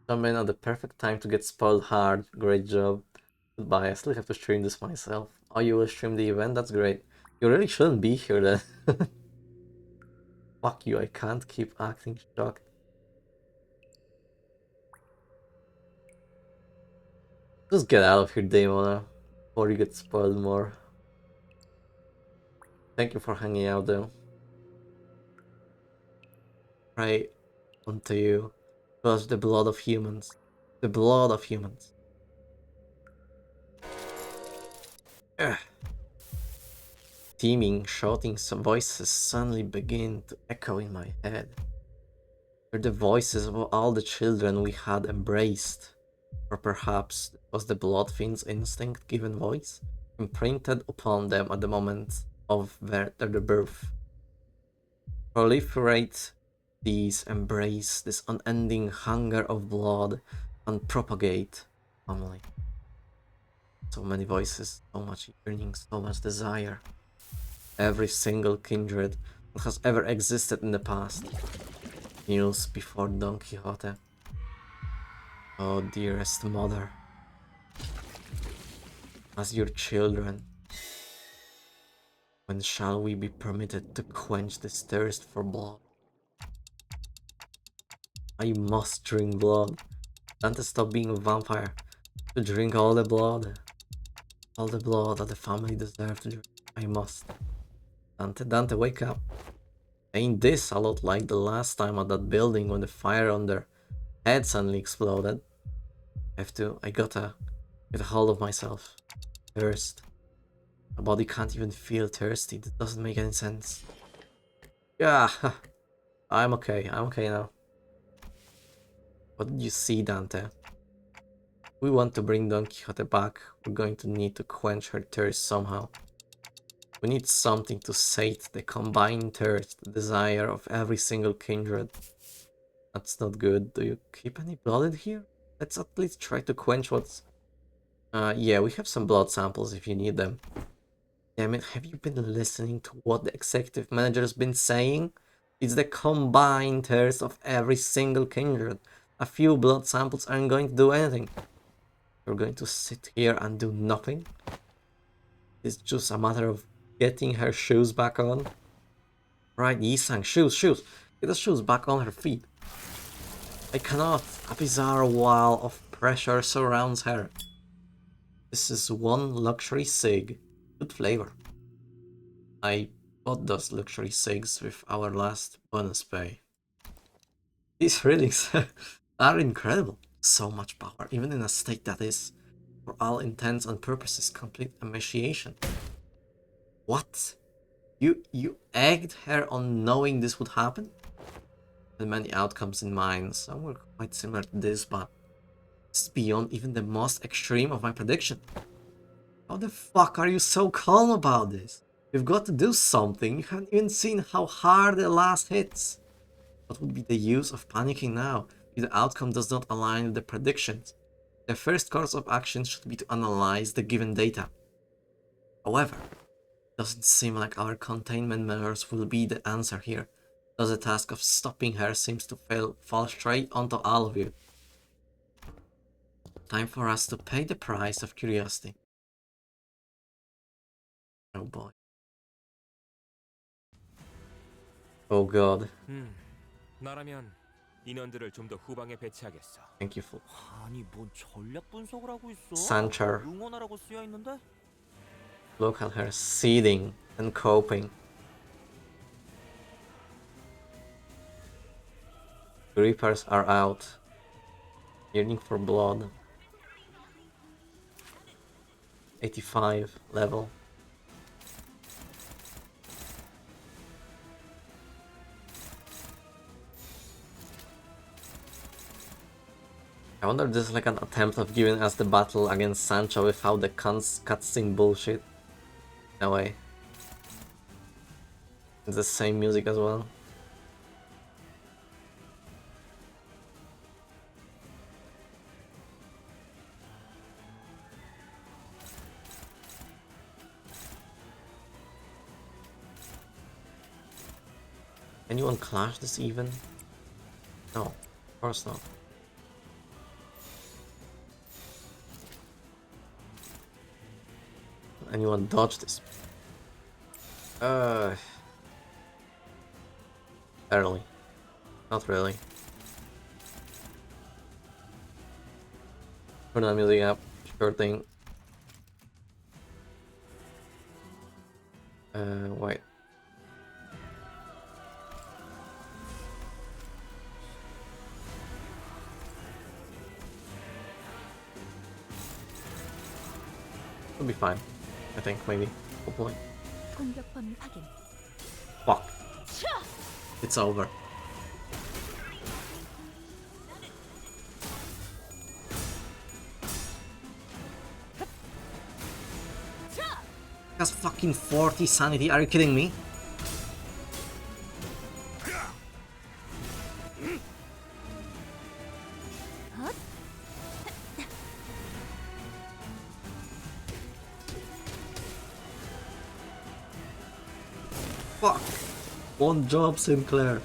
Come in at the perfect time to get spoiled hard. Great job. Goodbye. I still have to stream this myself. Oh, you will stream the event? That's great. You really shouldn't be here then. Fuck you, I can't keep acting shocked. Just get out of here, Daemona, before you get spoiled more. Thank you for hanging out though. Pray unto you, because the blood of humans. The blood of humans. Ugh. Teeming, shouting voices suddenly begin to echo in my head. They're the voices of all the children we had embraced. Or perhaps it was the blood fiend's instinct given voice, imprinted upon them at the moment of their birth. Proliferate these, embrace this unending hunger of blood, and propagate family. So many voices, so much yearning, so much desire. Every single kindred that has ever existed in the past kneels before Don Quixote. Oh, dearest mother, as your children, when shall we be permitted to quench this thirst for blood? I must drink blood. Dante stop being a vampire to drink all the blood. All the blood that the family deserves to drink. I must. Dante, wake up. Ain't this a lot like the last time at that building when the fire on their head suddenly exploded? I gotta get a hold of myself. Thirst. My body can't even feel thirsty. That doesn't make any sense. Yeah, I'm okay. I'm okay now. What did you see, Dante? We want to bring Don Quixote back. We're going to need to quench her thirst somehow. We need something to sate the combined thirst, the desire of every single kindred. That's not good. Do you keep any blood in here? Let's at least try to quench what's... yeah, we have some blood samples if you need them. Damn it, have you been listening to what the executive manager's been saying? It's the combined thirst of every single kindred. A few blood samples aren't going to do anything. You're going to sit here and do nothing? It's just a matter of getting her shoes back on. Right, Yisang, shoes. Get the shoes back on her feet. I cannot. A bizarre wall of pressure surrounds her. This is one luxury cig. Good flavor. I bought those luxury cigs with our last bonus pay. These readings are incredible. So much power, even in a state that is, for all intents and purposes, complete emaciation. What? You egged her on knowing this would happen? Had many outcomes in mind. Some were quite similar to this, but it's beyond even the most extreme of my prediction. How the fuck are you so calm about this? You've got to do something. You haven't even seen how hard the last hits. What would be the use of panicking now if the outcome does not align with the predictions? The first course of action should be to analyze the given data. However, it doesn't seem like our containment measures will be the answer here, as the task of stopping her seems to fall straight onto all of you. Time for us to pay the price of curiosity. Oh boy. Oh god. 나라면 인원들을 좀 더 후방에 배치하겠어. Thank you for 아니 뭔 전략 분석을 하고 있어? Sancher. 응원하라고 쓰여 있는데? Look at her seething and coping. Reapers are out. Yearning for blood. 85 level. I wonder if this is like an attempt of giving us the battle against Sancho without the cutscene bullshit. No way. It's the same music as well. Anyone clash this even? No, of course not. Anyone dodge this? Barely. Not really. Turn the music up, sure thing. Wait. It'll be fine. I think, maybe. Hopefully. 공격 범위 확인. Fuck. It's over. That's fucking 40 sanity, are you kidding me? Fuck. One job, Sinclair.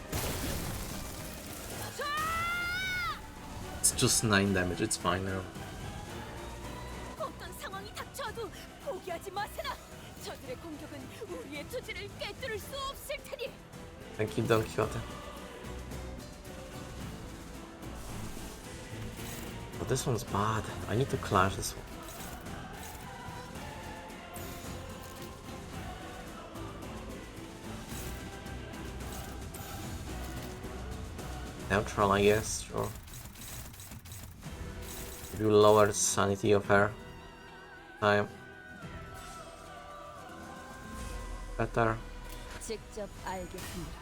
It's just 9 damage, it's fine now. 어떤 상황이 닥쳐도 포기하지 마세나. 저들의 공격은 우리의 투지를 꿰뚫을 수 없을 테니. Thank you, Don Quixote. But this one's bad. I need to clash this one. Neutral, I guess, sure. You lower the sanity of her. Time. Better. 직접 알겠습니다.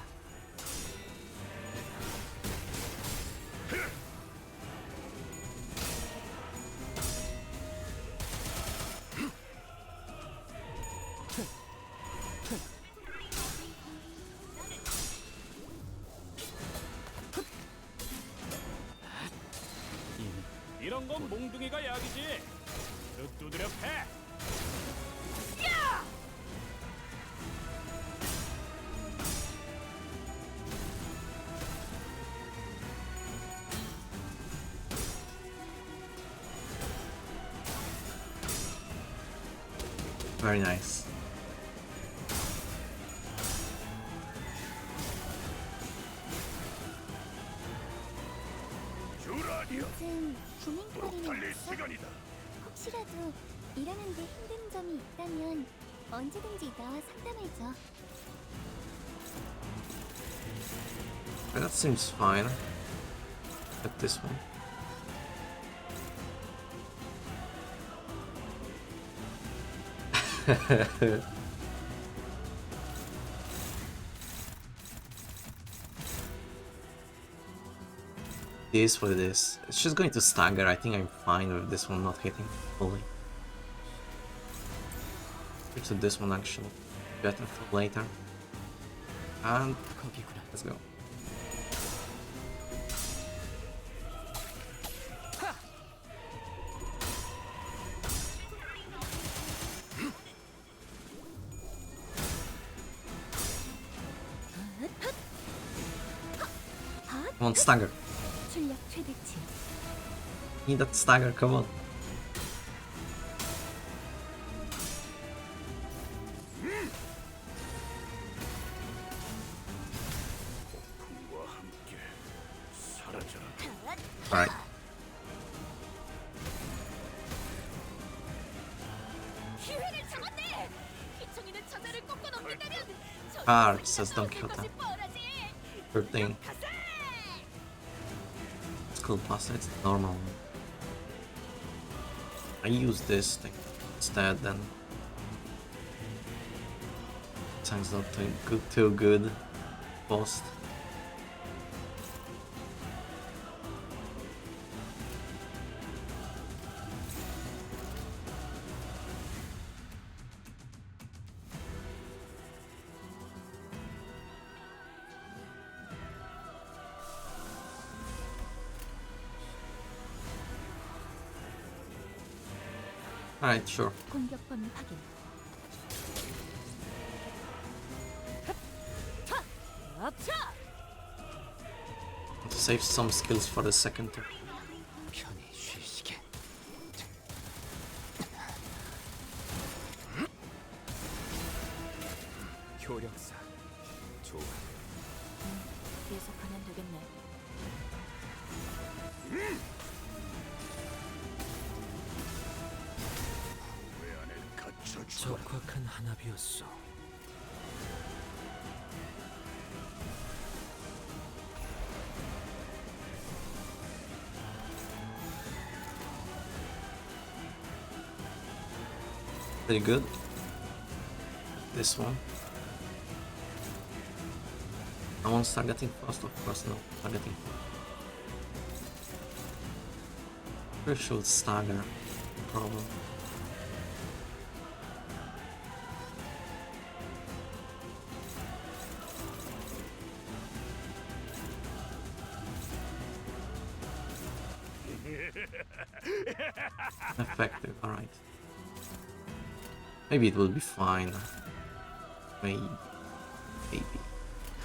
Very nice. 주라니요. 요즘 또 고민거리는 달릴 없어? 시간이다. 혹시라도 일하는데 힘든 점이 있다면 언제든지 나와 상담해줘. That seems fine. Get this one. It is what it is. It's just going to stagger. I think I'm fine with this one not hitting fully. It's this one actually. Better for later. And 거기구나. let's go. Come on, stagger. 출력 최대치. Need that stagger, come on. 풍과 함께 사라져라. Alright. 기회를 잡았네. 피청이는 자세를 꺾어 넘긴다면 Ah, it says don't kill them. 뻔하지. Good thing. 가세! It's cool, plus it's normal. I use this thing instead then. Sounds not too good. Post. Alright, sure. 공격 범위 확인. 아차! To save some skills for the second turn. 편히 쉬시게. 효력사. 좋아. 계속하면 되겠네. 왜 안에 갇혀 죽어라. 적확한 한압이었어. Pretty good. This one. I won't start getting fast, of course, no. Targeting. Crucial stagger. Problem. Effective, alright. Maybe it will be fine. Maybe.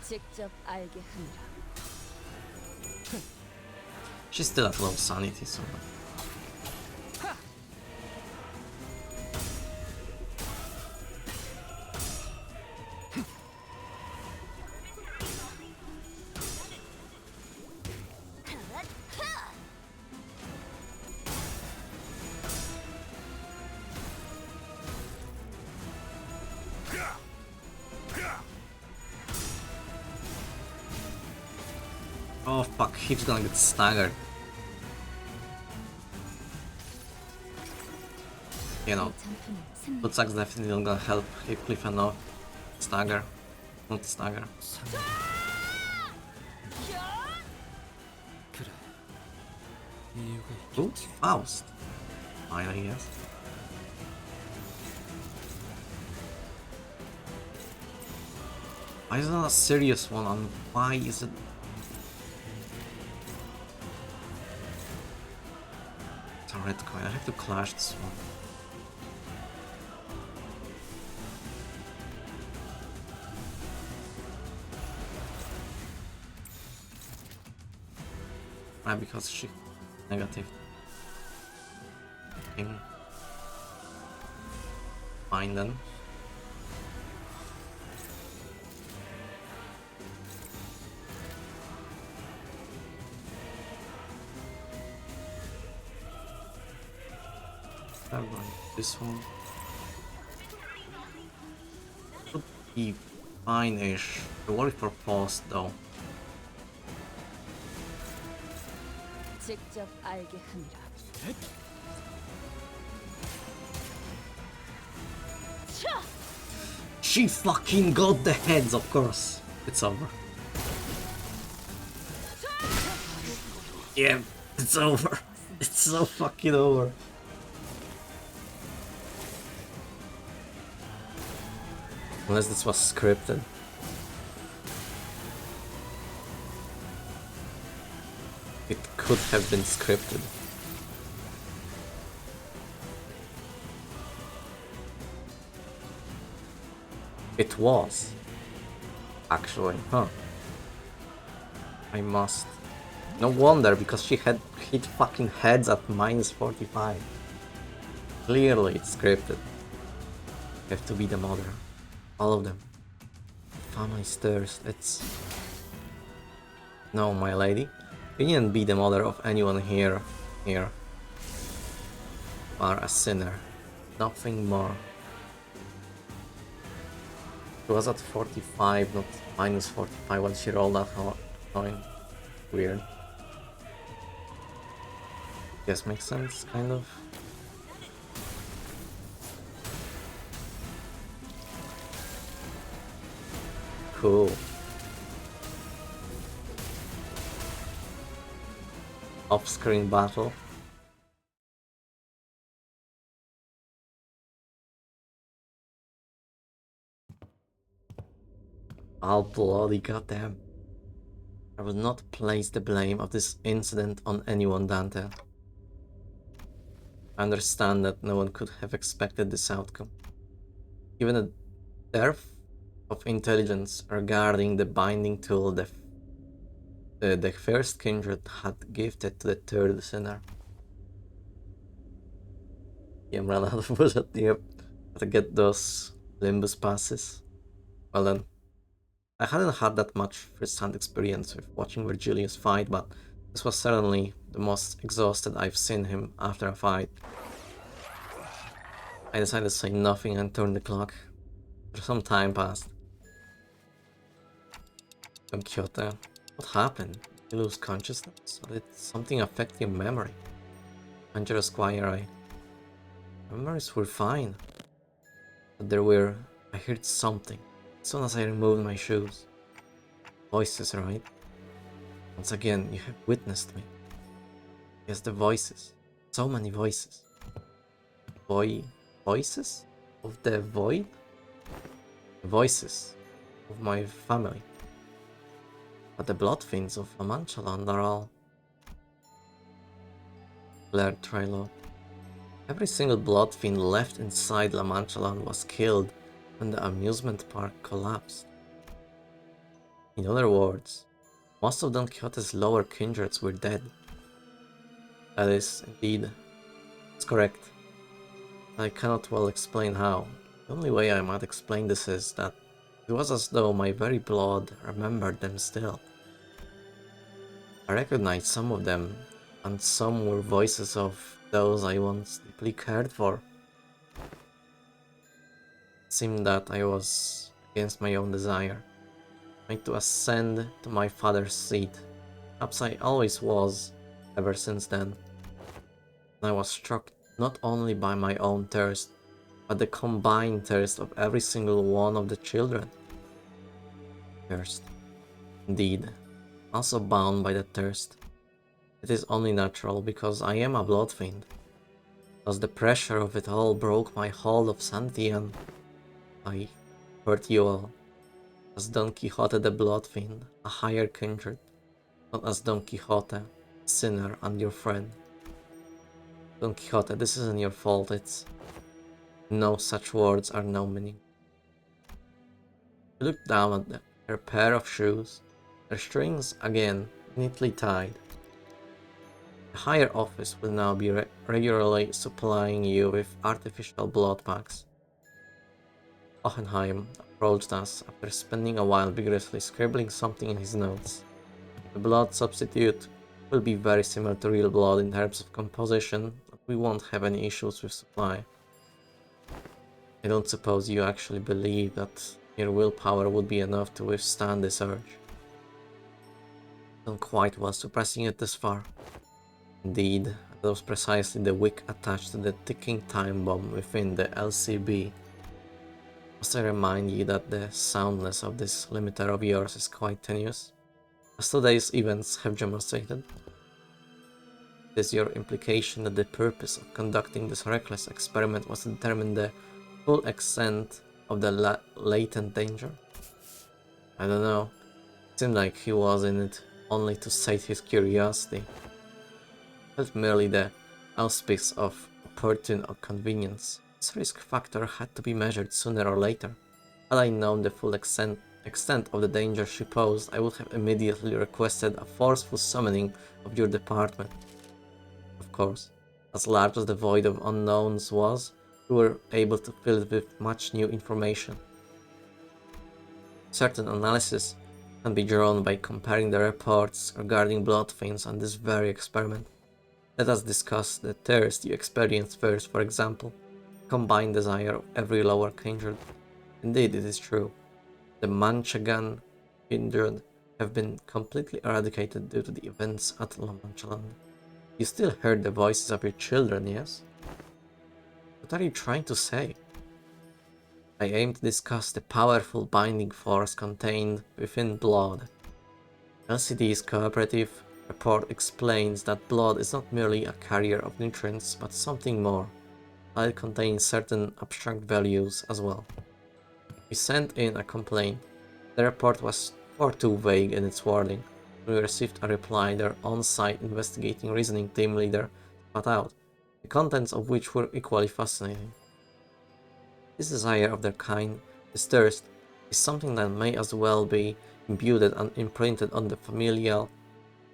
직접 알게 하느라. She's still at low sanity, so. Oh fuck, he's gonna get staggered. You know, 전투는 승리. Footsack's definitely not gonna help Heathcliff enough. Stagger. Not stagger. 그래. 이유가 Ooh, 있겠지. Faust. Fine, I guess. Why is it not a serious one, and why is it... It's a red coin, I have to clash this one. Why? Because she... negative. Thing. Fine then. I'm going this one. Should be fine-ish. I worry for pause though. 직접 알게 함이라. She fucking got the heads, of course. It's over. Yeah, it's over. It's so fucking over. Unless this was scripted. It could have been scripted. It was. Actually, huh. I must. No wonder, because she had hit fucking heads at -45. Clearly it's scripted. Have to be the mother. All of them. Family's thirst, it's... No, my lady. You didn't be the mother of anyone here. You are a sinner. Nothing more. She was at 45, not -45 when she rolled that coin. Weird. Yes, makes sense, kind of. Cool. Off-screen battle. Oh bloody goddamn. I will not place the blame of this incident on anyone, Dante. I understand that no one could have expected this outcome. Given the dearth of intelligence regarding the binding tool the first kindred had gifted to the third sinner. I'm ran out of budget, yep. To get those Limbus passes. Well then. I hadn't had that much first-hand experience with watching Virgilius fight, but this was certainly the most exhausted I've seen him after a fight. I decided to say nothing and turn the clock. After some time passed. Don Quixote, what happened? Did you lose consciousness? Or did something affect your memory? Angelo Squire, memories were fine. But there were... I heard something. As soon as I removed my shoes. Voices, right? Once again, you have witnessed me. Yes, the voices. So many voices. Voices? Of the void? The voices of my family. But the blood fiends of La Mancha Land are all... Blared Trilo. Every single blood fiend left inside La Mancha Land was killed when the amusement park collapsed. In other words, most of Don Quixote's lower kindreds were dead. That is, indeed, it's correct. I cannot well explain how. The only way I might explain this is that it was as though my very blood remembered them still. I recognized some of them, and some were voices of those I once deeply cared for. It seemed that I was, against my own desire, made to ascend to my father's seat. Perhaps I always was, ever since then. And I was struck not only by my own thirst, but the combined thirst of every single one of the children. Thirst. Indeed, also bound by that thirst. It is only natural, because I am a blood fiend. Thus the pressure of it all broke my hold of sanity, and I hurt you all. As Don Quixote the Blood Fiend, a higher kindred, not as Don Quixote, sinner and your friend. Don Quixote, this isn't your fault, it's... No such words are no meaning. He looked down at her pair of shoes, their strings again neatly tied. The higher office will now be regularly supplying you with artificial blood packs. Hohenheim approached us after spending a while vigorously scribbling something in his notes. The blood substitute will be very similar to real blood in terms of composition, but we won't have any issues with supply. I don't suppose you actually believe that your willpower would be enough to withstand this urge. Don't quite was suppressing it this far. Indeed, that was precisely the wick attached to the ticking time bomb within the LCB. Must I remind you that the soundness of this limiter of yours is quite tenuous, as today's events have demonstrated? It is your implication that the purpose of conducting this reckless experiment was to determine the full extent of the latent danger? I don't know. It seemed like he was in it only to sate his curiosity. Felt merely the auspice of opportune or convenience. This risk factor had to be measured sooner or later. Had I known the full extent of the danger she posed, I would have immediately requested a forceful summoning of your department. Of course, as large as the void of unknowns was, we were able to fill it with much new information. Certain analysis can be drawn by comparing the reports regarding blood veins on this very experiment. Let us discuss the thirst you experienced first, for example, the combined desire of every lower kindred. Indeed, it is true. The Manchegan kindred have been completely eradicated due to the events at La Manchaland. You still heard the voices of your children, yes? What are you trying to say? I aim to discuss the powerful binding force contained within blood. LCD's cooperative report explains that blood is not merely a carrier of nutrients, but something more. It contains certain abstract values as well. We sent in a complaint. The report was far too vague in its wording. When we received a reply, their on-site investigating reasoning team leader spat out, the contents of which were equally fascinating. This desire of their kind, this thirst, is something that may as well be imbued and imprinted on the familial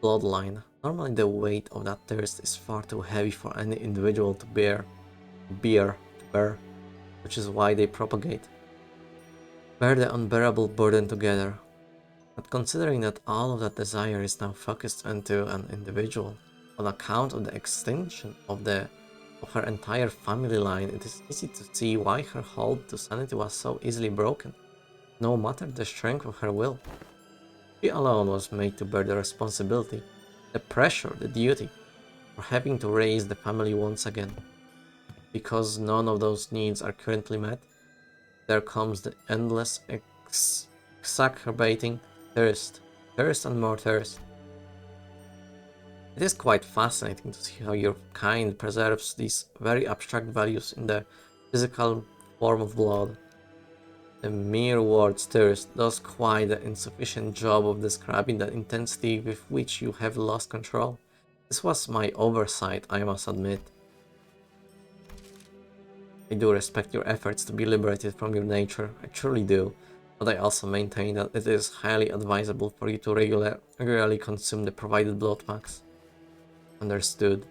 bloodline. Normally the weight of that thirst is far too heavy for any individual to bear, which is why they propagate. Bear the unbearable burden together. But considering that all of that desire is now focused into an individual, on account of the extinction of her entire family line, it is easy to see why her hold to sanity was so easily broken, no matter the strength of her will. She alone was made to bear the responsibility, the pressure, the duty, for having to raise the family once again. Because none of those needs are currently met, there comes the endless, exacerbating thirst and more thirst. It is quite fascinating to see how your kind preserves these very abstract values in the physical form of blood. The mere word thirst does quite an insufficient job of describing the intensity with which you have lost control. This was my oversight, I must admit. I do respect your efforts to be liberated from your nature, I truly do, but I also maintain that it is highly advisable for you to regularly consume the provided blood packs. Understood.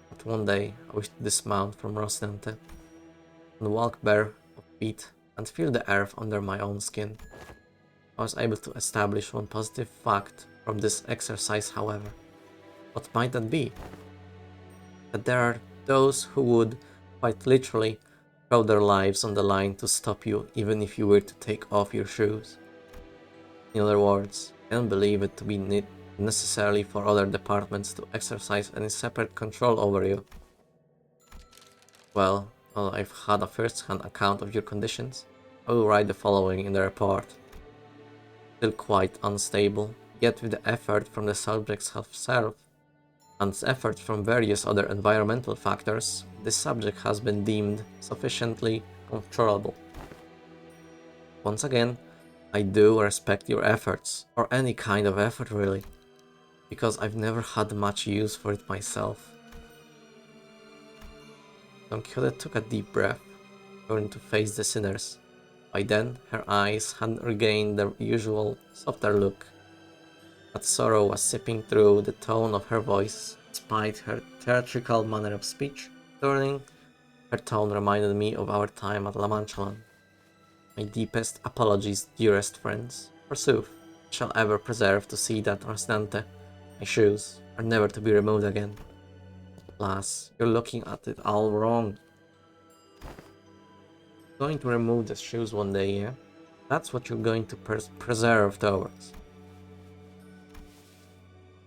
But one day I wish to dismount from Rocinante and walk bare of feet and feel the earth under my own skin. I was able to establish one positive fact from this exercise, however. What might that be? That there are those who would, quite literally, throw their lives on the line to stop you even if you were to take off your shoes. In other words, I don't believe it to be necessarily for other departments to exercise any separate control over you. Well, I've had a first-hand account of your conditions. I will write the following in the report. Still quite unstable, yet with the effort from the subject's self and effort from various other environmental factors, this subject has been deemed sufficiently controllable. Once again, I do respect your efforts, or any kind of effort really, because I've never had much use for it myself. Don Quixote took a deep breath, turned to face the sinners. By then, her eyes had regained their usual, softer look. But sorrow was seeping through the tone of her voice, despite her theatrical manner of speech. Turning, her tone reminded me of our time at La Manchaland. My deepest apologies, dearest friends. Forsooth, I shall ever preserve to see that Rocinante, my shoes, are never to be removed again. Alas, you're looking at it all wrong. Going to remove the shoes one day, yeah? That's what you're going to preserve towards.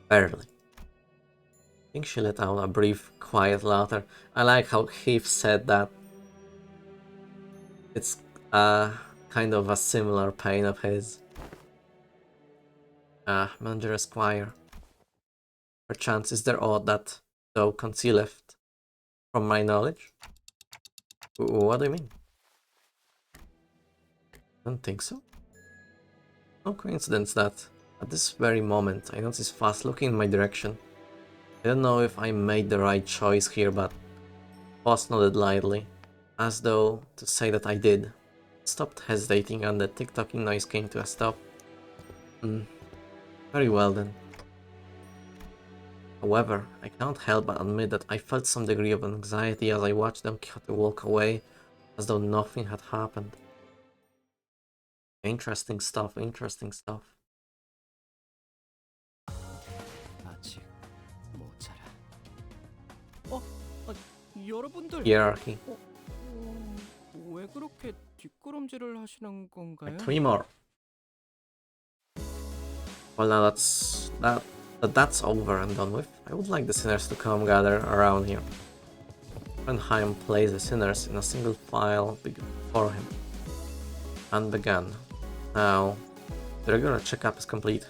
Barely. I think she let out a brief, quiet laughter. I like how Heath said that. It's kind of a similar pain of his. Manager Esquire. Perchance is there aught that thou concealeth from my knowledge? What do you mean? Don't think so. No coincidence that at this very moment I notice Fast looking in my direction. I don't know if I made the right choice here, but Fast nodded lightly, as though to say that I did. Stopped hesitating and the tick-tocking noise came to a stop. Very well then. However, I can't help but admit that I felt some degree of anxiety as I watched Don Quixote walk away, as though nothing had happened. Interesting stuff, interesting stuff. 아직 모자라. 여러분들 Hierarchy. 왜 그렇게 뒷걸음질을 하시는 건가요? 3 more. Well, now that's over and done with. I would like the sinners to come gather around here. Fenheim placed the sinners in a single file before him and began. Now, the regular checkup is complete.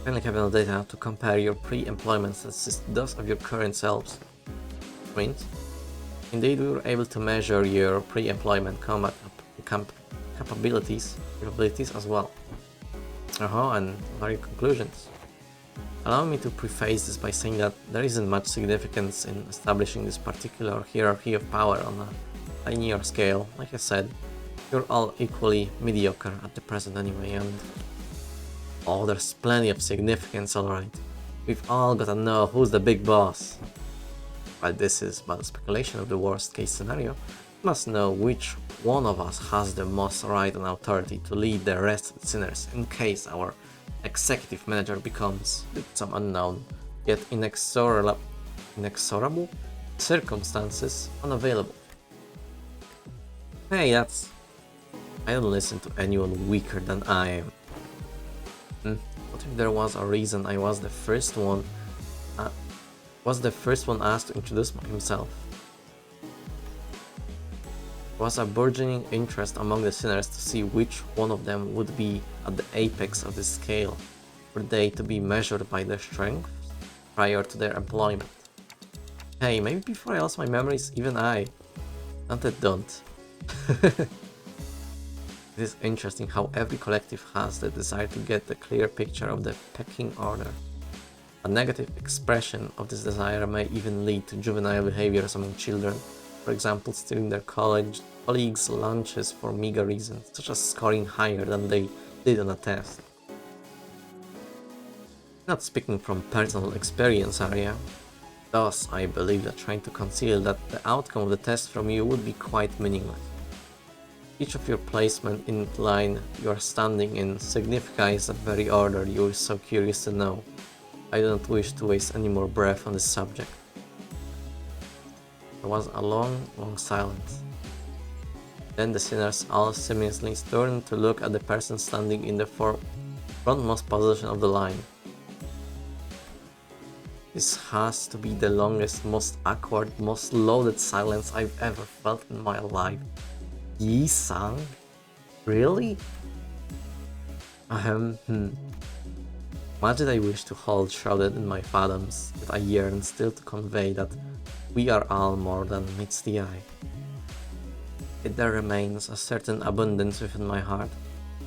Finally have enough data to compare your pre-employment statistics to those of your current selves. Means, indeed, we were able to measure your pre-employment combat capabilities as well. And what are your conclusions? Allow me to preface this by saying that there isn't much significance in establishing this particular hierarchy of power on a linear scale. Like I said, you're all equally mediocre at the present anyway, and oh, there's plenty of significance, alright. We've all gotta know who's the big boss. But this is but speculation of the worst case scenario. We must know which one of us has the most right and authority to lead the rest of the sinners in case our executive manager becomes, with some unknown yet inexorable circumstances, unavailable. Hey, I don't listen to anyone weaker than I am. What if there was a reason I was the first one asked to introduce himself? There was a burgeoning interest among the sinners to see which one of them would be at the apex of the scale. Were they to be measured by their strength prior to their employment? Hey, maybe before I lost my memories, even I. Don't. It is interesting how every collective has the desire to get a clear picture of the pecking order. A negative expression of this desire may even lead to juvenile behaviors among children, for example stealing their colleagues' lunches for meager reasons, such as scoring higher than they did on a test. Not speaking from personal experience, Arya. Thus, I believe that trying to conceal that the outcome of the test from you would be quite meaningless. Each of your placement in the line you are standing in signifies that very order you are so curious to know. I do not wish to waste any more breath on this subject. There was a long silence. Then the sinners all seemingly turned to look at the person standing in the frontmost position of the line. This has to be the longest, most awkward, most loaded silence I've ever felt in my life. Yi-sang? Really? Much did I wish to hold shrouded in my fathoms, but I yearn still to convey that we are all more than meets the eye. Yet there remains a certain abundance within my heart.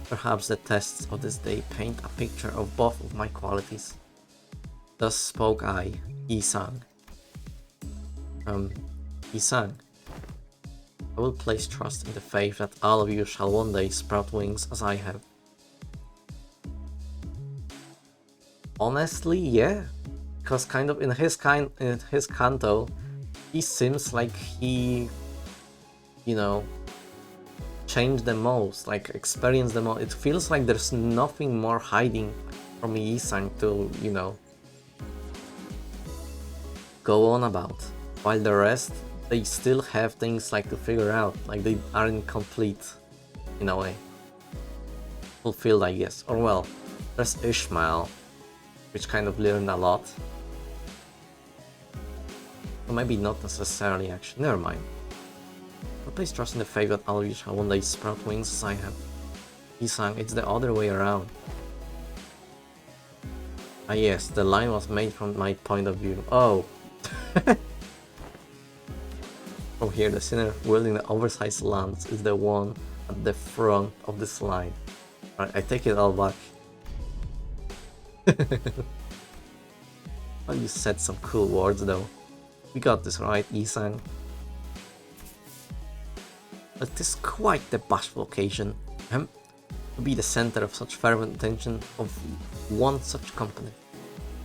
Perhaps the tests of this day paint a picture of both of my qualities. Thus spoke I, Yi-sang. Yi-sang. I will place trust in the faith that all of you shall one day sprout wings as I have. Honestly, yeah. Because kind of in his canto, he seems like he, change the most, like experience the most. It feels like there's nothing more hiding from Yisang to, you know, go on about. While the rest, they still have things like to figure out, like they aren't complete in a way. Fulfilled, I guess. Or well, there's Ishmael, which kind of learned a lot. Or maybe not necessarily actually, never mind. But please trust in the faith that Alvish shall one day sprout wings as I have. Isang, it's the other way around. Ah yes, the line was made from my point of view. Oh! From here, the sinner wielding the oversized lance is the one at the front of this line. Alright, I take it all back. Well, you said some cool words though. We got this right, Isang. It is quite the bashful occasion, to be the center of such fervent attention of one such company.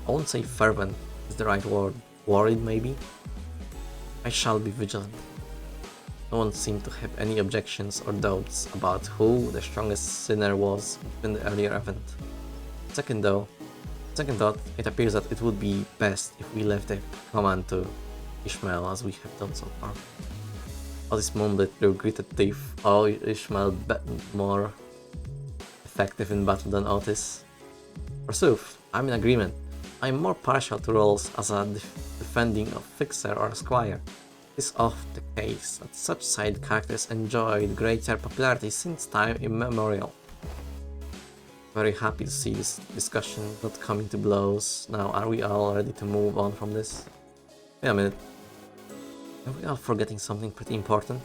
I won't say fervent is the right word, worried maybe? I shall be vigilant. No one seemed to have any objections or doubts about who the strongest sinner was in the earlier event. Second thought, it appears that it would be best if we left the command to Ishmael as we have done so far. Otis mumbled through gritted teeth. Oh, Ishmael more effective in battle than Otis. Forsooth, I'm in agreement. I'm more partial to roles as a defending a fixer or a squire. It's often the case that such side characters enjoyed greater popularity since time immemorial. Very happy to see this discussion not coming to blows. Now, are we all ready to move on from this? Wait a minute. Are we all forgetting something pretty important?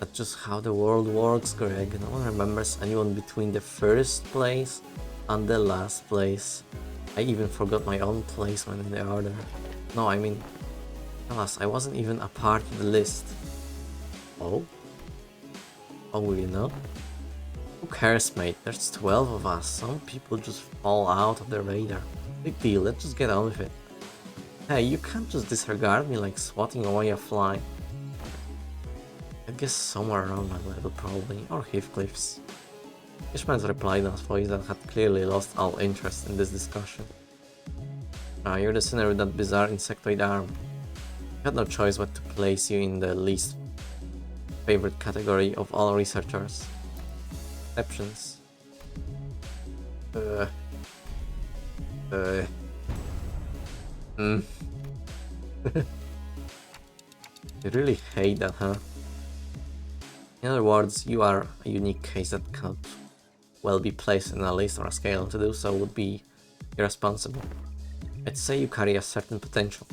That's just how the world works, Greg. No one remembers anyone between the first place and the last place. I even forgot my own placement in the order. No, I mean, alas, I wasn't even a part of the list. Oh? Oh, will you know? Who cares, mate? There's 12 of us. Some people just fall out of the radar. Big deal, let's just get on with it. Hey, you can't just disregard me like swatting away a fly. I guess somewhere around my level probably, or Heathcliff's. Ishmael's replied in a voice that had clearly lost all interest in this discussion. Ah, you're the sinner with that bizarre insectoid arm. I had no choice but to place you in the least favorite category of all researchers. Exceptions. You really hate that, huh? In other words, you are a unique case that can't well be placed in a list or a scale. To do so would be irresponsible. I'd say you carry a certain potential.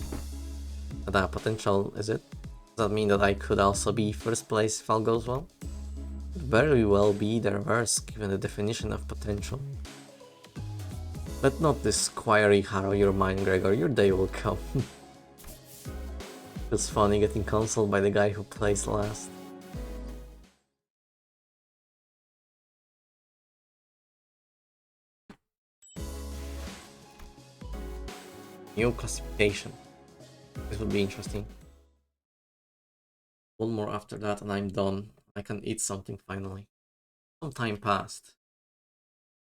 That potential, is it? Does that mean that I could also be first place if all goes well? Could very well be the reverse, given the definition of potential. Let not this query harrow your mind, Gregor. Your day will come. Feels funny getting consoled by the guy who plays last. New classification. This will be interesting. One more after that and I'm done. I can eat something finally. Some time passed.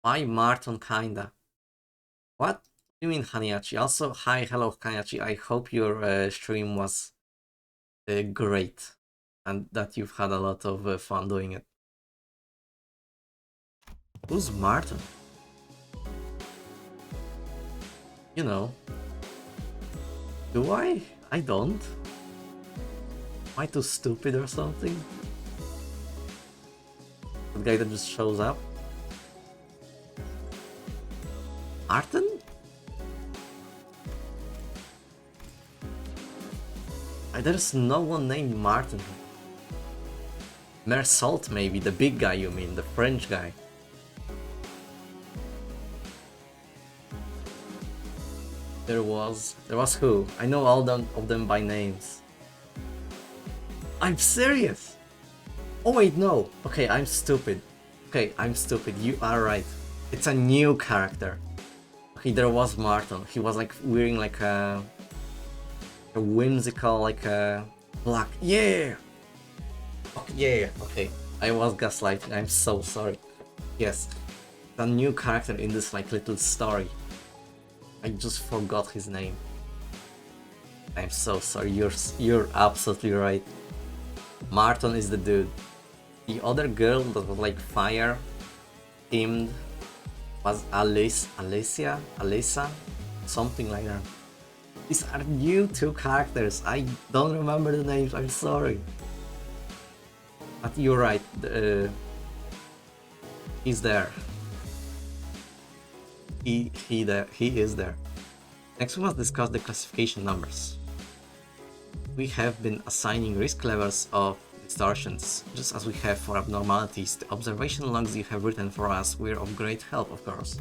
Why Martin kinda? What do you mean, Haniachi? Also, hi, hello, Haniachi. I hope your stream was great and that you've had a lot of fun doing it. Who's Martin? You know. Do I? I don't. Am I too stupid or something? The guy that just shows up? Martin? There's no one named Martin. Mersault maybe, the big guy you mean, the French guy. There was who? I know all of them by names. I'm serious! Oh wait, no. Okay, I'm stupid. Okay, I'm stupid. You are right. It's a new character. Okay, there was Martin. He was like wearing like a whimsical like a black. Yeah. Okay, yeah. Okay. I was gaslighting, I'm so sorry. Yes, the new character in this like little story. I just forgot his name. I'm so sorry, you're absolutely right. Martin is the dude. The other girl that was like fire themed was Alisa, something like that. These are new two characters. I don't remember the names, I'm sorry. But you're right, he's there. He is there. Next we must discuss the classification numbers. We have been assigning risk levels of distortions, just as we have for abnormalities. The observation logs you have written for us were of great help, of course.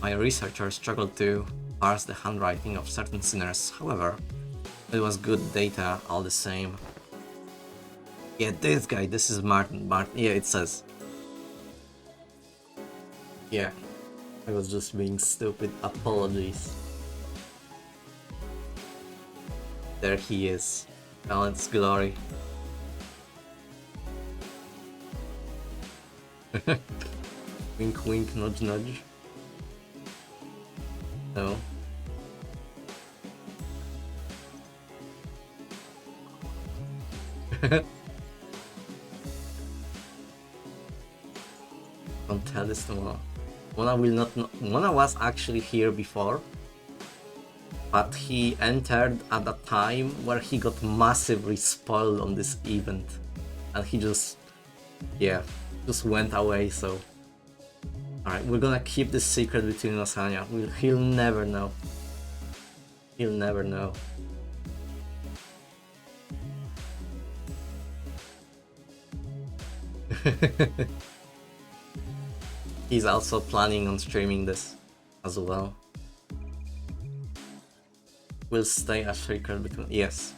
My researchers struggled to parse the handwriting of certain sinners, however, it was good data all the same. Yeah, this guy, this is Martin. Yeah, it says. Yeah, I was just being stupid. Apologies. There he is. Talent's glory. Wink wink, nudge nudge. No. Don't tell this to Mona. Mona will not know. Mona was actually here before, but he entered at a time where he got massively spoiled on this event, and he just, yeah, just went away. So, all right, we're gonna keep this secret between us, Anya. He'll never know. He'll never know. He's also planning on streaming this as well. Will stay a secret between. Yes.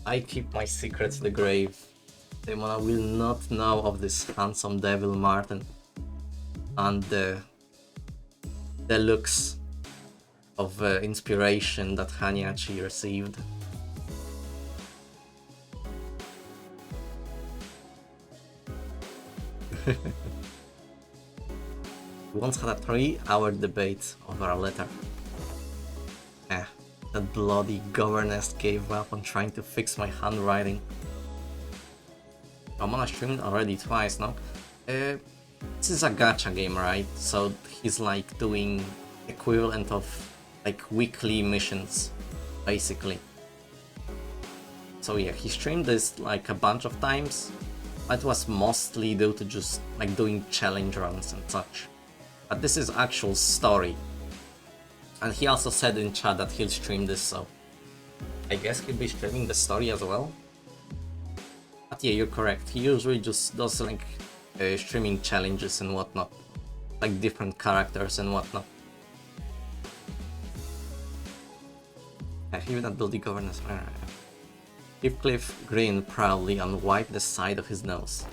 I keep my secrets to the grave. Demona will not know of this handsome devil Martin and the looks of inspiration that Hanyachi received. We once had a 3-hour debate over a letter. That bloody governess gave up on trying to fix my handwriting. I'm on a stream already twice now. This is a gacha game, right? So he's like doing equivalent of like weekly missions, basically. So yeah, he streamed this like a bunch of times. It was mostly due to just like doing challenge runs and such. But this is actual story. And he also said in chat that he'll stream this, so I guess he'll be streaming the story as well. But yeah, you're correct. He usually just does like streaming challenges and whatnot, like different characters and whatnot. Even that bloody governance. Heathcliff grinned proudly and wiped the side of his nose.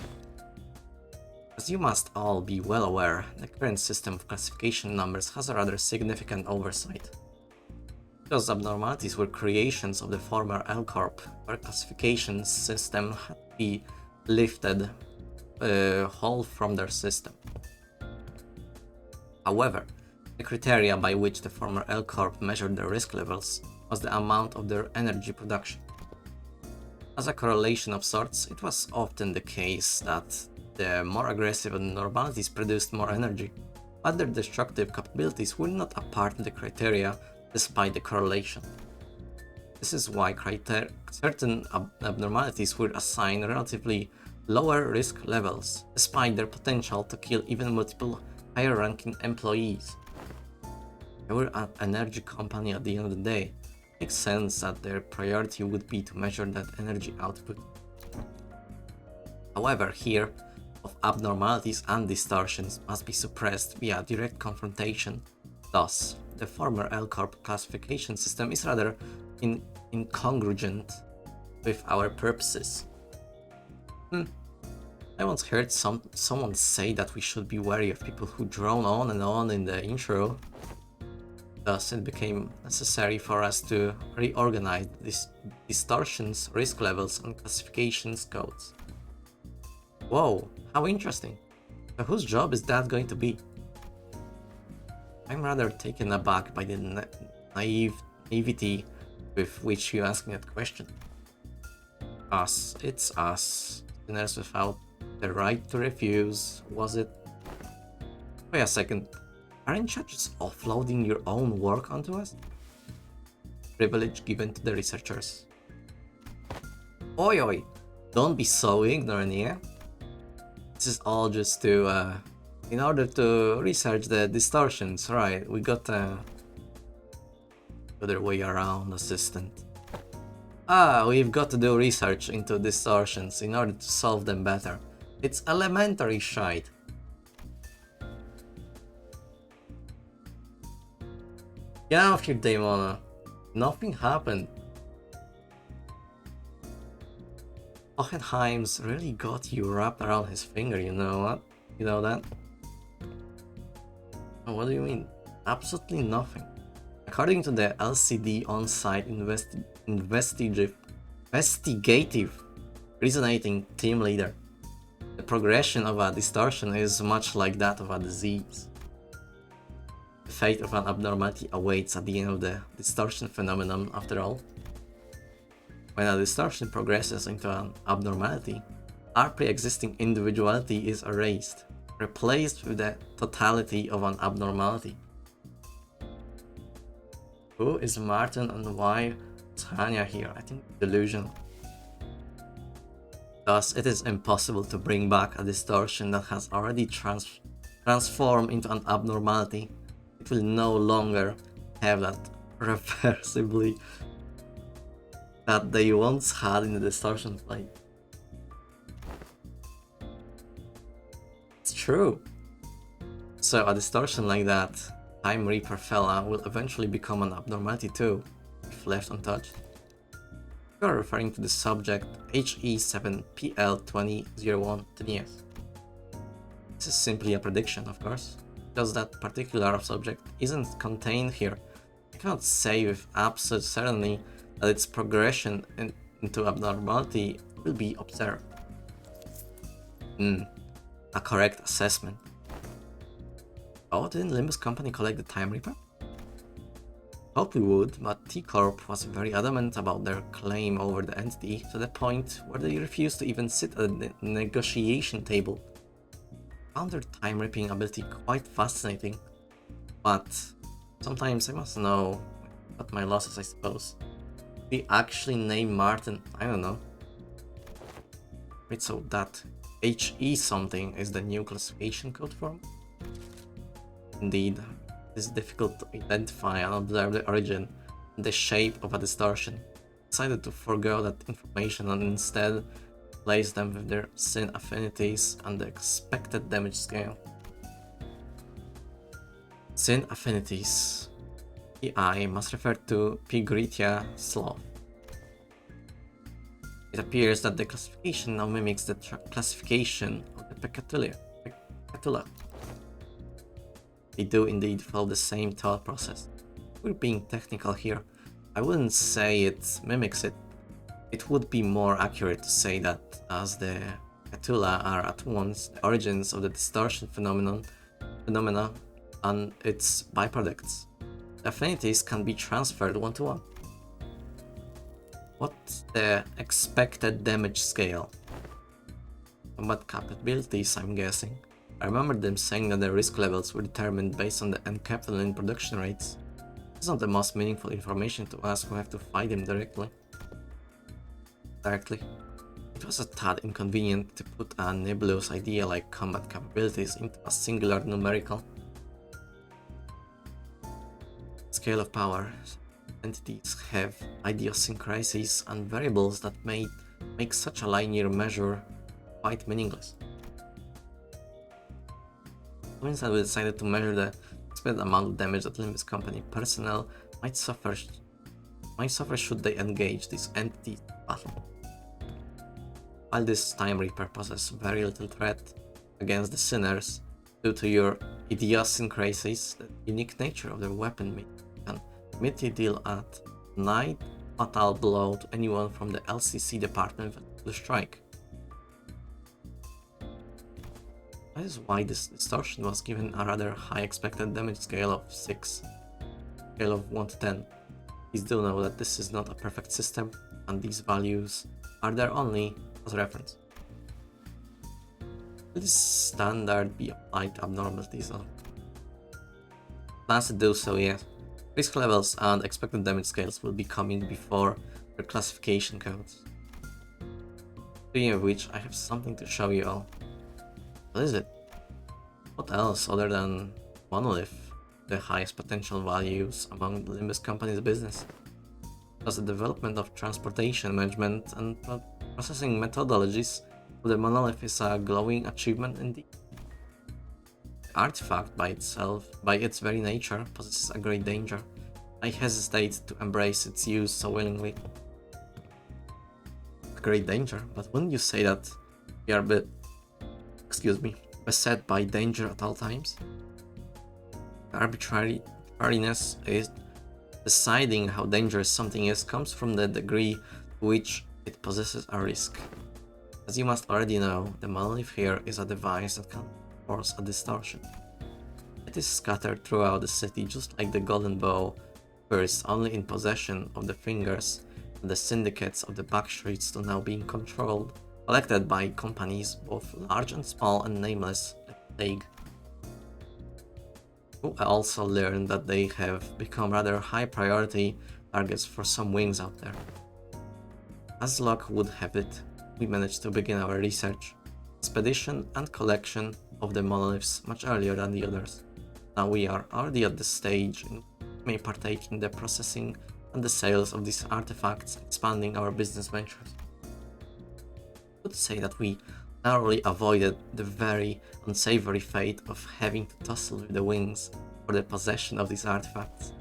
As you must all be well aware, the current system of classification numbers has a rather significant oversight. Those abnormalities were creations of the former L Corp, where classification system had to be lifted whole from their system. However, the criteria by which the former L Corp measured their risk levels was the amount of their energy production. As a correlation of sorts, it was often the case that the more aggressive abnormalities produced more energy, but their destructive capabilities were not a part of the criteria despite the correlation. This is why certain abnormalities were assigned relatively lower risk levels, despite their potential to kill even multiple higher-ranking employees. They were an energy company at the end of the day. It makes sense that their priority would be to measure that energy output. However, here, of abnormalities and distortions must be suppressed via direct confrontation. Thus, the former L Corp classification system is rather incongruent with our purposes. I once heard someone say that we should be wary of people who drone on and on in the intro. Thus, it became necessary for us to reorganize these distortions, risk levels, and classifications codes. Whoa, how interesting. So whose job is that going to be? I'm rather taken aback by the naivety with which you ask me that question. Us, it's us. Sinners without the right to refuse, was it? Wait a second, aren't you just offloading your own work onto us? Privilege given to the researchers. Oi oi, don't be so ignorant here. This is all just to, in order to research the distortions, right? We got the other way around, assistant. We've got to do research into distortions in order to solve them better. It's elementary shite. Get out of here, Daemona. Nothing happened. Hohenheim's really got you wrapped around his finger, you know what? You know that? Oh, what do you mean? Absolutely nothing. According to the LCD on-site investigative resonating team leader, the progression of a distortion is much like that of a disease. The fate of an abnormality awaits at the end of the distortion phenomenon, after all. When a distortion progresses into an abnormality, our pre-existing individuality is erased, replaced with the totality of an abnormality. Who is Martin and why Tanya here? I think delusional. Thus, it is impossible to bring back a distortion that has already transformed into an abnormality. It will no longer have that reversibly that they once had in the distortion plane. It's true. So a distortion like that, Time Reaper fella, will eventually become an abnormality too, if left untouched. You are referring to the subject HE7PL2001 TNS. This is simply a prediction, of course, because that particular subject isn't contained here. I cannot say with absolute certainty that its progression into abnormality will be observed. A correct assessment. Oh, didn't Limbus company collect the Time Reaper? Hoped we would, but T-Corp was very adamant about their claim over the entity, to the point where they refused to even sit at the negotiation table. Found their time-ripping ability quite fascinating, but sometimes I must know cut my losses, I suppose. They actually name Martin, I don't know. Wait, so that HE something is the new classification code for him? Indeed, it is difficult to identify and observe the origin and the shape of a distortion. Decided to forego that information and instead place them with their sin affinities and the expected damage scale. Sin affinities. PI must refer to Pigritia Sloth. It appears that the classification now mimics the classification of the Pecatula. They do indeed follow the same thought process. We're being technical here. I wouldn't say it mimics it. It would be more accurate to say that as the Pecatula are at once the origins of the distortion phenomena and its byproducts. The affinities can be transferred one-to-one. What's the expected damage scale? Combat capabilities, I'm guessing. I remember them saying that the risk levels were determined based on the encapsulating production rates. It's not the most meaningful information to us who have to fight him directly. It was a tad inconvenient to put a nebulous idea like combat capabilities into a singular numerical scale of power. Entities have idiosyncrasies and variables that make such a linear measure quite meaningless. So instead we decided to measure the expected amount of damage that Limbus company personnel might suffer should they engage this entity battle. While this Time Reaper poses very little threat against the sinners due to your idiosyncrasies, the unique nature of their weapon can immediately deal at night fatal blow to anyone from the LCC department with a strike. That is why this distortion was given a rather high expected damage scale of 6, scale of 1 to 10. Please do know that this is not a perfect system, and these values are there only as a reference. Will this standard be applied to abnormalities? Plans to do so, yes. Risk levels and expected damage scales will be coming before your classification codes. Speaking of which, I have something to show you all. What is it? What else other than Monolith, the highest potential values among the Limbus company's business? Plus the development of transportation management and processing methodologies of the Monolith is a glowing achievement indeed. The artifact by itself, by its very nature, possesses a great danger. I hesitate to embrace its use so willingly. A great danger, but wouldn't you say that we are beset by danger at all times? Arbitrariness is deciding how dangerous something is comes from the degree to which it possesses a risk. As you must already know, the monolith here is a device that can force a distortion. It is scattered throughout the city just like the golden bow, first only in possession of the fingers and the syndicates of the backstreets to now being collected by companies both large and small and nameless like Plague. Who also learned that they have become rather high priority targets for some wings out there. As luck would have it, we managed to begin our research, expedition and collection of the monoliths much earlier than the others. Now we are already at the stage in which we may partake in the processing and the sales of these artifacts, expanding our business ventures. I would say that we narrowly avoided the very unsavory fate of having to tussle with the wings for the possession of these artifacts,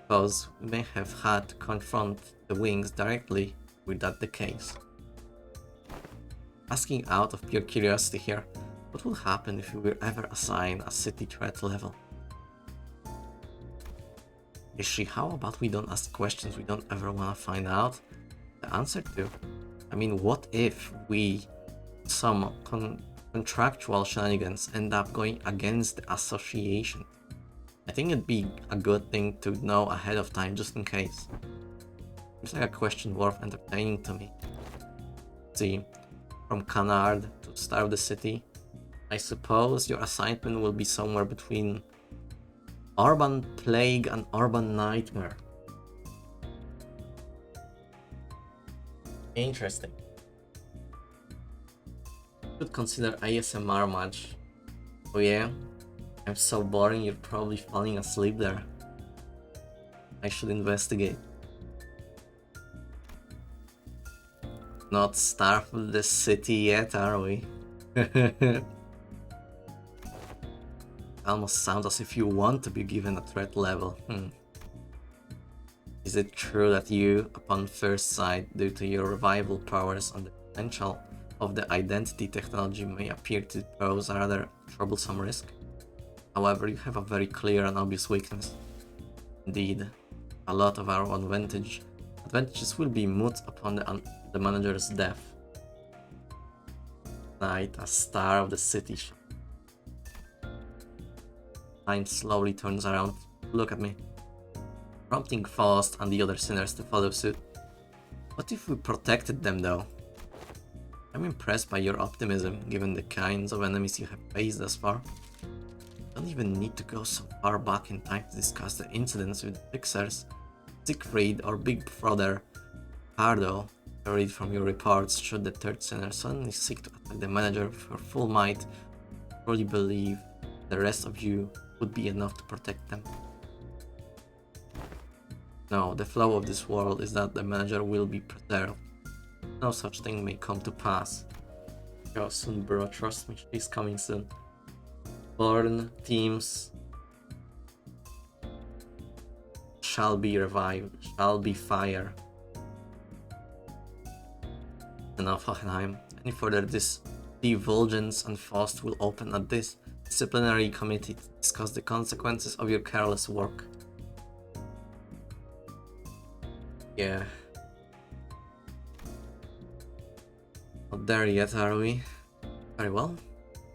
because we may have had to confront the wings directly with that the case. Asking out of pure curiosity here, what will happen if we were ever assigned a city threat level? Ishi, how about we don't ask questions we don't ever want to find out the answer to? I mean, what if we, some contractual shenanigans, end up going against the association? I think it'd be a good thing to know ahead of time just in case. Seems like a question worth entertaining to me. See, from Canard to Starve the City, I suppose your assignment will be somewhere between Urban Plague and Urban Nightmare. Interesting. Should consider ASMR match. Oh yeah? I'm so boring you're probably falling asleep there. I should investigate. Not starve the city yet, are we? Almost sounds as if you want to be given a threat level. Is it true that you, upon first sight, due to your revival powers and the potential of the identity technology, may appear to pose a rather troublesome risk? However, you have a very clear and obvious weakness. Indeed, a lot of our advantages will be moot upon the manager's death. Night, a star of the city. Mind slowly turns around to look at me, prompting Faust and the other sinners to follow suit. What if we protected them though? I'm impressed by your optimism, given the kinds of enemies you have faced thus far. You don't even need to go so far back in time to discuss the incidents with the Fixers, Siegfried or Big Brother Pardo. I read from your reports, should the third sinner suddenly seek to attack the manager with her full might, I truly believe the rest of you would be enough to protect them. No, the flow of this world is that the manager will be preserved. No such thing may come to pass. Go soon, bro, trust me, she's coming soon. Born teams shall be revived, shall be fire. Enough, Hohenheim. Any further divulgence and Faust will open at this disciplinary committee to discuss the consequences of your careless work. Yeah. Not there yet, are we? Very well.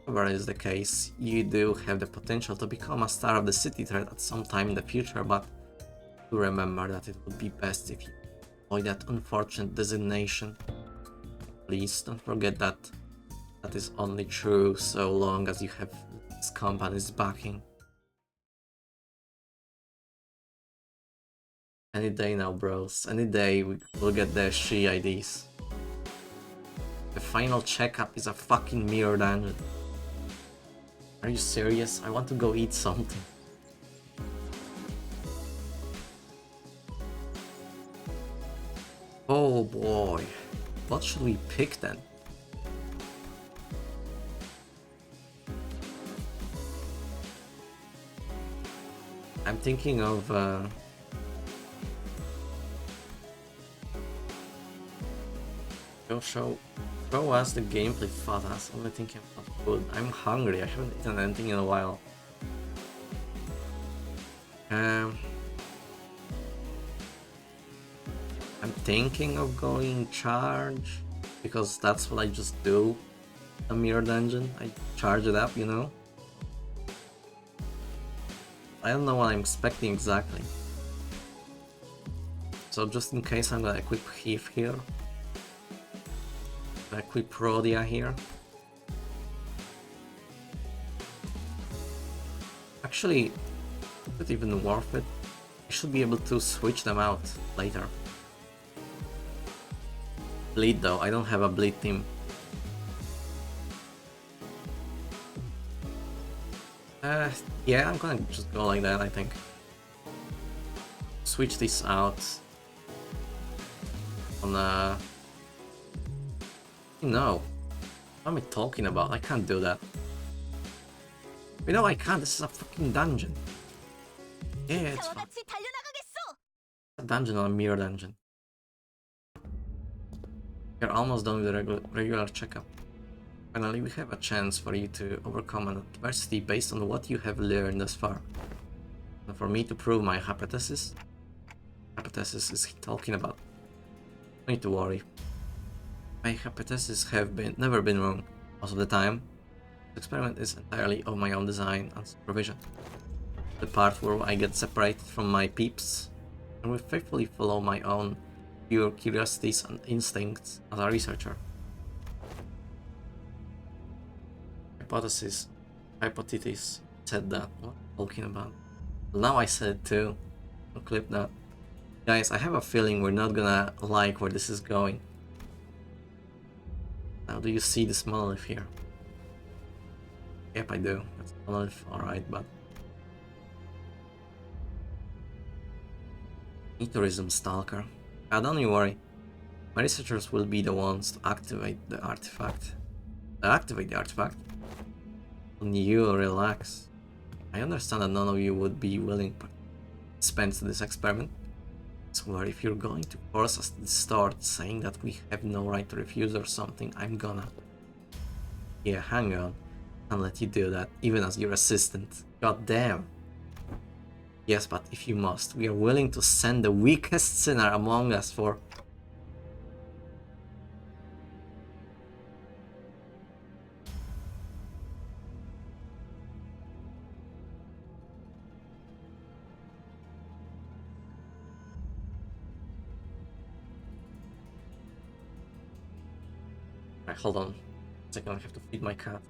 whatever is the case, you do have the potential to become a star of the city threat at some time in the future, but do remember that it would be best if you avoid that unfortunate designation. Please don't forget that that is only true so long as you have this company's backing. Any day now, bros. Any day we will get the She IDs. The final checkup is a fucking mirror dungeon. Are you serious? I want to go eat something. Oh boy. What should we pick then? I'm thinking of show us the gameplay photos. Only thinking about food. I'm hungry. I haven't eaten anything in a while. I'm thinking of going charge because that's what I just do. A mirror dungeon. I charge it up, you know. I don't know what I'm expecting exactly. So just in case, I'm gonna equip Heath here. Equip Rhodia here. Actually, is it even worth it? I should be able to switch them out later. Bleed though, I don't have a bleed team. Yeah, I'm gonna just go like that, I think. Switch this out on No. What am I talking about? I can't do that. You know I can't, this is a fucking dungeon. Yeah, it's fine. A dungeon or a mirror dungeon. You're almost done with the regular checkup. Finally, we have a chance for you to overcome an adversity based on what you have learned thus far. And for me to prove my hypothesis is he talking about. No need to worry. My hypotheses have never been wrong. Most of the time, the experiment is entirely of my own design and supervision. The part where I get separated from my peeps and will faithfully follow my own pure curiosities and instincts as a researcher. Hypothesis said that. What am I talking about? Well, now I said it too. I'll clip that. Guys, I have a feeling we're not gonna like where this is going. Now, do you see this monolith here? Yep, I do. That's a monolith, alright, but... Tourism Stalker. Don't you worry. My researchers will be the ones to activate the artifact. And you relax. I understand that none of you would be willing to spend this experiment. So if you're going to force us to start saying that we have no right to refuse or something, I'm gonna... Yeah, hang on. I'll let you do that, even as your assistant. God damn. Yes, but if you must, we are willing to send the weakest sinner among us for... Alright, hold on. A second, I have to feed my cat.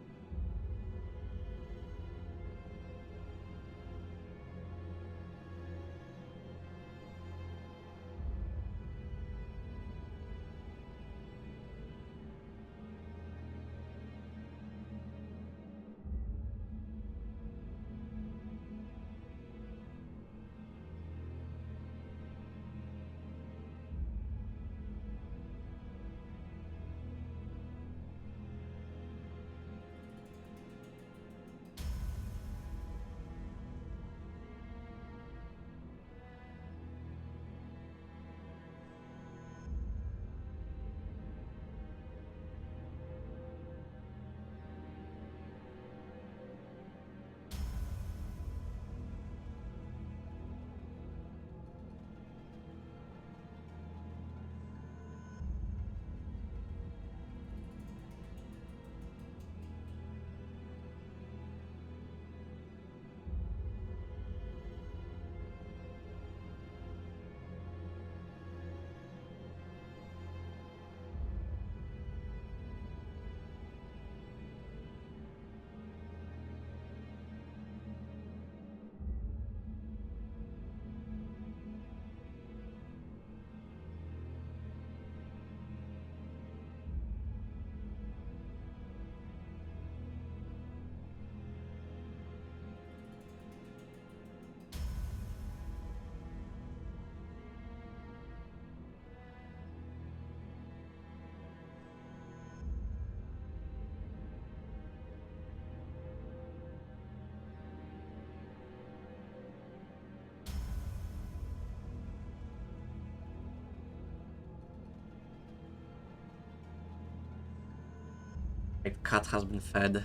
My cat has been fed.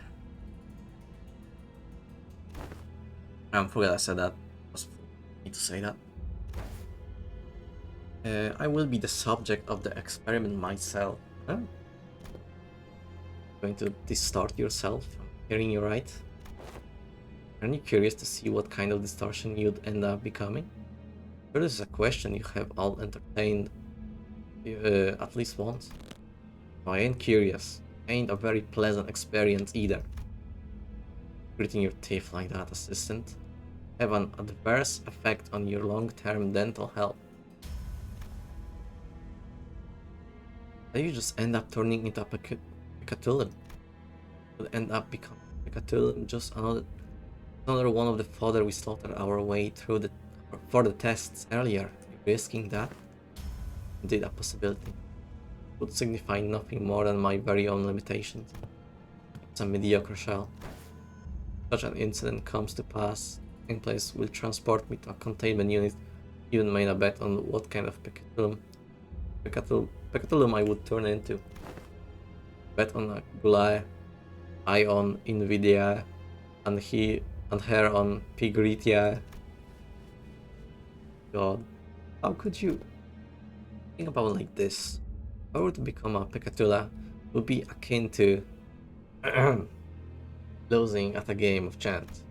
I forgot I said that. I need to say that. I will be the subject of the experiment myself. Huh? Going to distort yourself? I'm hearing you right? Aren't you curious to see what kind of distortion you'd end up becoming? Sure, this is a question you have all entertained at least once. No, I ain't curious. Ain't a very pleasant experience either. Gritting your teeth like that, assistant, have an adverse effect on your long-term dental health. Then you just end up turning into a Picatulum. You'll end up becoming Picatulum, just another one of the fodder we slaughtered our way through for the tests earlier. You're risking that? Indeed, a possibility. Would signify nothing more than my very own limitations. It's a mediocre shell. Such an incident comes to pass, in place will transport me to a containment unit, even made a bet on what kind of Pecatulum I would turn into. Bet on a Gulae, I on Invidia, and her on Pigritia. God, how could you think about it like this? If I were to become a Pecatula, it would be akin to losing at a game of chance.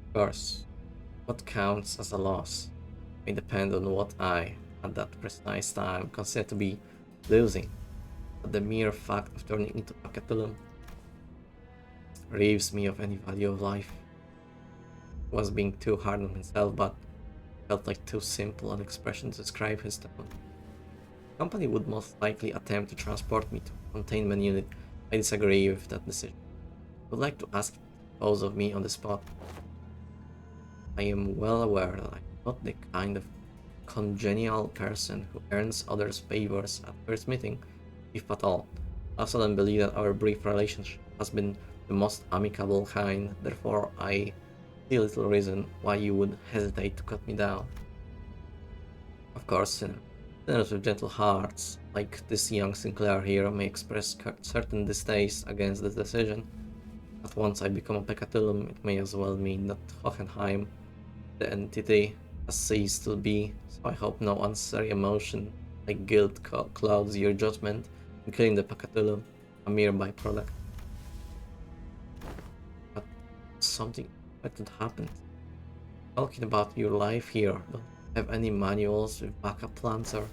Of course, what counts as a loss may depend on what I, at that precise time, consider to be losing, but the mere fact of turning into Pacatulum relieves me of any value of life. He was being too hard on himself, but felt like too simple an expression to describe his tone. The company would most likely attempt to transport me to a containment unit. I disagree with that decision. I would like to ask both of me on the spot. I am well aware that I'm not the kind of congenial person who earns others' favors at first meeting, if at all. I also don't believe that our brief relationship has been the most amicable kind, therefore I see little reason why you would hesitate to cut me down. Of course, sinners with gentle hearts, like this young Sinclair here, may express certain distaste against this decision, but once I become a Pecatulum, it may as well mean that Hohenheim, the entity, has ceased to be, so I hope no unnecessary emotion like guilt clouds your judgment in killing the Pecatulum, a mere byproduct. But something unexpected happened. Talking about your life here, don't have any manuals with backup plans or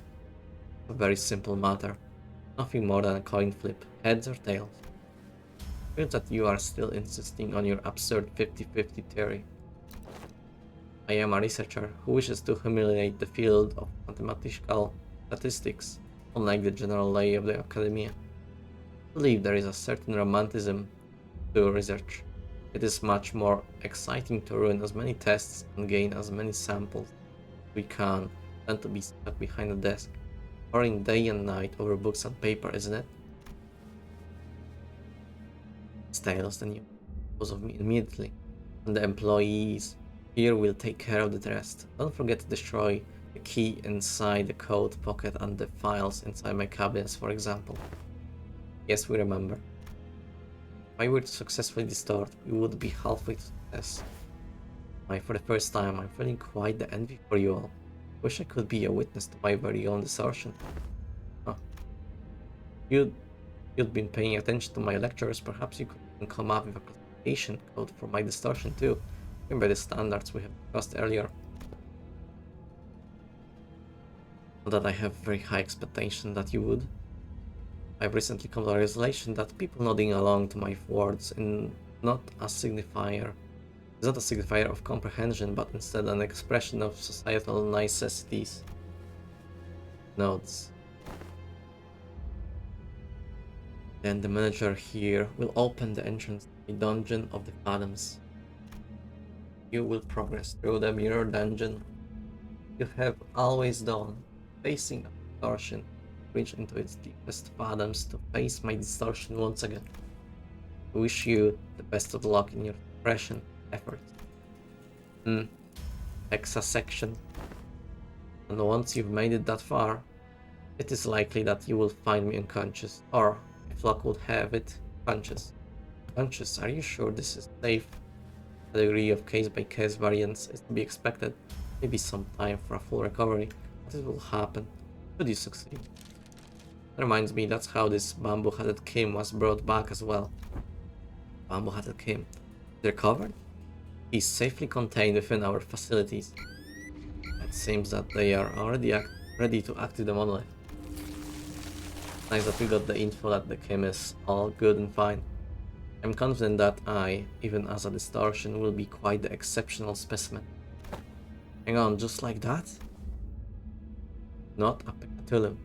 a very simple matter. Nothing more than a coin flip, heads or tails. It feels that you are still insisting on your absurd 50-50 theory. I am a researcher who wishes to humiliate the field of mathematical statistics, unlike the general lay of the academia. I believe there is a certain romanticism to research. It is much more exciting to run as many tests and gain as many samples as we can than to be stuck behind a desk, poring day and night over books and paper, isn't it? Styles then you dispose of me immediately, and the employees here will take care of the rest. Don't forget to destroy the key inside the coat pocket and the files inside my cabinets, for example. Yes, we remember. If I were to successfully distort, we would be halfway to success. For the first time, I'm feeling quite the envy for you all. Wish I could be a witness to my very own distortion. Huh. You'd been paying attention to my lectures, perhaps you could come up with a classification code for my distortion too, even by the standards we have discussed earlier. Not that I have very high expectation that you would. I've recently come to a realization that people nodding along to my words is not a signifier of comprehension, but instead an expression of societal necessities. Nods. Then the manager here will open the entrance to the dungeon of the Phantoms. You will progress through the mirror dungeon you have always done, facing a distortion, reach into its deepest fathoms to face my distortion once again. I wish you the best of luck in your suppression efforts. Hexasection. And once you've made it that far, it is likely that you will find me unconscious, or, if luck would have it, punches. Punches, are you sure this is safe? A degree of case-by-case variance is to be expected. Maybe some time for a full recovery, but it will happen. Should you succeed? That reminds me, that's how this bamboo-headed Kim was brought back as well. Bamboo-headed Kim. Is recovered? He's safely contained within our facilities. It seems that they are already ready to activate the monolith. Nice that we got the info that the Kim is all good and fine. I'm confident that I, even as a distortion, will be quite the exceptional specimen. Hang on, just like that? Not a Pecatulum.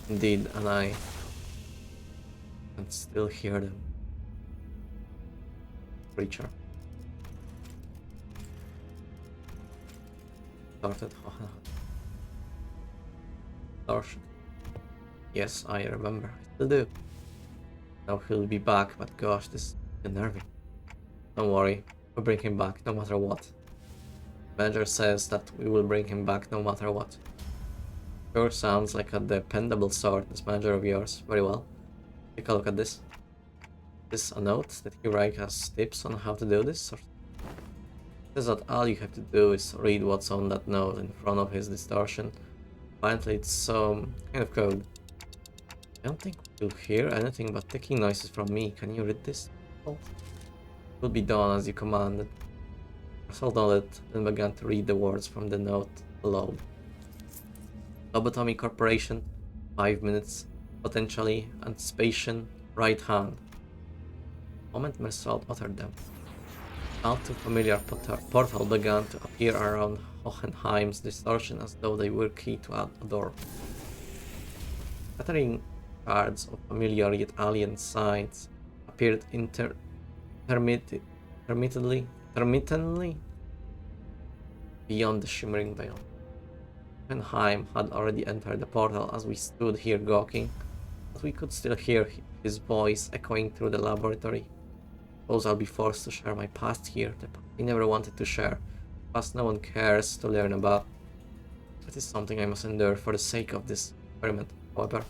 Indeed, and I can still hear them. Creature. Started. Distortion. Yes, I remember. I still do. Now he'll be back, but gosh, this is unnerving. Don't worry, we'll bring him back no matter what. Manager says that we will bring him back no matter what. Sure sounds like a dependable sort, this manager of yours. Very well. Take a look at this. Is this a note? Did he write us tips on how to do this? Or says that all you have to do is read what's on that note in front of his distortion. Apparently it's some kind of code. I don't think you'll hear anything but ticking noises from me. Can you read this? It will be done as you commanded. Russell nodded, then began to read the words from the note below. Lobotomy Corporation, 5 minutes, potentially anticipation, right hand. The moment Mersault uttered them, all too familiar portal began to appear around Hohenheim's distortion as though they were key to a door. Scattering cards of familiar yet alien signs appeared intermittently beyond the shimmering veil. Hohenheim had already entered the portal as we stood here gawking, but we could still hear his voice echoing through the laboratory. Suppose I'll be forced to share my past here, the past I never wanted to share, the past no one cares to learn about. That is something I must endure for the sake of this experiment. However,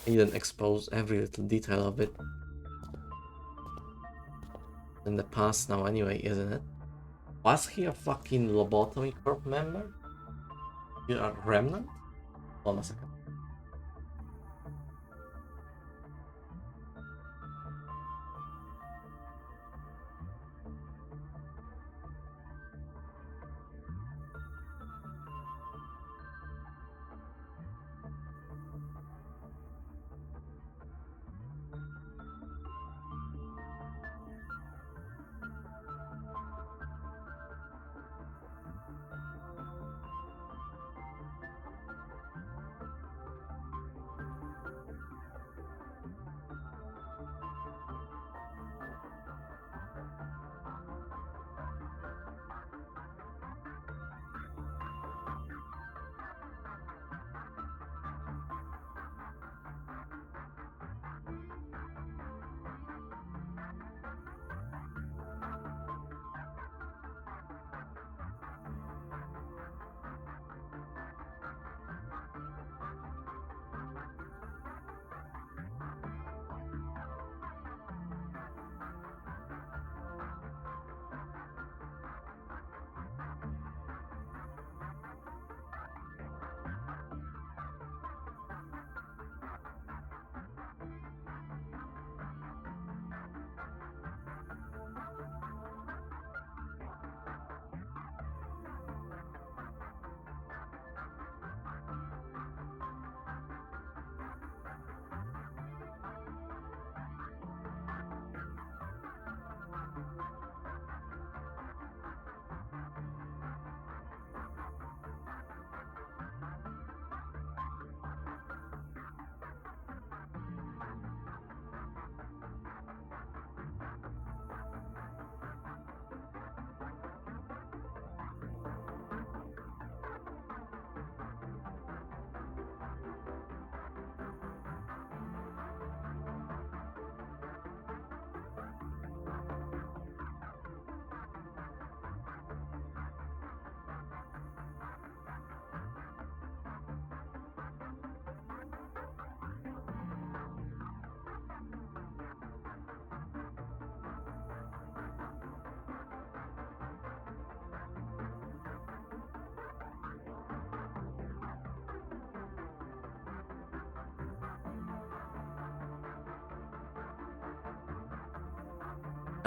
I didn't expose every little detail of it. In the past now anyway, isn't it? Was he a fucking Lobotomy Corp member? You a remnant? Hold on a second.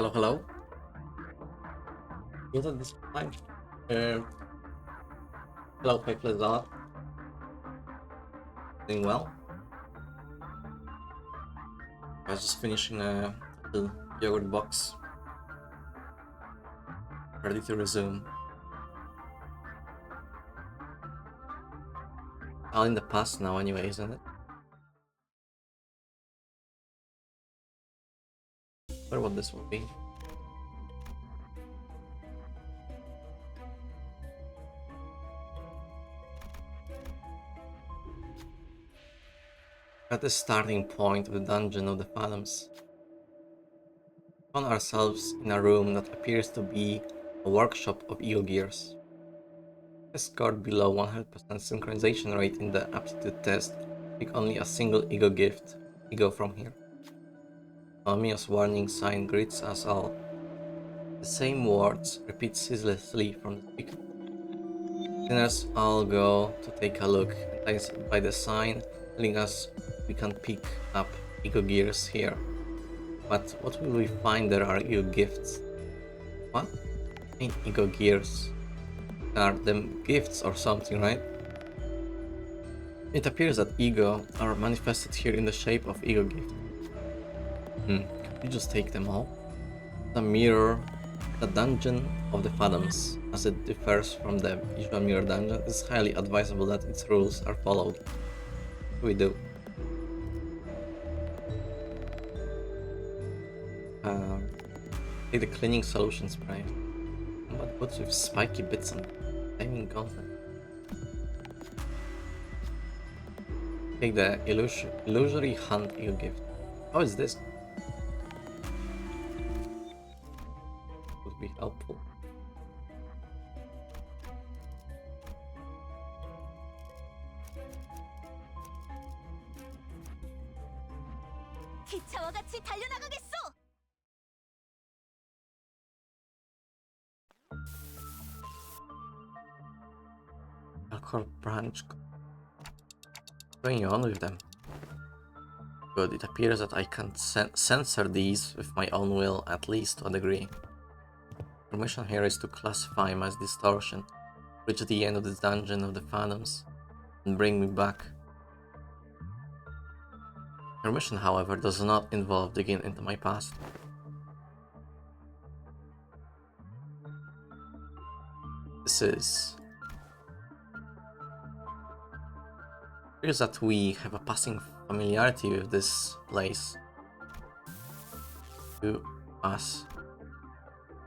Hello, hello. Yes, at this time. Hello, Faithless Dot. Doing well. I was just finishing a little yogurt box. Ready to resume. All in the past now anyway, isn't it? Wonder what this will be. At the starting point of the Dungeon of the Phantoms, we found ourselves in a room that appears to be a workshop of ego gears. I scored below 100% synchronization rate in the aptitude test, pick only a single ego gift. We go from here. Ominous warning sign greets us all. The same words repeat ceaselessly from the speaker. Sinners all go to take a look, enticed by the sign telling us we can pick up ego gears here. But what will we find there are ego gifts? What? Ain't ego gears. Are them gifts or something, right? It appears that ego are manifested here in the shape of ego gift. Can we just take them all? The mirror, the dungeon of the Phantoms, as it differs from the usual mirror dungeon, it is highly advisable that its rules are followed. What do we do? Take the cleaning solution spray. But what's with spiky bits and flaming content? Take the illusory hunt ego gift. How is this? Would be helpful. 기차와 같이 달려나가겠소. Alcohol branch. What's going on with them? Good, it appears that I can censor these with my own will, at least to a degree. Our mission here is to classify them as distortion, reach the end of this dungeon of the Phantoms, and bring me back. Our mission, however, does not involve digging into my past. This is... It appears that we have a passing familiarity with this place. To us.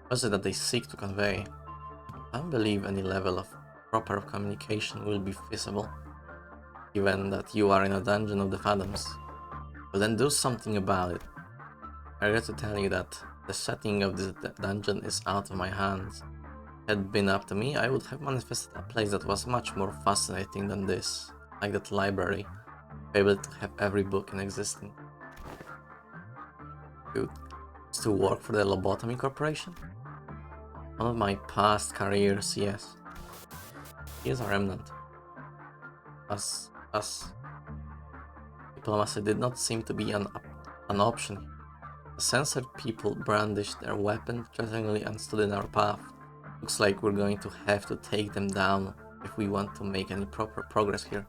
What is it that they seek to convey? I don't believe any level of proper communication will be feasible, given that you are in a dungeon of the Phantoms. Well then do something about it. I regret to tell you that the setting of this dungeon is out of my hands. Had it been up to me, I would have manifested a place that was much more fascinating than this, like that library, able to have every book in existence. Dude, it's to work for the Lobotomy Corporation? One of my past careers, yes. Here's a remnant. As diplomacy did not seem to be an option. The censored people brandished their weapon threateningly and stood in our path. Looks like we're going to have to take them down if we want to make any proper progress here.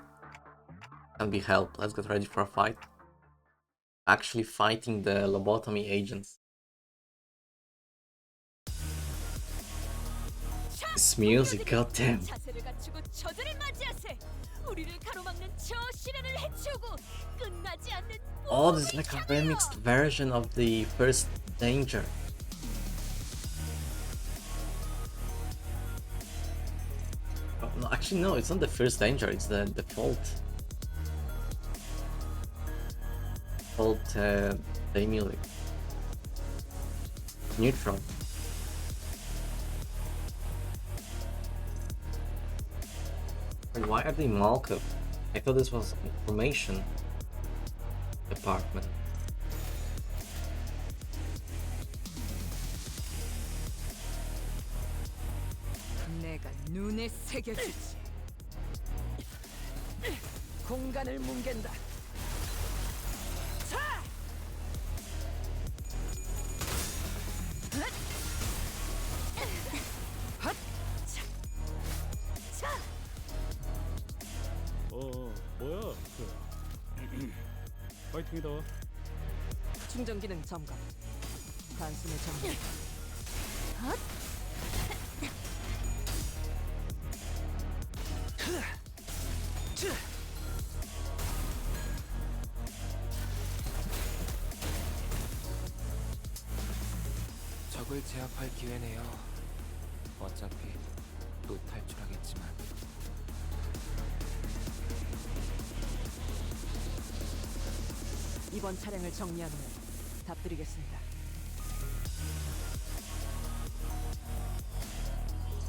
Can be helped. Let's get ready for a fight. Actually fighting the lobotomy agents. This music, goddamn. 자세를 갖추고 저들을 맞이하세. 우리를 가로막는 저 시련을 해치우고 끝나지 않는 Oh, this is like a remixed version of the first Danger. Oh, no, actually no, it's not the first Danger, it's the default. Day music. Neutral. And why are they Malkuth? I thought this was information department. 내가 눈에 새겨주지. 공간을 뭉갠다. 자! 믿어. 충전 기능 점검. 단숨에 점검. 적을 제압할 기회네요. 어차피 또 탈출하겠지만. 이번 차량을 정리한 후 답드리겠습니다.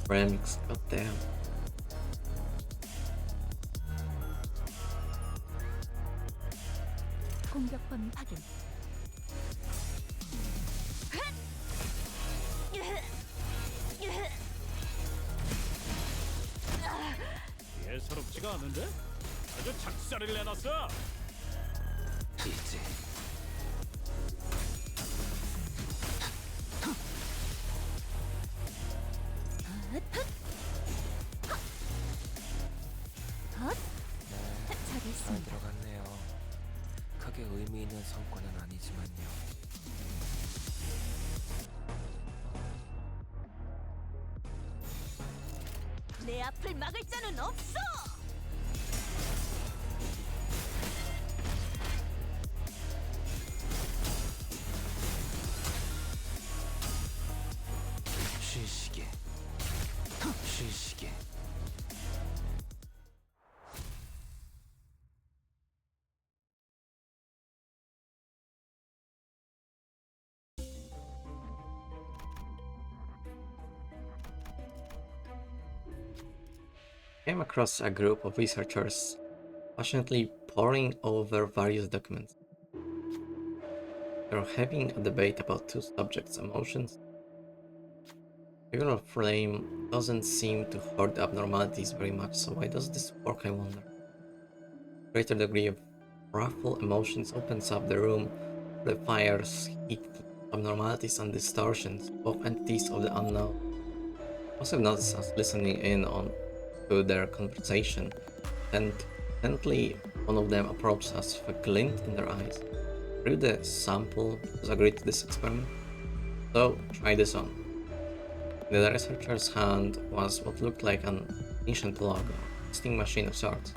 Remix, goddamn. 공격 범위 확인. 예사롭지가 않은데? 아주 작살을 내놨어. 이제 잘 잘했습니다. 들어갔네요. 크게 의미 있는 성과는 아니지만요. 내 앞을 막을 자는 없어. 쉬시게. 쉬시게. Came across a group of researchers passionately poring over various documents. They were having a debate about two subjects' emotions. Figure flame doesn't seem to hurt the abnormalities very much, so why does this work, I wonder? Greater degree of ruffle emotions opens up the room for the fires, heat, abnormalities, and distortions, both entities of the unknown. Must have noticed us listening in on to their conversation, and intently one of them approached us with a glint in their eyes. Are you the sample who's agreed to this experiment? So, try this on. In the researcher's hand was what looked like an ancient log, a sting machine of sorts.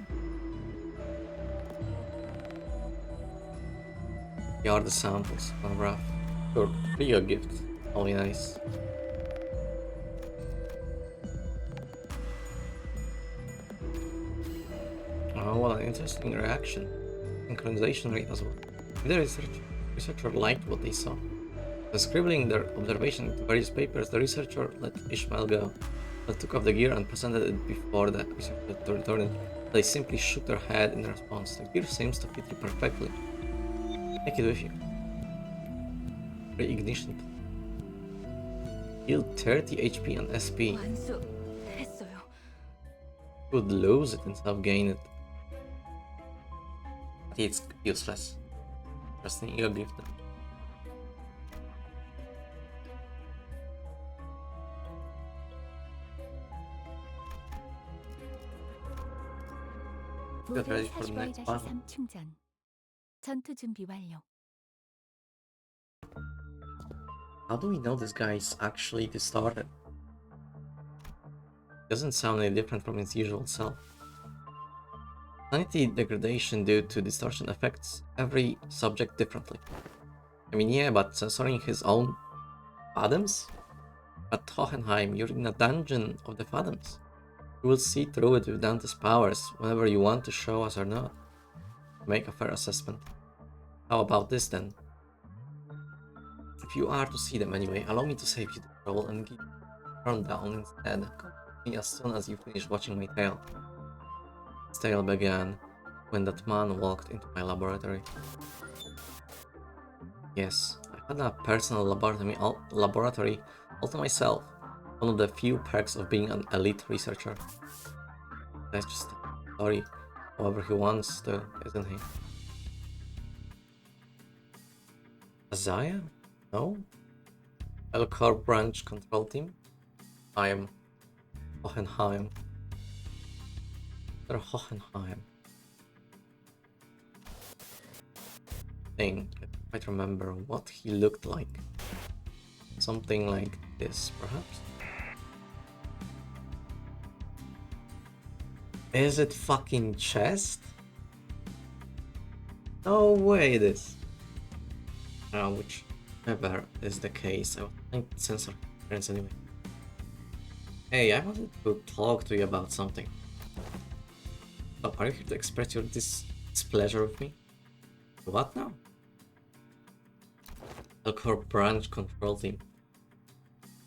Here are the samples, rough. Sure, free a gift. Only nice. Oh, what an interesting reaction. Synchronization rate as well. The researcher liked what they saw. By scribbling their observation into various papers, the researcher let Ishmael go, but took off the gear and presented it before the researcher returned. They simply shook their head in response. The gear seems to fit you perfectly. Take it with you. Reignition. Heal 30 HP and SP. 완수했어요. Could lose it instead of gain it. But it's useless. Just need a gift. Get 무대 ready for the next battle. 45-3 충전. 전투 준비 완료. How do we know this guy is actually distorted? Doesn't sound any different from his usual self. Sanity degradation due to distortion affects every subject differently. I mean, yeah, but censoring his own Fathoms? At Hohenheim, you're in a dungeon of the Fathoms. You will see through it with Dante's powers whenever you want to show us or not. Make a fair assessment. How about this then? If you are to see them anyway, allow me to save you the trouble and give you a turn down instead. Come with me as soon as you finish watching my tale. This tale began when that man walked into my laboratory. Yes, I had a personal laboratory all to myself. One of the few perks of being an elite researcher. That's just a story, however he wants to, isn't he? Azaya? No? Elcor branch control team? I am Hohenheim. They're Hohenheim. think. I quite remember what he looked like. Something like this, perhaps? Is it fucking chest? No way it is. Whichever is the case, I will find sensor friends anyway. Hey, I wanted to talk to you about something. Oh, are you here to express your displeasure with me? What now? The core branch control team.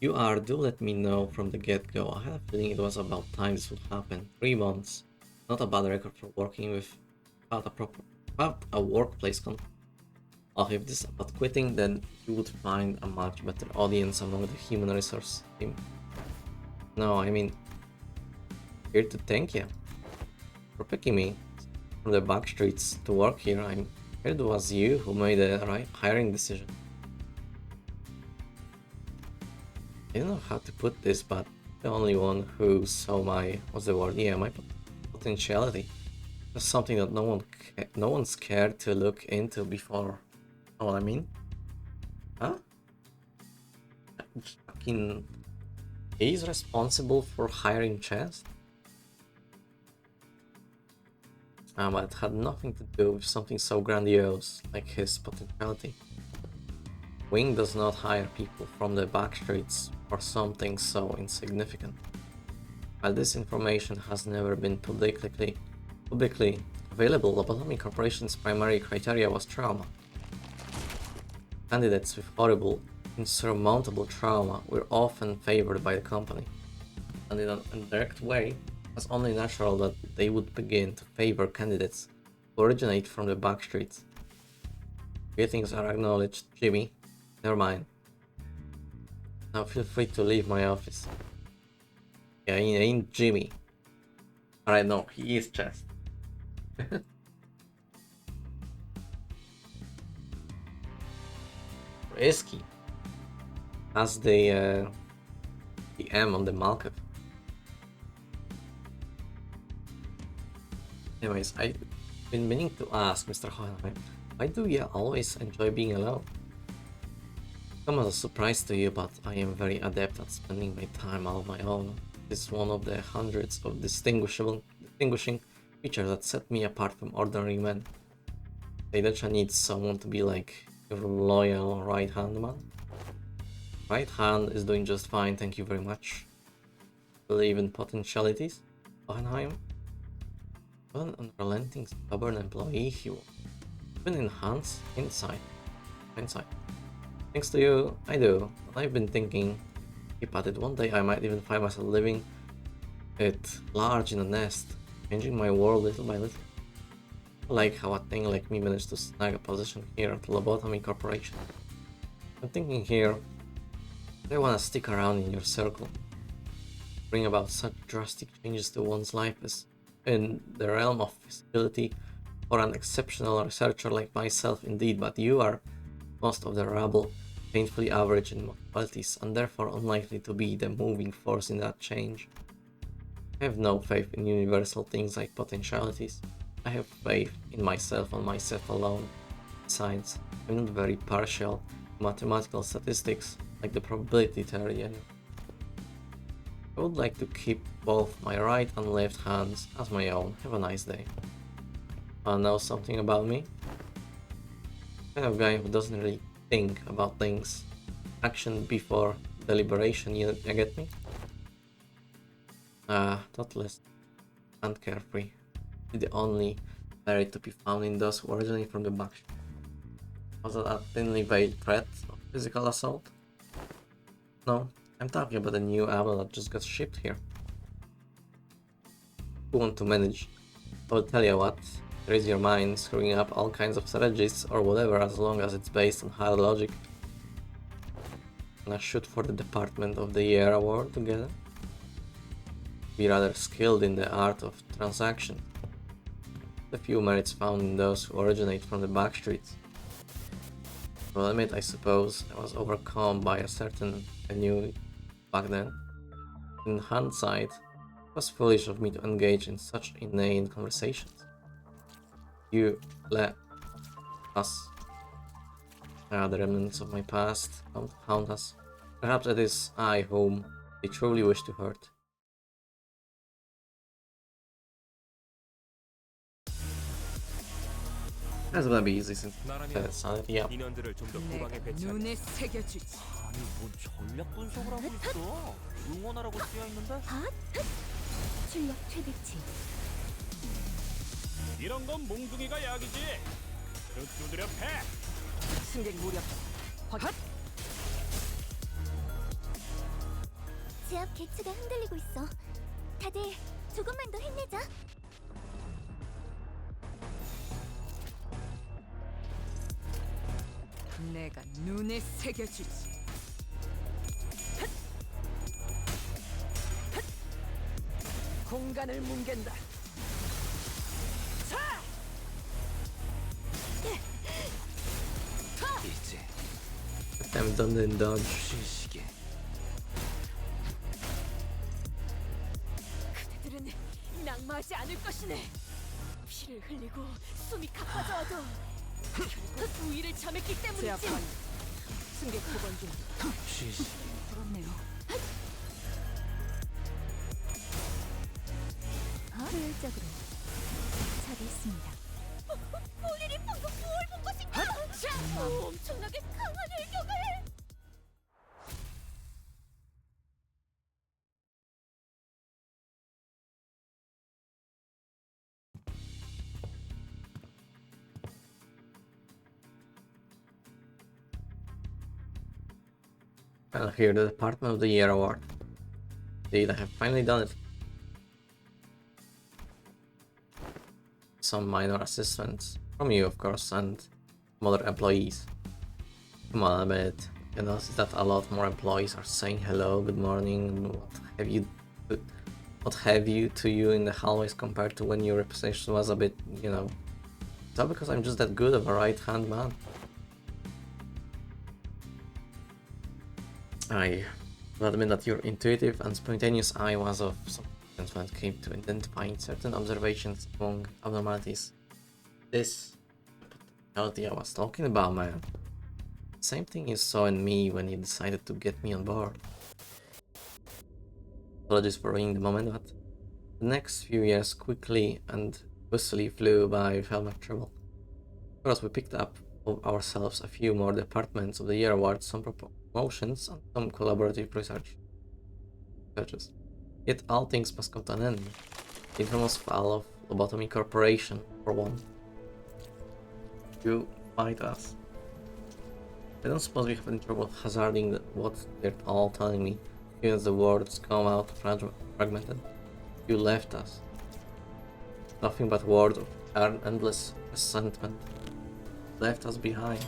You are, do let me know from the get-go. I had a feeling it was about time this would happen. 3 months. Not a bad record for working with without a workplace contract. Oh, if this is about quitting, then you would find a much better audience among the human resource team. No, I mean, here to thank you for picking me from the back streets to work here. I'm heard it was you who made the right hiring decision. I don't know how to put this, but the only one who saw my my potentiality. Just something that no one's scared to look into before. Know what I mean? Huh? Fucking, he's responsible for hiring Chance? But it had nothing to do with something so grandiose like his potentiality. Wing does not hire people from the back streets for something so insignificant. While this information has never been publicly available, Lobotomy Corporation's primary criteria was trauma. Candidates with horrible, insurmountable trauma were often favored by the company, and in an indirect way, it was only natural that they would begin to favor candidates who originate from the back streets. Greetings are acknowledged, Jimmy. Never mind. Now feel free to leave my office. Yeah, he ain't Jimmy. Alright, no, he is Chest. Risky. As the M on the Malkov. Anyways, I've been meaning to ask Mr. Hohenheim, why do you always enjoy being alone? Come as a surprise to you, but I am very adept at spending my time all on my own. This is one of the hundreds of distinguishing features that set me apart from ordinary men. Seidacha needs someone to be like your loyal right-hand man. Right hand is doing just fine, thank you very much. Believe in potentialities, Hohenheim? What an unrelenting, stubborn employee he was. Even in hindsight. Thanks to you, I do. And I've been thinking, keep at it, one day I might even find myself living it large in a nest, changing my world little by little. I like how a thing like me managed to snag a position here at the Lobotomy Corporation. I'm thinking here, I want to stick around in your circle, bring about such drastic changes to one's life as in the realm of feasibility for an exceptional researcher like myself indeed, but you are most of the rabble, painfully average in most qualities, and therefore unlikely to be the moving force in that change. I have no faith in universal things like potentialities. I have faith in myself and myself alone. Besides, I'm not very partial to mathematical statistics like the probability theory anyway. I would like to keep both my right and left hands as my own. Have a nice day. Wanna know something about me? Kind of guy who doesn't really think about things. Action before deliberation, you get me? Thoughtless and carefree. The only Larry to be found in those who originate from the back. Was that a thinly veiled threat of physical assault? No, I'm talking about the new ammo that just got shipped here. You want to manage? I will tell you what, raise your mind, screwing up all kinds of strategies or whatever as long as it's based on hard logic. Gonna shoot for the Department of the Year award together. Be rather skilled in the art of transaction. The few merits found in those who originate from the back streets. Well, admit, I suppose I was overcome by a certain ennui back then. In hindsight, it was foolish of me to engage in such inane conversations. You let us The remnants of my past haunt us. Perhaps it is I whom they truly wish to hurt. That's gonna be easy since 나라면 sanity up. 인원들을 좀 더 후방에 내가 배치하겠다. 눈에 새겨주지. 아니 뭔 전략 분석을 하고 있어? 응원하라고 쓰여 있는데? 출력 최대치. 이런 건 몽둥이가 약이지. 그릇 두드려 패. 승객 무력. 확. 제압 개추가 흔들리고 있어. 다들 조금만 더 힘내자. 내가 눈에 새겨주지. 공간을 뭉갠다. 이제 I'm done and done. 쉬시게. 그대들은 낙마하지 않을 것이네. 피를 흘리고 숨이 가빠져와도 결국 우위를 점했기 때문이지. 제압관. 승객 9번 중. 쉬시. 부럽네요. 효율적으로 처리했습니다. 본인이 방금 뭘 본 것인가? 엄청나게 강한 일격을. Well, here, the Department of the Year award. Indeed, I have finally done it. Some minor assistance from you, of course, and some other employees. Come on, admit it. You notice that a lot more employees are saying hello, good morning, and what have you to you in the hallways compared to when your reputation was a bit, you know. Is that because I'm just that good of a right-hand man? I will admit that your intuitive and spontaneous eye was of some importance when it came to identifying certain observations among abnormalities. This potentiality I was talking about, man. Same thing you saw in me when you decided to get me on board. Apologies for ruining the moment, but the next few years quickly and busily flew by without much trouble. Of course, we picked up ourselves a few more Departments of the Year awards, some promotions, and some collaborative researches. Yet all things must come to an end. The infamous fall of Lobotomy Corporation, for one. You fight us. I don't suppose we have any trouble hazarding what they're all telling me, even as the words come out fragmented. You left us. Nothing but words of endless resentment. Left us behind.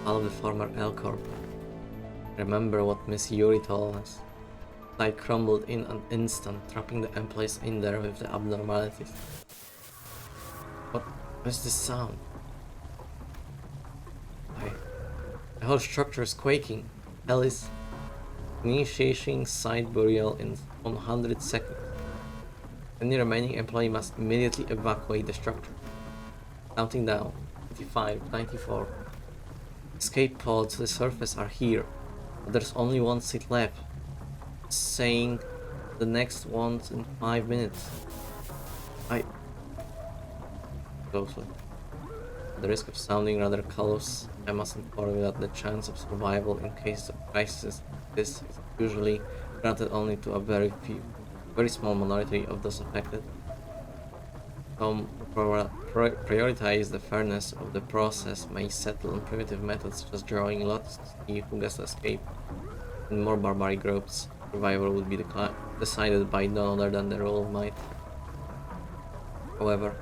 All of the former L-Corp. Remember what Miss Yuri told us. I crumbled in an instant, trapping the employees in there with the abnormalities. What is this sound? The whole structure is quaking. Hell is initiating site burial in 100 seconds. Any remaining employee must immediately evacuate the structure. Counting down. 95, 94. Escape pods to the surface are here, but there's only one seat left. Saying the next one's in 5 minutes. Closely. At the risk of sounding rather callous, I must inform you that the chance of survival in case of crisis this is usually granted only to a very small minority of those affected. Some prioritize the fairness of the process may settle on primitive methods such as drawing lots to see who gets to escape. In more barbaric groups, survival would be decided by none other than the rule of might. However,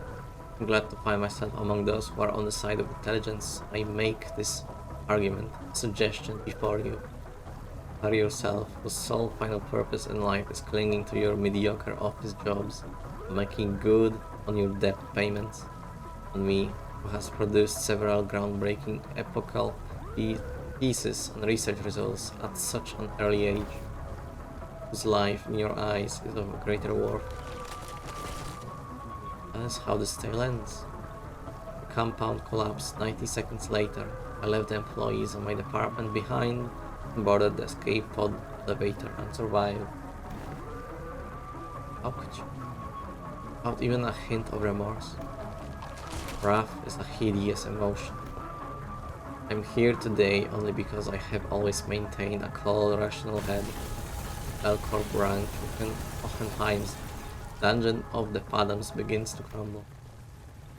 I'm glad to find myself among those who are on the side of intelligence. I make this argument, suggestion before you. Are yourself, whose sole final purpose in life is clinging to your mediocre office jobs, making good on your debt payments, and me, who has produced several groundbreaking epochal pieces and research results at such an early age, whose life in your eyes is of greater worth. That is how this tale ends. compound collapsed 90 seconds later. I left the employees on my department behind and boarded the escape pod elevator and survived. How could you? Without even a hint of remorse. Wrath is a hideous emotion. I'm here today only because I have always maintained a cold, rational head. Elcor branch oftentimes dungeon of the Padams begins to crumble.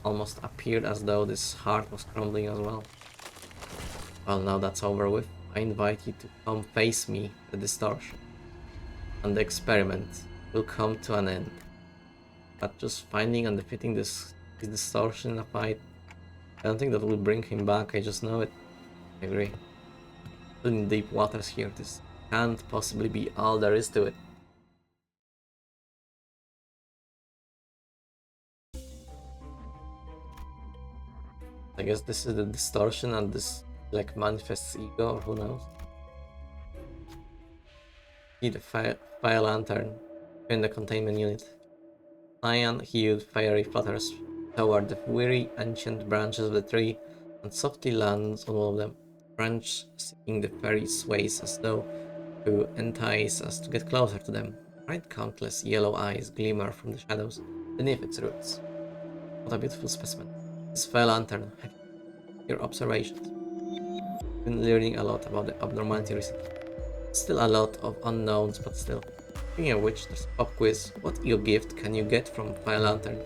Almost appeared as though this heart was crumbling as well. Well, now that's over with, I invite you to come face me, the distortion. And the experiment will come to an end. But just finding and defeating this distortion in a fight, I don't think that will bring him back, I just know it. I agree. In deep waters here, this can't possibly be all there is to it. I guess this is the distortion and this like manifests ego, or who knows. See the fire lantern in the containment unit. Cyan-hued fiery flutters toward the weary ancient branches of the tree and softly lands on one of them. Branch seeking the fairy sways as though to entice us to get closer to them. Bright countless yellow eyes glimmer from the shadows beneath its roots. What a beautiful specimen. This fire lantern, have your observations. Been learning a lot about the abnormality recently. Still a lot of unknowns, but still. Speaking of which, there's a pop quiz. What ego gift can you get from Fire Lantern?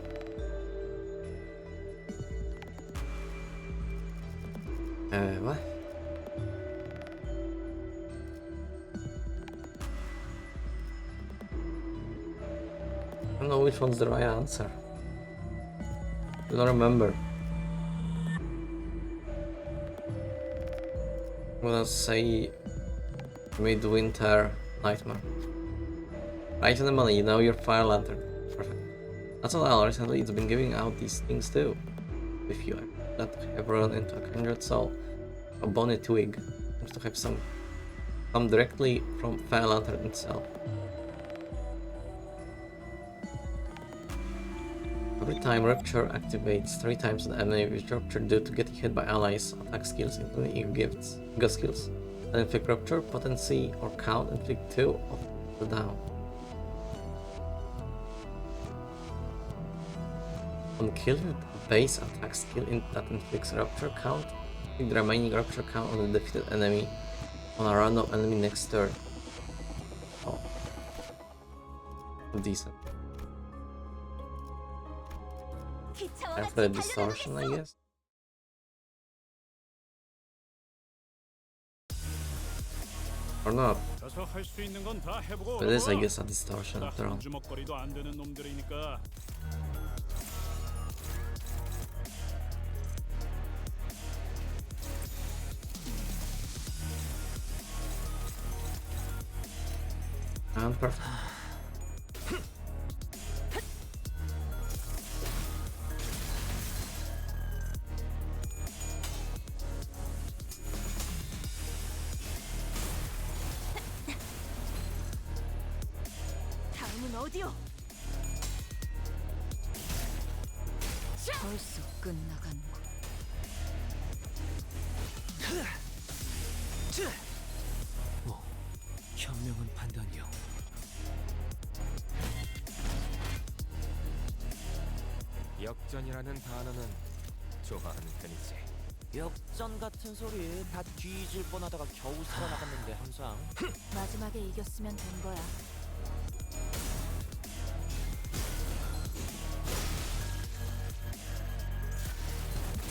What? I don't know which one's the right answer. I don't remember. I'm gonna say Midwinter Nightmare. Right in the money, you know your Fire Lantern. Perfect. That's all recently it's been giving out these things too. If you that have run into a kindred soul, a bony twig seems to have some come directly from Fire Lantern itself. Every time Rupture activates, 3 times the enemy with Rupture due to getting hit by allies, attack skills including ego skills. And inflict Rupture, potency, or count inflict 2 of the down. On kill with a base attack skill that inflicts Rupture count, inflict the remaining Rupture count on the defeated enemy on a random enemy next turn. Oh. Decent. After the distortion, I guess. Or not. 가서 할 수 있는 건 다 해보고. But it is, I guess, a distortion after all. 주먹거리도 안 되는 놈들이니까. And perfect. 다음은 어디요? 벌써 끝나간 거. 현명한 판단이요. 역전이라는 단어는 좋아하는 편이지. 역전 같은 소리 다 뒤질 뻔하다가 겨우 살아나갔는데 항상. 마지막에 이겼으면 된 거야.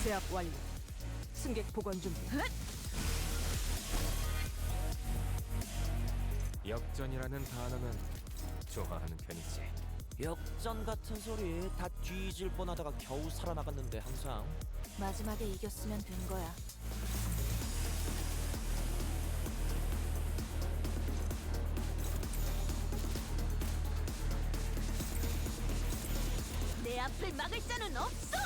제압 완료. 승객 보관 준비. 역전이라는 단어는 좋아하는 편이지. 역전 같은 소리 다 뒤질 뻔하다가 겨우 살아나갔는데 항상. 마지막에 이겼으면 된 거야. 내 앞을 막을 자는 없어.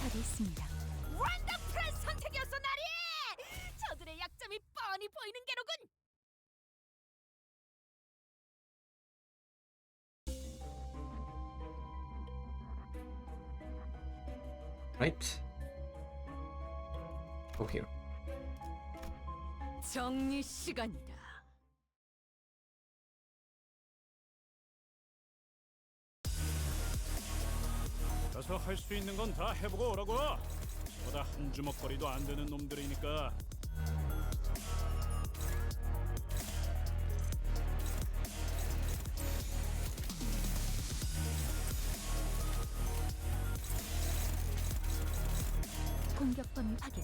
처리했습니다. 원더풀한 선택이었어 나리. 저들의 약점이 뻔히 보이는 게로군. Right? Go here. 정리 시간이다. 가서 할 수 있는 건 다 해보고 오라고. 저보다 한 주먹거리도 안 되는 놈들이니까. 공격 범위 확인.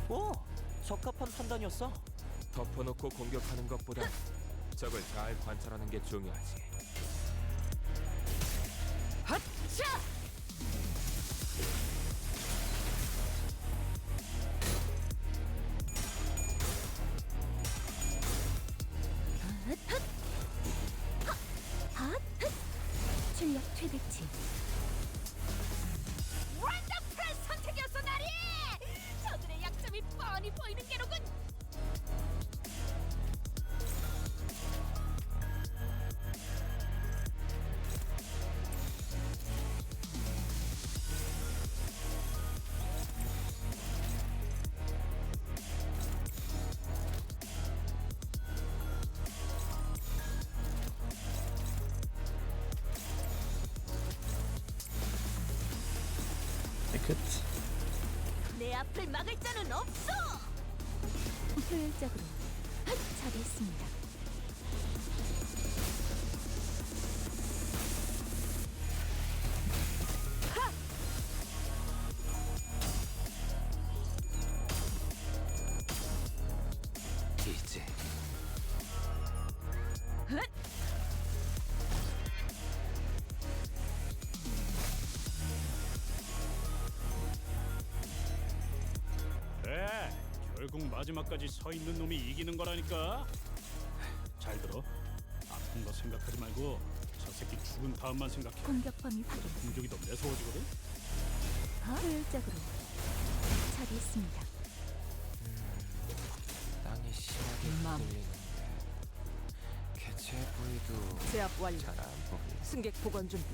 오, 적합한 판단이었어. 덮어놓고 공격하는 것보다 적을 잘 관찰하는 게 중요하지. 핫차! 출력 최대치. 원더풀한 선택이었어 나리. 저들의 약점이 뻔히 보이는 게로군. Take it. 내 앞을 막을 자는 없어. 효율적으로. 잘했습니다. 이제 그래, 결국 마지막까지 서 있는 놈이 이기는 거라니까. 잘 들어. 아픈 거 생각하지 말고 저 새끼 죽은 다음만 생각해. 공격 범위 확인. 공격이 더 매서워지거든. 효율적으로. 잘했습니다. 땅이 심하게 맘. 흔들리는데 개체 부위도 제압 완료. 잘 안 보이네. 승객 복원 준비.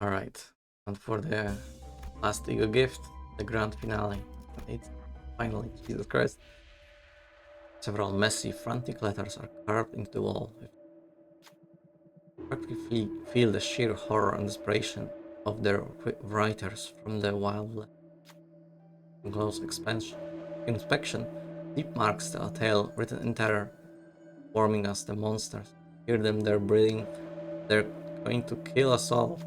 Alright. And for the last Eagle gift, the grand finale. It's finally, Jesus Christ. Several messy, frantic letters are carved into the wall. You practically feel the sheer horror and desperation of their writers from the wild left. On close inspection, deep marks tell a tale written in terror, warming us the monsters. Hear them, they're breathing. They're going to kill us all.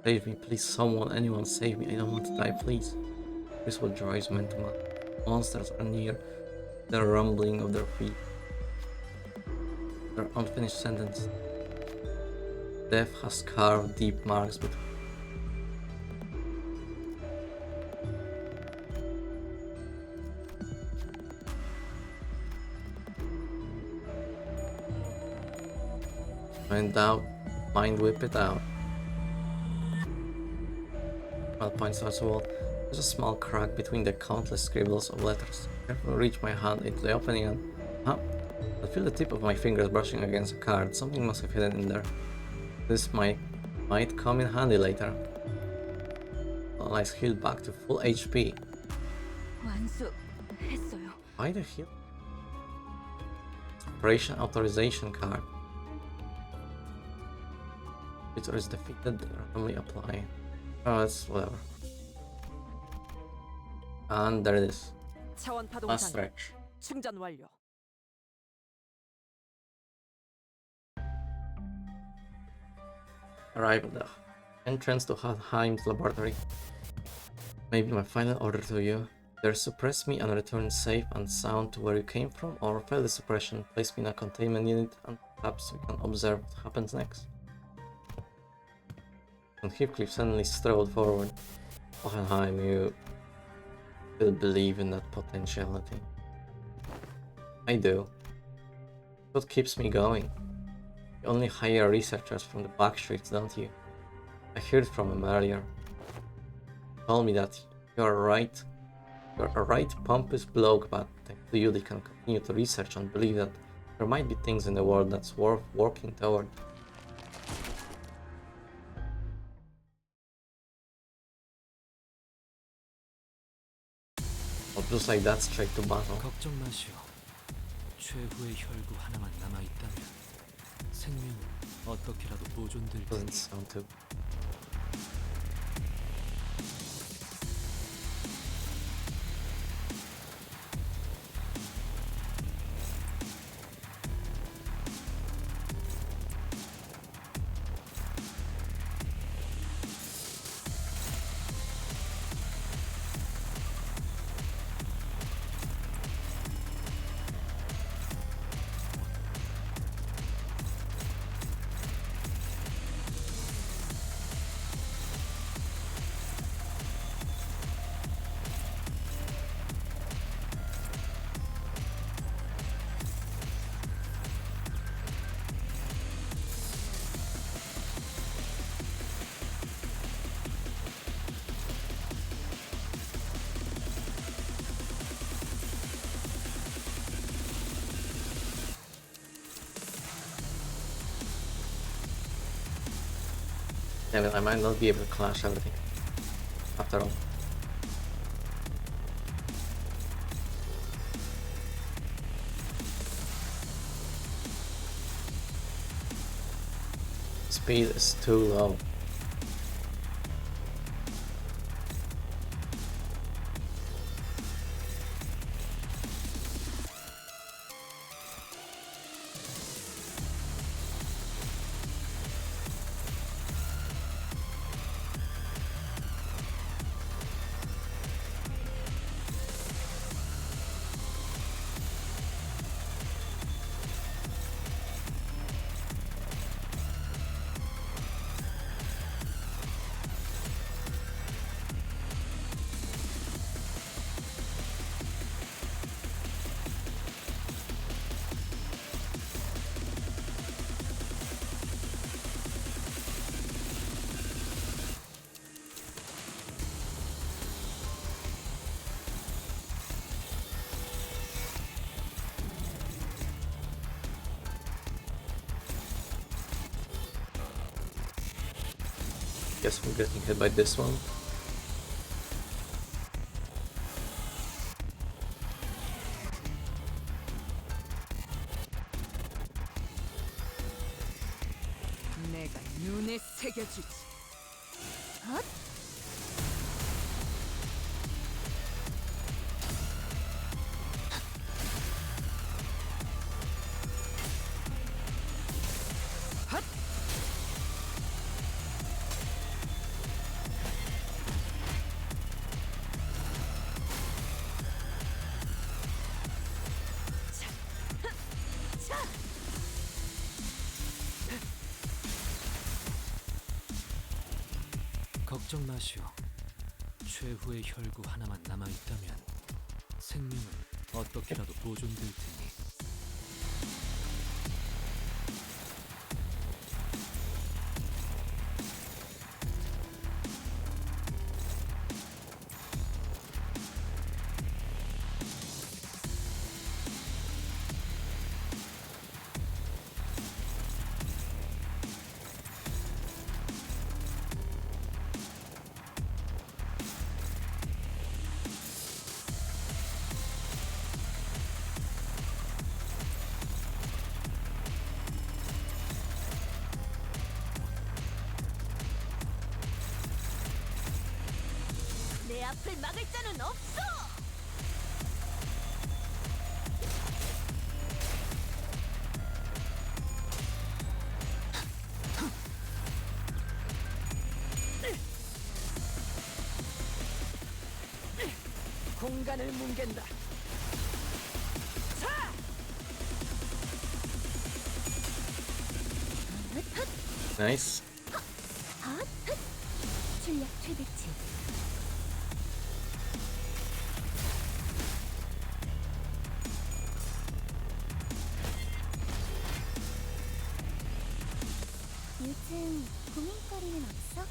Save me, please, someone, anyone, save me. I don't want to die, please. Whistle joys meant to monsters are near, the rumbling of their feet. Their unfinished sentence. Death has carved deep marks between. Find out, mind whip it out. While points towards the wall, there's a small crack between the countless scribbles of letters. I carefully reach my hand into the opening and I feel the tip of my fingers brushing against a card. Something must have hidden in there. This might come in handy later. Well, I healed back to full HP. 완수했어요. Why the heal? Operation authorization card. It is defeated, randomly apply. Oh, it's whatever. And there it is. 차원 파동 Last 장애. stretch. 충전 완료. Arrive at the entrance to Heim's laboratory. Maybe my final order to you. Either suppress me and return safe and sound to where you came from, or fail the suppression, place me in a containment unit, and perhaps we can observe what happens next. And Heathcliff suddenly strode forward. Hohenheim, you still believe in that potentiality. I do. What keeps me going? You only hire researchers from the back streets, don't you? I heard from him earlier. He told me that you're right. You're a right pompous bloke, but thanks to you they can continue to research and believe that there might be things in the world that's worth working toward. Well, just like that, straight to battle. 걱정 마시오. 최후의 혈구 하나만 남아 있다면 생명은 어떻게라도 보존될 Doesn't 테니. sound too. Damn it, I might not be able to clash everything. After all. Speed is too low. Guess we're getting hit by this one. 내가 눈에 새겨주지. 걱정 마시오. 최후의 혈구 하나만 남아 있다면 생명은 어떻게라도 보존될 테니. 내 앞을 막을 자는 없어. 공간을 뭉갠다. Nice. 출력 최대치. 요즘 고민거리는 없어?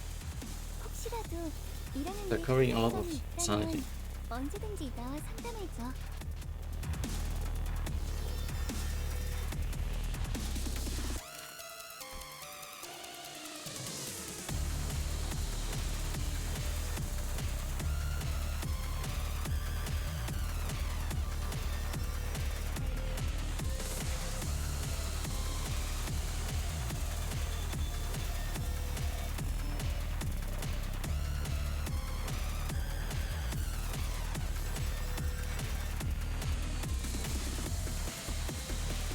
혹시라도 일하는 They're 데 covering a lot 불편함이 of 있다면 sanity. 언제든지 나와 상담해줘.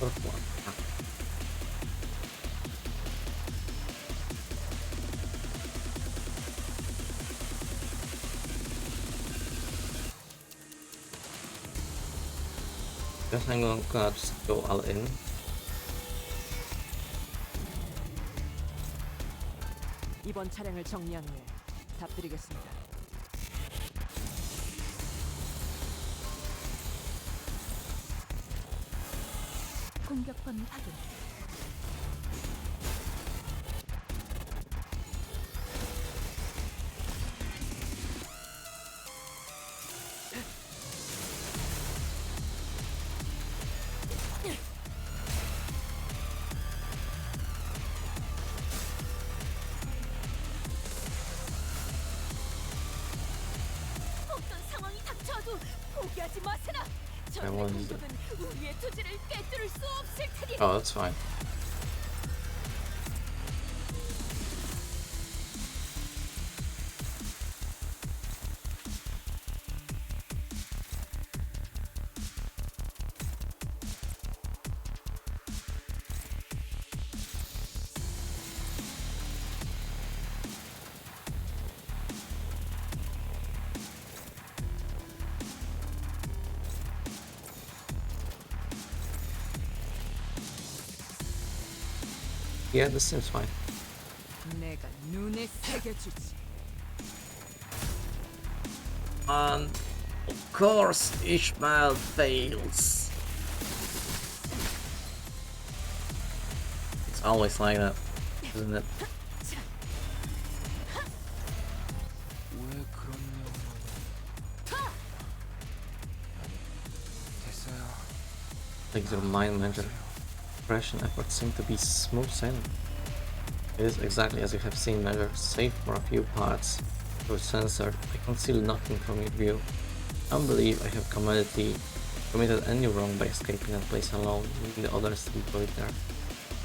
Fourth one. Ah, guess I'm gonna just go all in. 이번 차량을 정리한 후에 답드리겠습니다. 공격 범위 확인. 어떤 상황이 닥쳐도 포기하지 마세나. I 저들의 was- 공격은 우리의 투지를 꿰뚫을 수 없을 테니. Oh, that's fine. Yeah, this seems fine. 내가 눈에 새겨주지. And of course, Ishmael fails. It's always like that, isn't it? 왜 그런 명령을? 아니, 됐어요. Like your mind measure. Progression efforts seem to be smooth sailing. It is exactly as you have seen measured, save for a few parts that were censored. I conceal nothing from your view. I don't believe I have committed any wrong by escaping that place alone, leaving the others to be buried there.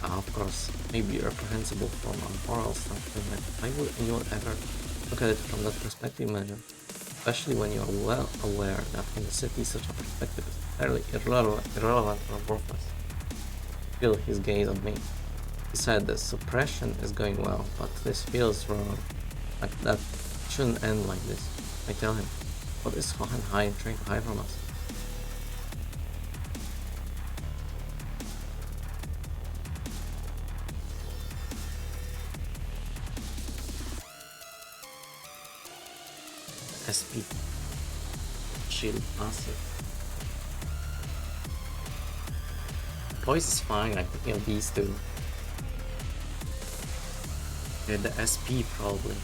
Of course, maybe reprehensible from a moral standpoint. Why would anyone ever look at it from that perspective, Manager? Especially when you are well aware that in the city such a perspective is fairly irrelevant or worthless. Feel his gaze on me. He said the suppression is going well, but this feels wrong. Like that shouldn't end like this. I tell him, what is Hohenheim trying to hide from us? SP. Shield passive. Poise is fine, I'm thinking of these two. Okay, the SP probably.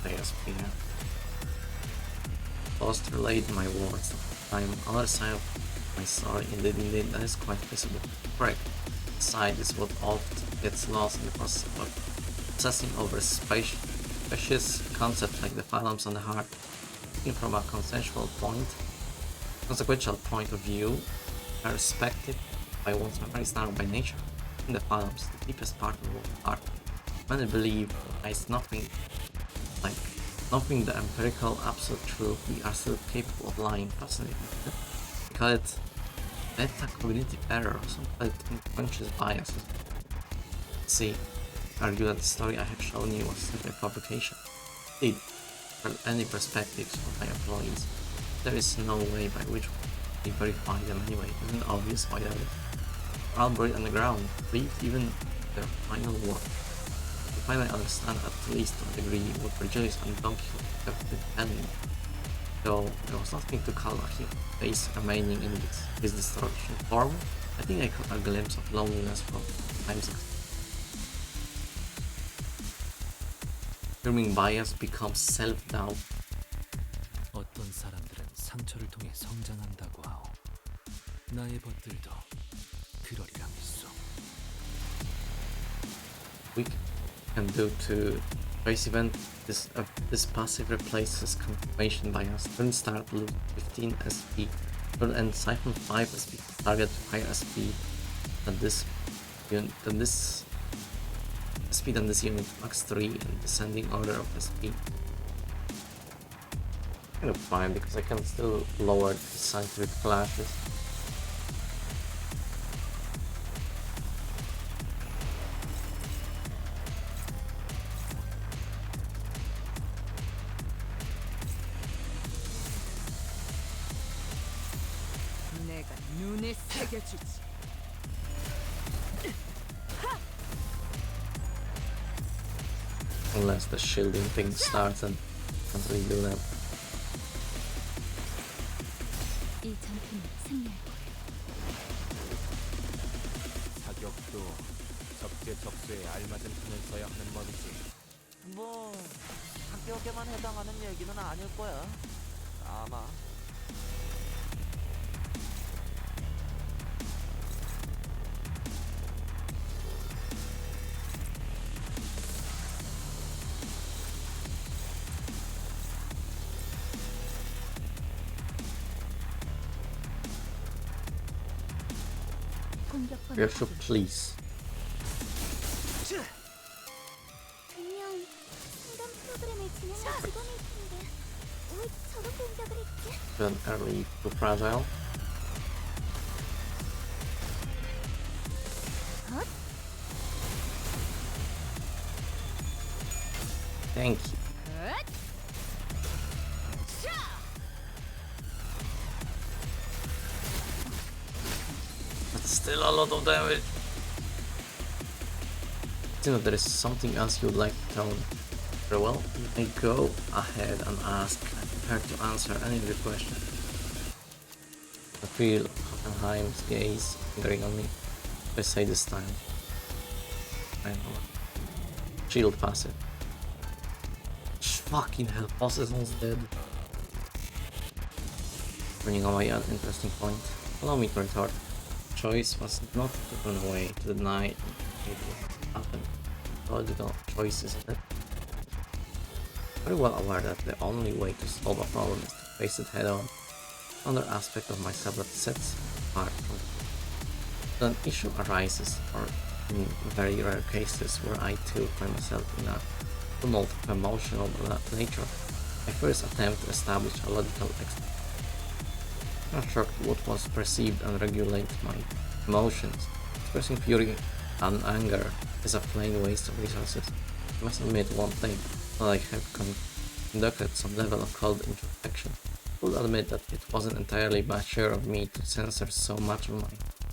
The SP, yeah. Lost relayed my words. I'm on the other side of my story, indeed, that is quite visible. Correct. Side is what oft gets lost in the process of obsessing over spacious concepts like the phylums on the heart. Thinking from a consequential point of view, a perspective by one's memory is narrowed by nature. In the phylums, the deepest part of the heart, many believe lies nothing the empirical absolute truth. We are still capable of lying. Fascinating. We call it metacognitive error, or something like unconscious biases. See, argue that the story I have shown you was simply a fabrication. Indeed, from any perspectives of my employees, there is no way by which we verify them anyway. Isn't it obvious why that is? They're all buried on the ground, believed even their final word. To finally understand at least to a degree what Virgilius and Don Quixote have been telling me. Though there was nothing to call a human face remaining in his distortion form, I think I caught a glimpse of loneliness from times. Filming bias becomes self-doubt. 어떤 사람들은 상처를 통해 성장한다고 하오. 나의 벗들도 그러리라 믿소. We can do to race event this passive replaces confirmation bias. Turn start loop 15 SP. Turn end siphon 5 SP. Target higher SP than this SP than this unit. Max 3 in descending order of SP. Kind of fine because I can still lower the scientific clashes. 내가 눈에 새겨주지. Unless the shielding thing starts and can't really do that. 이 전투는 승리할 거예요. 사격도 적재적소에 알맞은 편을 써야 하는 법이지. 뭐 사격에만 해당하는 얘기는 아닐 거야. 아마. 공격권 Reaction, please. 분명 상담 프로그램을 진행할 직원일 텐데 왜 저런 공격을 했지? Turn early to fragile. Thank you. That's still a lot of damage. You know, there is something else you'd like to tell me. Very well, you may go ahead and ask. I'm prepared to answer any of your questions. I feel Hockenheim's gaze lingering on me. I say this time. I know. Shield passive. Fucking hell, Possesson's dead. Bringing on my interesting point. Allow me to retort. Choice was not to run away, to deny it happened. Logical choice, isn't it? Very well aware that the only way to solve a problem is to face it head on. Another aspect of myself that sets apart from it. When an issue arises, or in very rare cases where I too find myself in a tumult of emotional nature, I first attempt to establish a logical explanation. Construct what was perceived and regulate my emotions. Expressing fury and anger is a plain waste of resources. I must admit one thing, that I have conducted some level of cold introspection. I will admit that it wasn't entirely mature of me to censor so much of my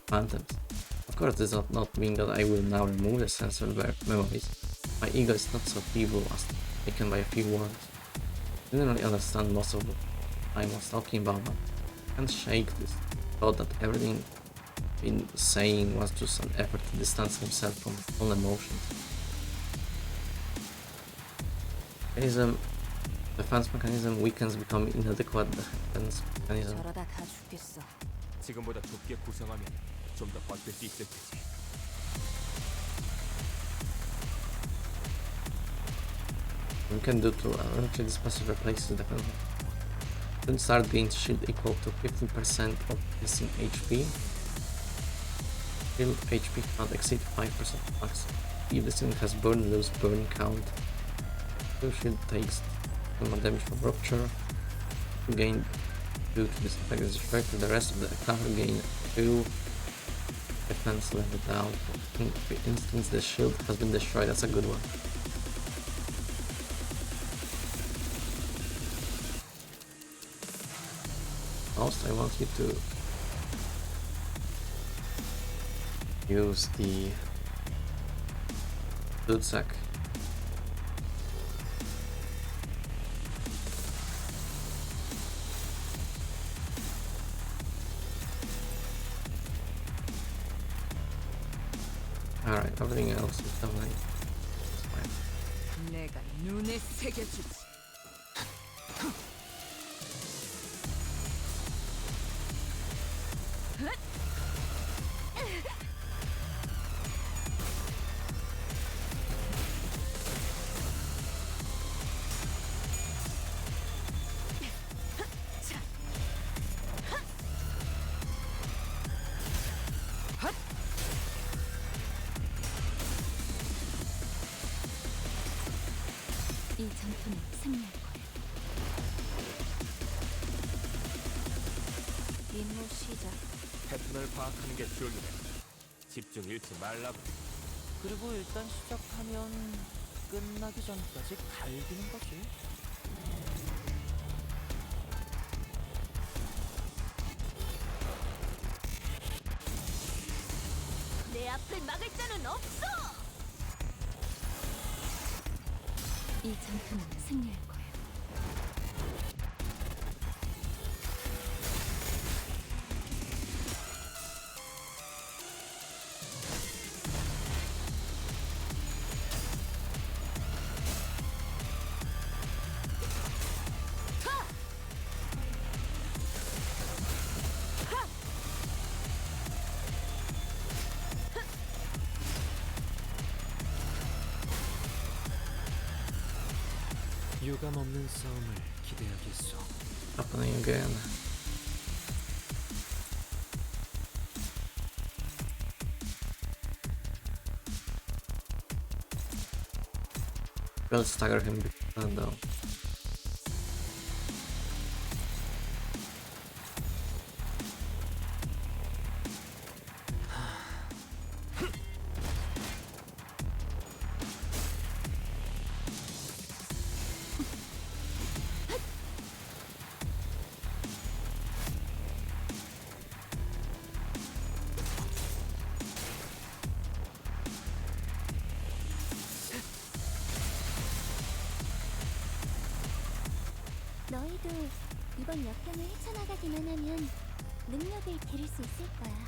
phantoms. Of course, this does not mean that I will now remove the censored memories. My ego is not so feeble as taken by a few words. I didn't really understand most of what I was talking about, but I can't shake this thought that everything been saying was just an effort to distance himself from his own emotions. Defense mechanism weakens, become inadequate defense mechanism. 저러다 다 죽겠어. 지금보다 좁게 구성하면 좀 더 버틸 수 있을 테지. We can do to eventually this passive replaces the defense. Then start gains shield equal to 15% of missing HP. Shield HP cannot exceed 5% max. If this unit has burn, lose burn count. 2 shield takes 2 more damage from rupture. 2 gain due to this effect is destroyed. The rest of the attack gain 2 defense level down. For instance, the shield has been destroyed. That's a good one. Also, I want you to use the loot sack. Alright, everything else is definitely it's fine. 내가 눈에 새겨주지. 이 전투는 승리할 거예요. 임무 시작. 패턴을 파악하는 게 중요해. 집중 잃지 말라고. 그리고 일단 시작하면 끝나기 전까지 갈기는 거지. 내 앞을 막을 자는 없어. 이 전투는 승리할 거예요. 유감 없는 싸움을 기대하겠소. Happening again. We'll stagger him though. 너희도 이번 역경을 헤쳐나가기만 하면 능력을 기를 수 있을 거야.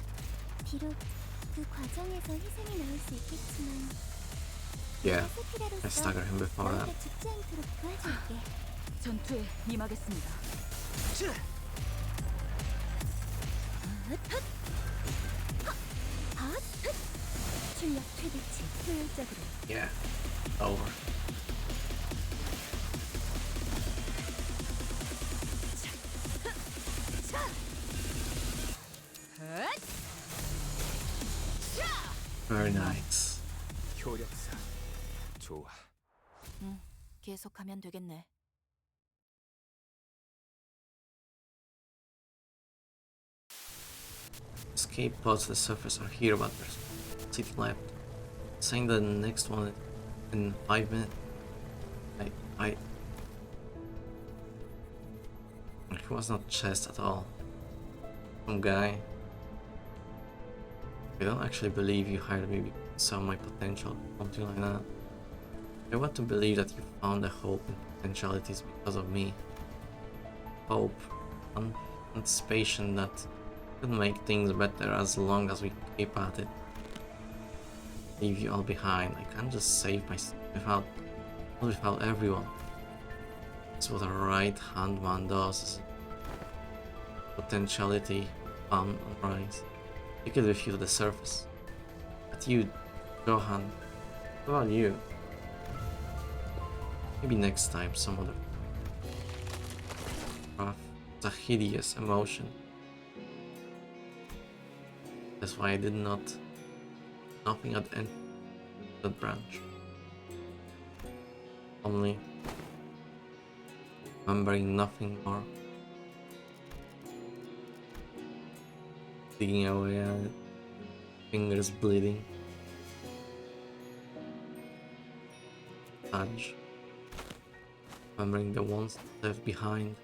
비록 그 과정에서 희생이 나올 수 있겠지만 Yeah, I 세피라로서 staggered him before that. 너희가 죽지 않도록 도와줄게. 전투에 임하겠습니다. 출력 최대치 효율적으로. Yeah, over. Very nice. 효력사. 좋아. 계속하면 되겠네. Escape pods to the surface are here, but there's seat left. Saying the next one in 5 minutes. It was not chest at all. Some guy. I don't actually believe you hired me because you saw my potential, something like that. I want to believe that you found the hope and potentialities because of me. Hope, anticipation that could make things better as long as we keep at it. Leave you all behind. I can't just save myself without everyone. That's what a right-hand man does. Potentiality, fun, and rise. Take it with you to the surface. But you, Johan, what about you? Maybe next time, some other. Wrath is a hideous emotion. That's why I did nothing at the end of that branch. Only remembering nothing more. Digging away at it, fingers bleeding. Touch. Remembering the ones left behind.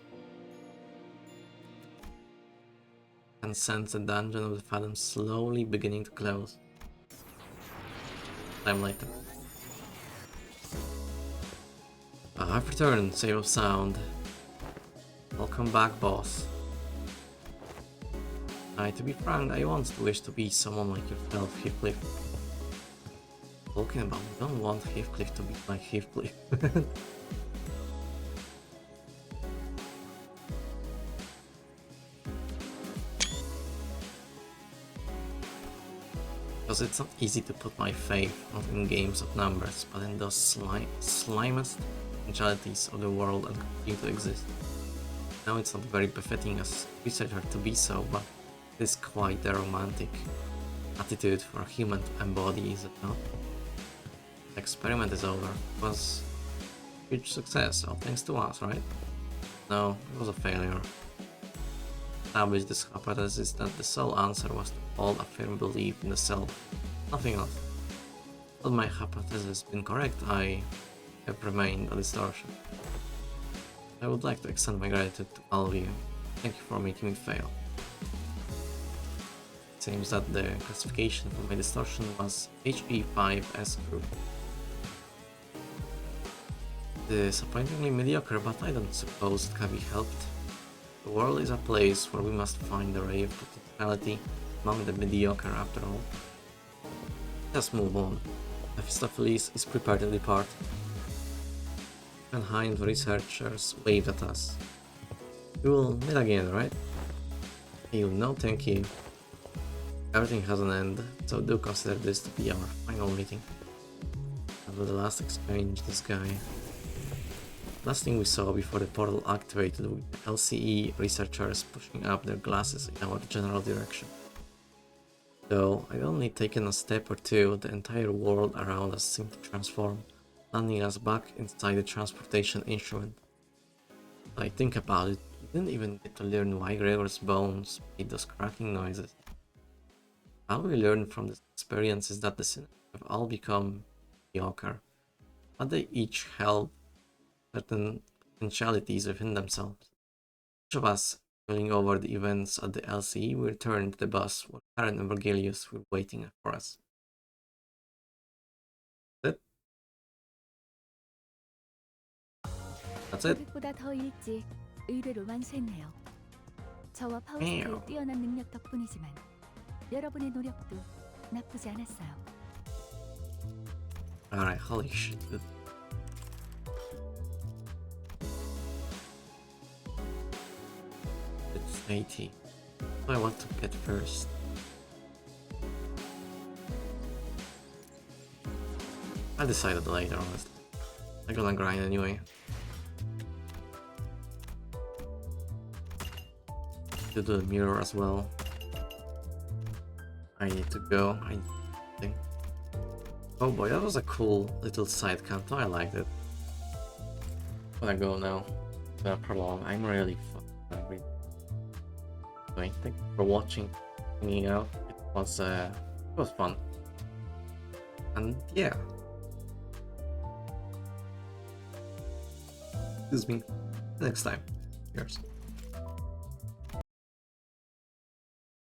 And sense the dungeon of the Fathom slowly beginning to close. Time later. I've returned, save of sound. Welcome back, boss. To be frank, I once wished to be someone like yourself, Heathcliff. talking about? We don't want Heathcliff to be like Heathcliff. Because it's not easy to put my faith not in games of numbers, but in those slimest potentialities of the world and continue to exist. Now it's not very befitting as researcher to be so, but it is quite a romantic attitude for a human to embody, is it not? The experiment is over. It was a huge success, all thanks to us, right? No, it was a failure. Established this hypothesis that the sole answer was to hold a firm belief in the self, nothing else. Had my hypothesis been correct, I have remained a distortion. I would like to extend my gratitude to all of you. Thank you for making me fail. It seems that the classification for my distortion was HE5S group. Disappointingly mediocre, but I don't suppose it can be helped. The world is a place where we must find the ray of potentiality among the mediocre after all. Let's move on. Mephistopheles is prepared to depart. Behind the researchers waved at us. We will meet again, right? You no thank you. Everything has an end, so do consider this to be our final meeting. After the last exchange, this guy. Last thing we saw before the portal activated with the LCE researchers pushing up their glasses in our general direction. Though I'd only taken a step or two, the entire world around us seemed to transform, landing us back inside the transportation instrument. When I think about it, we didn't even get to learn why Gregor's bones made those cracking noises. All we learned from this experience is that the sinners have all become mediocre, but they each held certain potentialities within themselves. Each of us, mulling over the events at the LCE, we returned to the bus where Karen and Vergilius were waiting for us. That's it. 계획보다 더 일찍 의뢰로 완수했네요. 저와 파우스트의 뛰어난 능력 덕분이지만 여러분의 노력도 나쁘지 않았어요. Alright, holy shit, dude. It's 80. What do I want to get first? I'll decide it later, honestly. I'm gonna grind anyway. To do the mirror as well. I need to go, I think. Oh boy, that was a cool little side canto, I liked it. I'm gonna go now. Without prolong, I'm really fucking hungry. Anyway, thank you for watching, hanging out. It was fun. And yeah. Excuse me. Next time. Cheers.